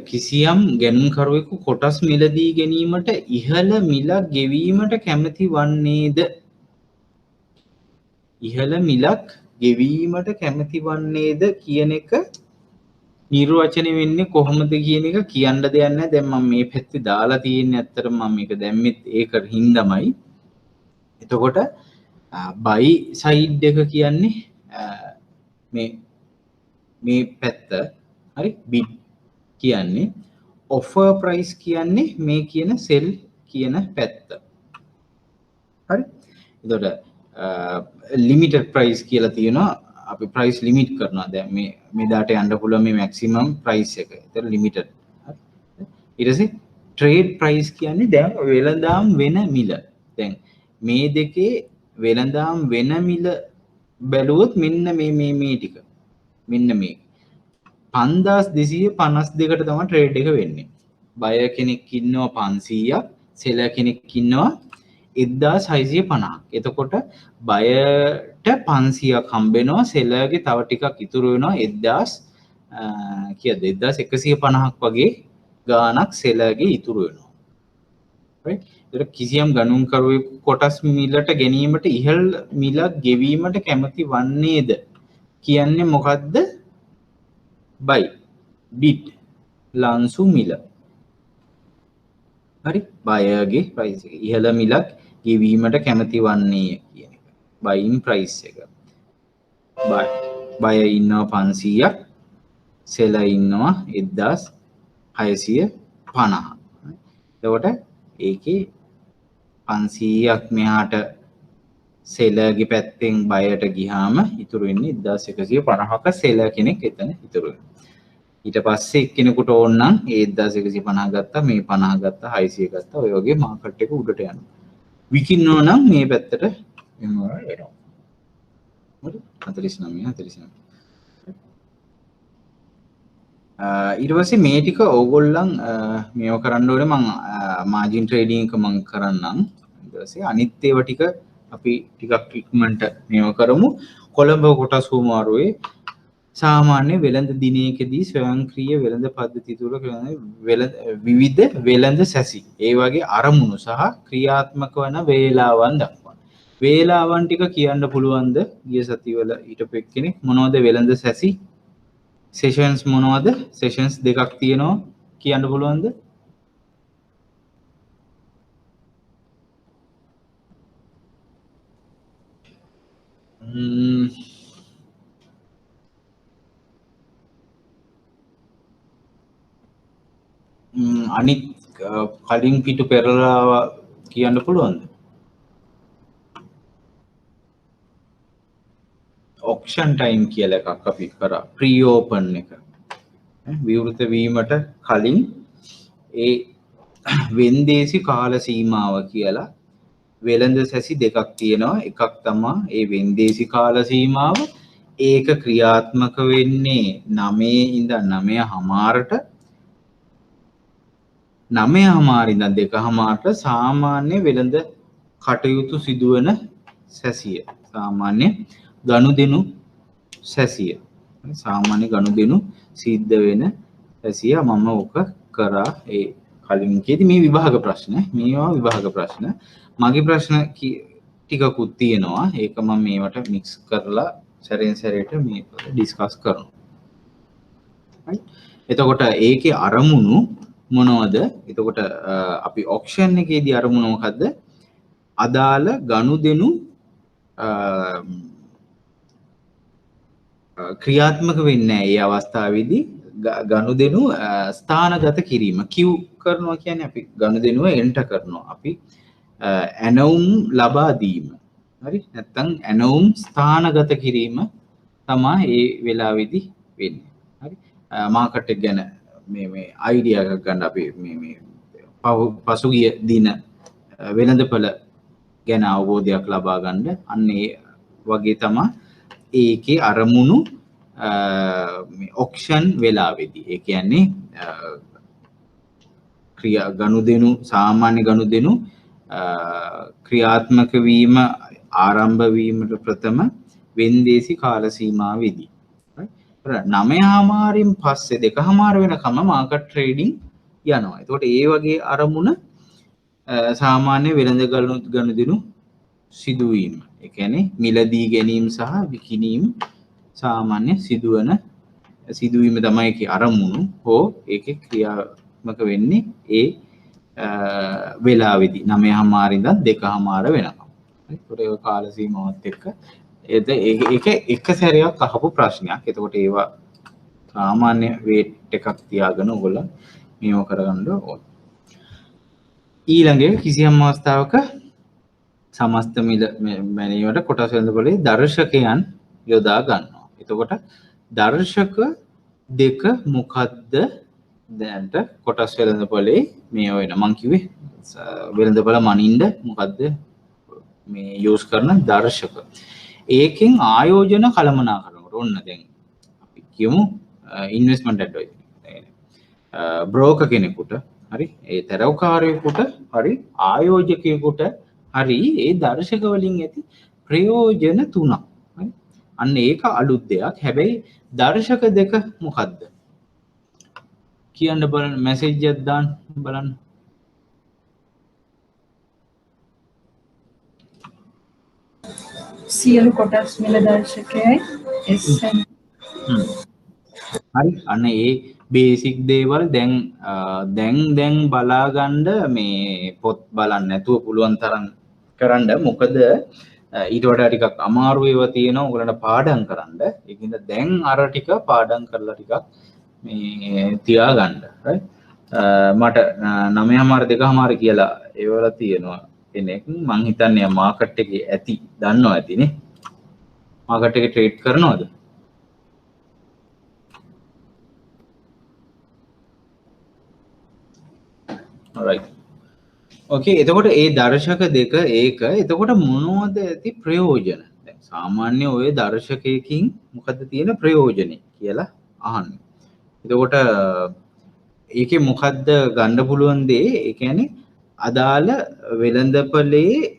කිසියම් ගැනුම්කරුවෙකු කොටස් මිලදී ගැනීමට ඉහළ මිලක් ගෙවීමට කැමති වන්නේද? ඉහළ මිලක් ගෙවීමට කැමති වන්නේද කියන එක නිර්වචනය වෙන්නේ කොහොමද කියන එක කියන්න දෙයක් නැහැ. දැන් මම මේ පැත්තේ දාලා තියෙන්නේ ඇත්තටම මම මේක දැම්මෙත් ඒක හින්දාමයි. එතකොට buy side එක කියන්නේ මේ පැත්ත හරි, bid කියන්නේ, offer price කියන්නේ මේ කියන sell කියන පැත්ත. හරි. එතකොට limited price කියලා තියෙනවා. අපි price limit කරනවා. දැන් මේ දාට යන්න පුළුවන් මේ maximum price එක. ඒතර limited. හරි. ඊට පස්සේ trade price කියන්නේ දැන් වෙළඳාම් වෙන මිල. දැන් මේ දෙකේ වෙළඳාම් වෙන මිල බැලුවොත් මෙන්න මේ ටික. මෙන්න මේ 5252කට තමයි ට්‍රේඩ් එක වෙන්නේ. බයර් කෙනෙක් ඉන්නවා 500ක්, සෙලර් කෙනෙක් ඉන්නවා 1650ක්. එතකොට බයර්ට 500ක් හම්බෙනවා, සෙලර්ගේ තව ටිකක් ඉතුරු වෙනවා 1150ක් වගේ ගාණක් සෙලර්ගේ ඉතුරු වෙනවා. right? ඒක කිසියම් ගණන්කරුවෙකු කොටස් මිලට ගැනීමට ඉහළ මිලක් ගෙවීමට කැමති වන්නේද කියන්නේ මොකද්ද? buy, bid, ලන්සු මිල. හරි, බයර්ගේ ප්‍රයිස් එක ඉහළ මිලක් ගෙවීමට කැමති වන්නේ කියන එක. buying price එක. බයර් ඉන්නවා 500ක්, සෙලර් ඉන්නවා 1650. එතකොට ඒකේ 500ක් මෙහාට සෙලර්ගේ පැත්තෙන් බයර්ට ගියාම ඉතුරු වෙන්නේ 1150ක සෙලර් කෙනෙක් එතන ඉතුරු වෙනවා. ඊට පස්සේ එක්කෙනෙකුට ඕන නම් ඒ 1150 ගත්තා, මේ 50 ගත්තා, 600 ගත්තා, ඔය වගේ මාකට් එක උඩට යනවා. විකින්නෝ නම් මේ පැත්තට එනවා. හරි, 49. ඊට පස්සේ මේ ටික ඕගොල්ලන් මේව කරන්න ඕනේ. මම මාජින් ට්‍රේඩින් එක මම කරන්නම්. ඊට පස්සේ අනිත් ඒවා ටික අපි ටිකක් ඉක්මනට මේව කරමු. කොළඹ කොටස් හුවමාරුවේ සාමාන්‍ය වෙළඳ දිනයකදී ස්වයංක්‍රීය වෙළඳ පද්ධති තුල විවිධ වෙළඳ සැසි ඒ වගේ අරමුණු සහ ක්‍රියාත්මක වන වේලාවන් දක්වන. වේලාවන් ටික කියන්න පුළුවන්ද? ගිය සතිවල හිටපු එක්කෙනෙක් මොනවද වෙළඳ සැසි? සෙෂන්ස් මොනවද? සෙෂන්ස් දෙකක් තියෙනවා කියන්න පුළුවන්ද? අනිත් කලින් පිටු පෙරලා කියන්න පුළුවන්ද? ඔක්ෂන් ටයිම් කියලා එකක් අපි කරා, ප්‍රී ඕපන් එක. විවෘත වීමට කලින් ඒ වෙන්දේසි කාල සීමාව කියලා වෙළඳ සැසි දෙකක් තියෙනවා. එකක් තමයි ඒ වෙන්දේසි කාල සීමාව. ඒක ක්‍රියාත්මක වෙන්නේ 9 ඉඳන් 9:00ට 9:00 ඉඳන් 2:00ට සාමාන්‍ය වෙළඳ කටයුතු සිදුවන සැසිය. සාමාන්‍ය ගනුදෙනු සැසිය. සාමාන්‍ය ගනුදෙනු සිද්ධ වෙන සැසිය මම ඔක කරා ඒ කලින් කීදී. මේ විභාග ප්‍රශ්න, මේවා විභාග ප්‍රශ්න. මගේ ප්‍රශ්න ටිකකුත් තියෙනවා. ඒක මම මේවට මික්ස් කරලා සැරෙන් සැරේට මේක ඩිස්කස් කරනවා. right? එතකොට ඒකේ අරමුණු මොනවද? එතකොට අපි ඔක්ෂන් එකේදී අරමුණ මොකද්ද? අදාළ ගනුදෙනු ක්‍රියාත්මක වෙන්නේ නැහැ. ඒ අවස්ථාවේදී ගනුදෙනු ස්ථානගත කිරීම. queue කරනවා කියන්නේ අපි ගනුදෙනුව එන්ටර් කරනවා. අපි ඇනවුම් ලබා දීම. හරි? නැත්නම් ඇනවුම් ස්ථානගත කිරීම තමයි ඒ වෙලාවේදී වෙන්නේ. හරි? මාකට් එක ගැන මේ අයිඩියා එකක් ගන්න අපි මේ පසුගිය දින වෙළඳපළ ගැන අවබෝධයක් ලබා ගන්න. අන්න ඒ වගේ තමයි ඒකේ අරමුණු මේ ඔක්ෂන් වෙලාවේදී. ඒ කියන්නේ ගනුදෙනු සාමාන්‍ය ගනුදෙනු ක්‍රියාත්මක වීම ආරම්භ වීමට ප්‍රථම වෙන්දේසි කාල සීමාවේදී. 9:00 පස්සේ 2:00 වෙනකම් මාකට් ට්‍රේඩින් යනවා. එතකොට ඒ වගේ අරමුණ සාමාන්‍ය වෙළඳ ගනුදෙනු සිදුවීම. ඒ කියන්නේ මිලදී ගැනීම සහ විකිණීම සාමාන්‍ය සිදුවීම තමයි ඒකේ අරමුණු හෝ ඒකේ ක්‍රියාත්මක වෙන්නේ ඒ වෙලාවේදී 9:00 ඉඳන් 2:00 වෙනකම්. ඒකට ඒ කාල සීමාවත් එක්ක ඒක එක සැරයක් අහපු ප්‍රශ්නයක්. එතකොට ඒවා සාමාන්‍ය වේට් එකක් තියාගෙන ඔයගොල්ලෝ මේව කරගන්න ඕන. ඊළඟ කිසියම් අවස්ථාවක සමස්ත මිල මැනීමට කොටස් වෙළඳපොලේ දර්ශකයන් යොදා ගන්නවා. එතකොට දර්ශක දෙක මොකද්ද? දැන්ට කොටස් වෙළඳපොලේ මේ වෙන මං කිව්වේ වෙළඳපොළ මනින්න මොකද්ද මේ යූස් කරන දර්ශක. ඒකෙන් ආයෝජන කළමනාකරනකොට ඔන්න දැන් අපි කියමු ඉන්වෙස්ට්මන්ට් ඇඩ්වයිසර් බ්‍රෝකර් කෙනෙකුට හරි ඒ තරවකාරයෙකුට හරි ආයෝජකයෙකුට හරි ඒ දර්ශක වලින් ඇති ප්‍රයෝජන තුනක්. හරි අන්න ඒක අලුත් දෙයක්. හැබැයි දර්ශක දෙක මොකද්ද කියන්න බලන්න මැසේජ් එකක් දාන්න බලන්න. සියලු කොටස් මිල දර්ශකයයි SN. හරි අන්න ඒ බේසික් දේවල් දැන් බලාගන්න මේ පොත් බලන්න නැතුව පුළුවන් තරම් කරන්න. මොකද ඊට වඩා ටිකක් අමාරු ඒවා තියෙනවා ඔයගලන්ට පාඩම් කරන්න. ඒකින්ද දැන් අර ටික පාඩම් කරලා ටිකක් මේ තියාගන්න. right මට 9:00 2:00 කියලා ඒවල තියෙනවා කෙනෙක්. මං හිතන්නේ මාකට් එකේ ඇති දන්නවා ඇතිනේ. මාකට් එකේ ට්‍රේඩ් කරනවද? right okay එතකොට ඒ දර්ශක දෙක ඒක එතකොට මොනවද ඇති ප්‍රයෝජන? දැන් සාමාන්‍ය ඔය දර්ශකයකින් මොකද්ද තියෙන ප්‍රයෝජනේ කියලා අහන්නේ. එතකොට ඒකේ මොකද්ද ගන්න පුළුවන් දේ? ඒ කියන්නේ අදාළ වෙළඳපොලේ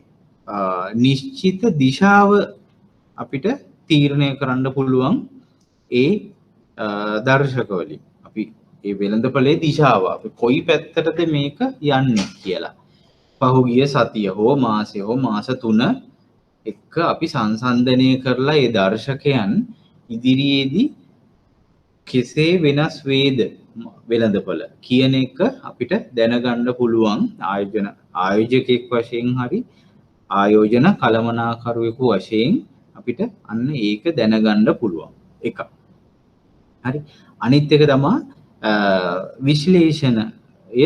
නිශ්චිත දිශාව අපිට තීරණය කරන්න පුළුවන් ඒ දර්ශක වලින්. අපි ඒ වෙළඳපොලේ දිශාව අපි කොයි පැත්තටද මේක යන්නේ කියලා පහුගිය සතිය හෝ මාසය හෝ මාස 3 එක්ක අපි සංසන්දනය කරලා ඒ දර්ශකයන් ඉදිරියේදී කෙසේ වෙනස් වේද වෙළඳපොළ කියන එක අපිට දැනගන්න පුළුවන්. ආයෝජකෙක් වශයෙන් හරි ආයෝජන කළමනාකරුවෙකු වශයෙන් අපිට අන්න ඒක දැනගන්න පුළුවන් එක. හරි අනිත් එක තමයි විශ්ලේෂණය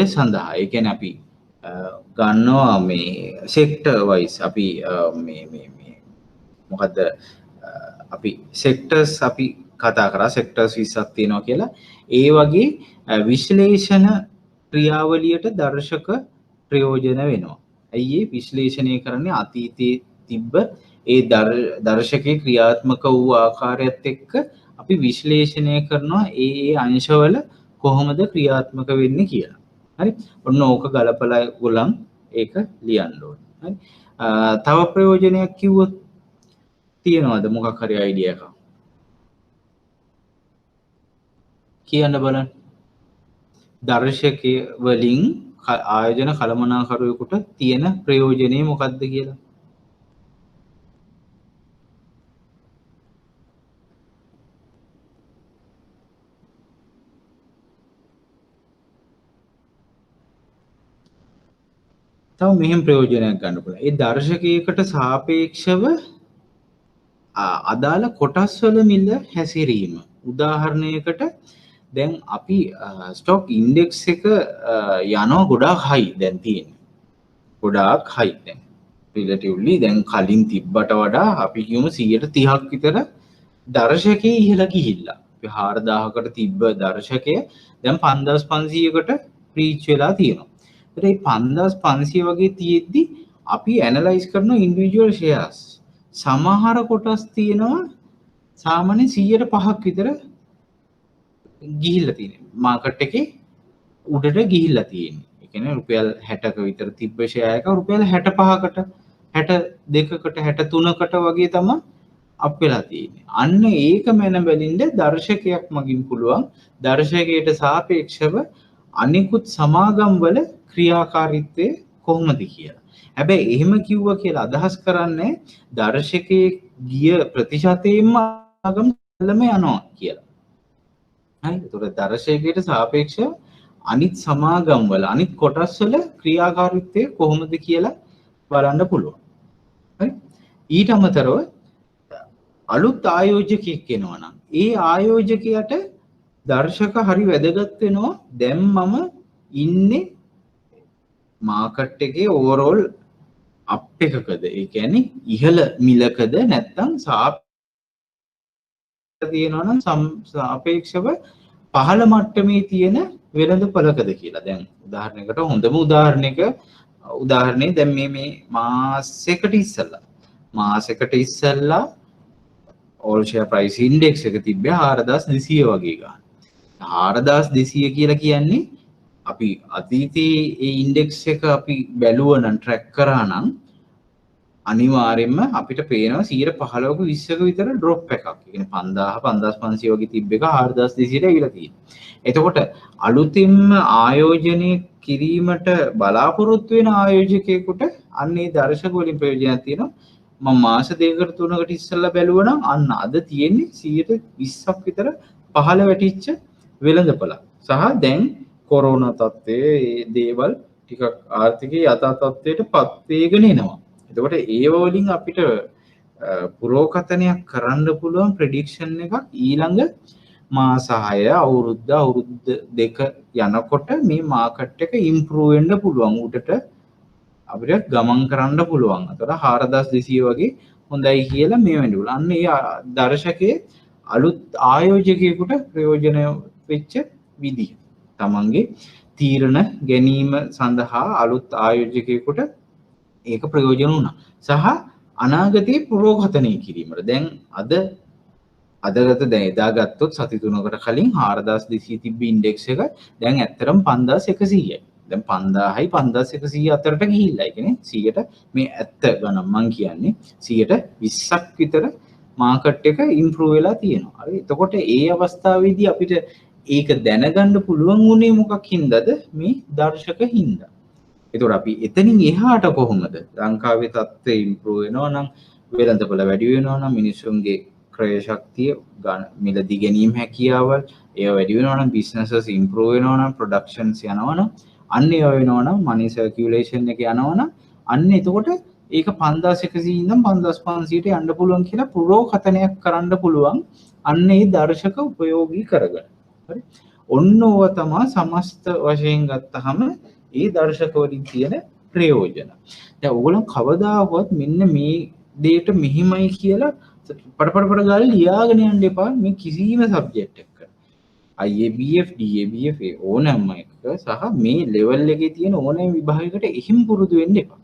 සඳහා. ඒ කියන්නේ අපි ගන්නවා මේ සෙක්ටර් වයිස් අපි මේ මොකද්ද අපි සෙක්ටර්ස් අපි කතා කරා සෙක්ටර්ස් 20ක් තියෙනවා කියලා. ඒ වගේ විශ්ලේෂණ ක්‍රියාවලියට දර්ශක ප්‍රයෝජන වෙනවා. ඇයි ඒ විශ්ලේෂණය කරන්නේ අතීතයේ තිබ්බ ඒ දර්ශකයේ ක්‍රියාත්මක වූ ආකාරයත් එක්ක අපි විශ්ලේෂණය කරනවා ඒ අංශවල කොහොමද ක්‍රියාත්මක වෙන්නේ කියලා. හරි ඔන්න ඕක ගලපලා ගොල්ලන් ඒක ලියන්න ඕනේ. හරි තව ප්‍රයෝජනයක් කිව්වොත් තියෙනවද මොකක් හරි අයිඩියා එකක් කියන්න බලන්න. දර්ශකය වලින් ආයෝජන කළමනාකරුවෙකුට තියෙන ප්‍රයෝජනේ මොකක්ද කියලා. තව මෙහෙම ප්‍රයෝජනයක් ගන්න පුළුවන්. ඒ දර්ශකයකට සාපේක්ෂව අදාළ කොටස් වල මිල හැසිරීම. උදාහරණයකට දැන් අපි ස්ටොක් ඉන්ඩෙක්ස් එක යනවා ගොඩාක් හයි දැන් තියෙන්නේ. ගොඩාක් හයි දැන්. රිලටිව්ලි දැන් කලින් තිබ්බට වඩා අපි කියමු 130ක් විතර දර්ශකයේ ඉහළ ගිහිල්ලා. අපි 4000කට තිබ්බ දර්ශකය දැන් 5500කට රීච් වෙලා තියෙනවා. ඒ 5500 වගේ තියෙද්දි අපි ඇනලයිස් කරන ඉන්ඩිවිජුවල් ෂෙයාර්ස් සමහර කොටස් තියෙනවා සාමාන්‍ය 105ක් විතර ගිහිල්ලා තියෙනවා. මාකට් එකේ උඩට ගිහිල්ලා තියෙන්නේ. ඒ කියන්නේ රුපියල් 60ක විතර තිබ්බ ෂෙයාර් එක රුපියල් 65කට 62කට 63කට වගේ තමයි අප්පෙලා තියෙන්නේ. අන්න ඒක මැන බැලින්න දර්ශකයක් මගින් පුළුවන් දර්ශකයට සාපේක්ෂව අනිකුත් සමාගම් වල ක්‍රියාකාරීත්වය කොහොමද කියලා. හැබැයි එහෙම කිව්වා කියලා අදහස් කරන්නේ දර්ශකයේ ගිය ප්‍රතිශතයෙන්ම සමාගම් ළම යනවා කියලා. හරි. ඒතකොට දර්ශකයට සාපේක්ෂව අනිත් සමාගම් වල අනිත් කොටස් වල ක්‍රියාකාරීත්වය කොහොමද කියලා බලන්න පුළුවන්. හරි. ඊට අමතරව අලුත් ආයෝජකයෙක් එනවා නම් ඒ ආයෝජකයාට දර්ශක හරි වැදගත් වෙනවා. දැන් මම ඉන්නේ මාකට් එකේ ඕවරෝල් අප් එකකද, ඒ කියන්නේ ඉහළ මිලකද නැත්නම් තියෙනවා නම් සාපේක්ෂව පහළ මට්ටමේ තියෙන වෙළඳපළකද කියලා. දැන් උදාහරණයකට හොඳම උදාහරණේ දැන් මේ මාසෙකට ඉස්සෙල්ලා all share price index එක තිබ්බේ 4200 වගේ ගන්න. 4200 කියලා කියන්නේ අපි අතීතයේ ඒ ඉන්ඩෙක්ස් එක අපි බැලුවා නම් ට්‍රැක් කරා නම් අනිවාර්යයෙන්ම අපිට පේනවා 15ක 20ක විතර ඩ්‍රොප් එකක්. ඒ කියන්නේ 5000 5500 වගේ තිබ්බ එක 4200ට ඇවිල්ලා තියෙනවා. එතකොට අලුතින්ම ආයෝජනය කිරීමට බලාපොරොත්තු වෙන ආයෝජකයෙකුට අන්න ඒ දර්ශක වලින් ප්‍රයෝජනයක් තියෙනවා. මම මාස දෙකකට තුනකට ඉස්සෙල්ලා බැලුවා නම් අන්න අද තියෙන්නේ 120ක් විතර පහළ වැටිච්ච වෙළඳපළ. සහ දැන් කොරෝනා තත්ත්වයේ මේ දේවල් ටිකක් ආර්ථිකයේ යථා තත්ත්වයට පත් වේගෙන එනවා. එතකොට ඒව වලින් අපිට පුරෝකථනයක් කරන්න පුළුවන් ප්‍රෙඩික්ෂන් එකක් ඊළඟ මාස 6 අවුරුද්ද දෙක යනකොට මේ මාකට් එක ඉම්ප්‍රූව් වෙන්න පුළුවන්. උඩට අපිට ගමන් කරන්න පුළුවන්. අතට 4200 වගේ හොඳයි කියලා මේ වෙන්න පුළුවන්. අන්න ඒ දර්ශකයේ අලුත් ආයෝජකයෙකුට ප්‍රයෝජන වෙච්ච විදිහ. තමන්ගේ තීරණ ගැනීම සඳහා අලුත් ආයෝජකයෙකුට ඒක ප්‍රයෝජන වුණා. සහ අනාගතයේ පුරෝකථනය කිරීමට දැන් අදගත දැන් එදා ගත්තොත් සති 3කට කලින් 4200 තිබ්බ ඉන්ඩෙක්ස් එක දැන් ඇත්තටම 5100යි. දැන් 5000යි 5100 අතරට ගිහිල්ලා. ඒ කියන්නේ 100ට මේ ඇත්ත ගණන් මං කියන්නේ 120ක් විතර මාකට් එක ඉම්ප්‍රූව් වෙලා තියෙනවා. හරි. එතකොට ඒ අවස්ථාවේදී අපිට ඒක දැනගන්න පුළුවන් උනේ මොකක් හින්දාද? මේ දර්ශක හින්දා. එතකොට අපි එතනින් එහාට කොහොමද ලංකාවේ තත්ත්වය ඉම්ප්‍රූව් වෙනවා නම් වෙළඳපොළ වැඩි වෙනවා නම් මිනිස්සුන්ගේ ක්‍රය ශක්තිය මිලදී ගැනීම හැකියාවල් ඒවා වැඩි වෙනවා නම් බිස්නසස් ඉම්ප්‍රූව් වෙනවා නම් ප්‍රොඩක්ෂන්ස් යනවා නම් අන්න ඒවා වෙනවා නම් මනි සර්කියුලේෂන් එක යනවා නම් අන්න එතකොට ඒක 5100 ඉඳන් 5500ට යන්න පුළුවන් කියලා පුරෝකථනයක් කරන්න පුළුවන් අන්න ඒ දර්ශක උපයෝගී කරගන්න. හරි. ඔන්න ඕව තමයි සමස්ත වශයෙන් ගත්තහම ඒ දර්ශක වලින් තියෙන ප්‍රයෝජන. දැන් ඕගොල්ලෝ කවදාවත් මෙන්න මේ දෙයට මෙහිමයි කියලා පඩ ගාලා ලියාගෙන යන්න එපා මේ කිසිම සබ්ජෙක්ට් එකක. IABF, DABF ඕනෑම එක සහ මේ ලෙවල් එකේ තියෙන ඕනෑම විභාගයකට එහෙම පුරුදු වෙන්න එපා.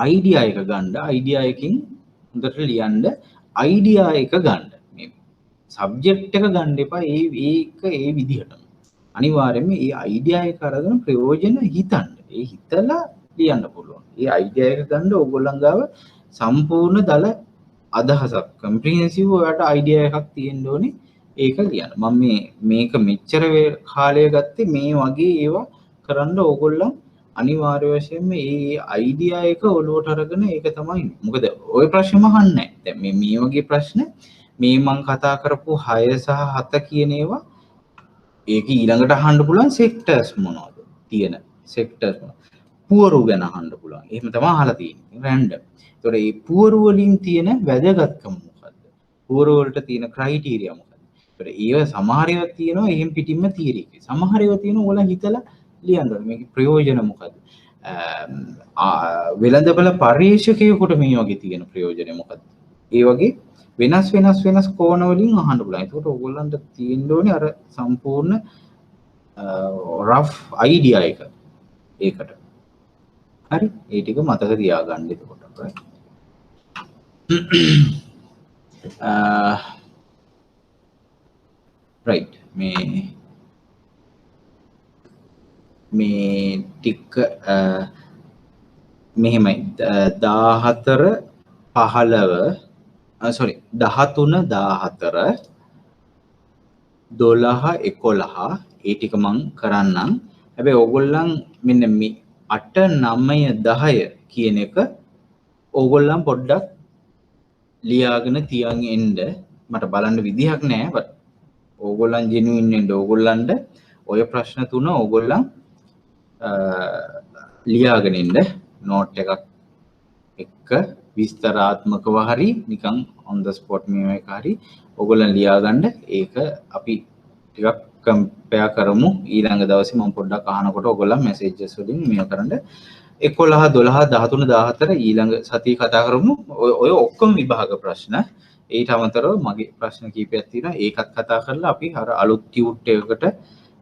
අයිඩියා එක ගන්න, අයිඩියා එකකින් හොඳට ලියන්න, අයිඩියා එක ගන්න. මේ සබ්ජෙක්ට් එක ගන්න එපා ඒක ඒ විදිහටම. අනිවාර්යයෙන්ම මේ අයිඩියා එක අරගෙන ප්‍රයෝජන හිතන්න. ඒ හිතලා ලියන්න පුළුවන්. මේ අයිඩියා එක ගන්න ඕගොල්ලන් ගාව සම්පූර්ණ දල අදහසක් කම්ප්‍රිහෙන්සිව් ඔයාලට අයිඩියා එකක් තියෙන්න ඕනේ ඒක ලියන්න. මම මේක මෙච්චර කාලය ගත්තේ මේ වගේ ඒවා කරන්න ඕගොල්ලන් අනිවාර්ය වශයෙන්ම මේ අයිඩියා එක ඔලුවට අරගෙන ඒක තමයි. මොකද ওই ප්‍රශ්නම අහන්නේ නැහැ. දැන් මේ වගේ ප්‍රශ්න මේ මම කතා කරපු 6 සහ 7 කියන ඒවා ඒක ඊළඟට අහන්න පුළුවන් සෙක්ටර්ස් මොනවද තියෙන සෙක්ටර්ස් පුවරු ගැන අහන්න පුළුවන්. එහෙම තමයි අහලා තියෙන්නේ රැන්ඩම්. ඒතකොට මේ පුවරු වලින් තියෙන වැදගත්කම මොකද්ද? පුවරු වලට තියෙන ක්‍රයිටීරියා මොකද්ද? ඒතකොට ඒව සමහර ඒවා තියෙනවා එහෙම පිටින්ම තියරි එකේ. සමහර ඒවා තියෙනවා ඔයාලා හිතලා ලියන්න ඕනේ. මේකේ ප්‍රයෝජන මොකද්ද? වෙළඳපළ පරිශකයෙකුට මේ වගේ තියෙන ප්‍රයෝජන මොකද්ද? ඒ වගේ වෙනස් කෝණ වලින් අහන්න පුළුවන්. ඒකට ඕගොල්ලන්ට තියෙන්න ඕනේ අර සම්පූර්ණ රෆ් අයිඩියා එක. ඒකට. හරි. ඒ ටික මතක තියාගන්න එතකොට. right. මේ ටික මෙහෙමයි 14 15 sorry 13 14 12 11 ඒ ටික මං කරන්නම්. හැබැයි ඕගොල්ලන් මෙන්න මේ 8 9 10 කියන එක ඕගොල්ලන් පොඩ්ඩක් ලියාගෙන තියන් එන්න. මට බලන්න විදිහක් නැහැ. but ඕගොල්ලන් ජෙනුයින් වෙන්න ඕගොල්ලන්ට ඔය ප්‍රශ්න තුන ඕගොල්ලන් ලියාගෙන ඉන්න නෝට් එකක් එක්ක විස්තරාත්මකව හරි නිකන් on the spot මේව එක හරි ඕගොල්ලන් ලියා ගන්න. ඒක අපි ටිකක් කම්පෙයාර් කරමු ඊළඟ දවසේ මම පොඩ්ඩක් අහනකොට ඕගොල්ලන් මැසේජස් වලින් මේව කරන්න. 11 12 13 14 ඊළඟ සතිය කතා කරමු. ඔය ඔක්කොම විභාග ප්‍රශ්න. ඊට අමතරව මගේ ප්‍රශ්න කීපයක් තියෙනවා. ඒකත් කතා කරලා අපි අර අලුත් ටියුට් එකකට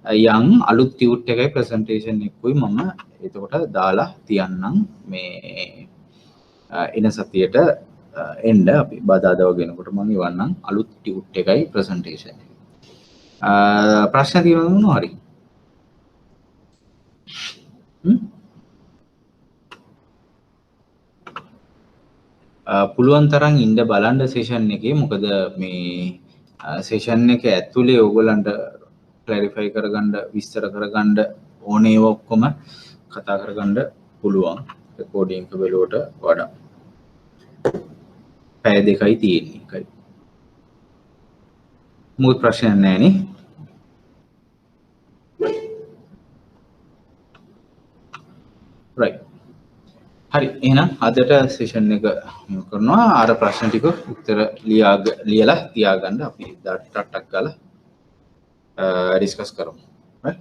යම් අලුත් ටියුට් එකයි ප්‍රසන්ටේෂන් එකකුයි මම එතකොට දාලා තියන්නම් මේ එන සතියට එන්න අපි බදාදා වගෙනකොට මම ඉවන්නම් අලුත් ටියුට් එකයි ප්‍රසන්ටේෂන් එක. ප්‍රශ්න තියෙනවද මොනවා හරි? පුළුවන් තරම් ඉන්න බලන්න සෙෂන් එකේ. මොකද මේ සෙෂන් එක ඇතුලේ ඕගොල්ලන්ට ක්ලැරිෆයි කරගන්න විස්තර කරගන්න ඕනේ ඒවා ඔක්කොම කතා කරගන්න පුළුවන් රෙකෝඩින් එක වලට වඩා. පැය දෙකයි තියෙන්නේ. එකයි. මොකද ප්‍රශ්නයක් නැහැ නේ. right. හරි එහෙනම් අදට සෙෂන් එක කරනවා. අර ප්‍රශ්න ටික උත්තර ලියලා තියාගන්න අපි ටක් ටක් ගාලා ඩිස්කස් කරමු. right.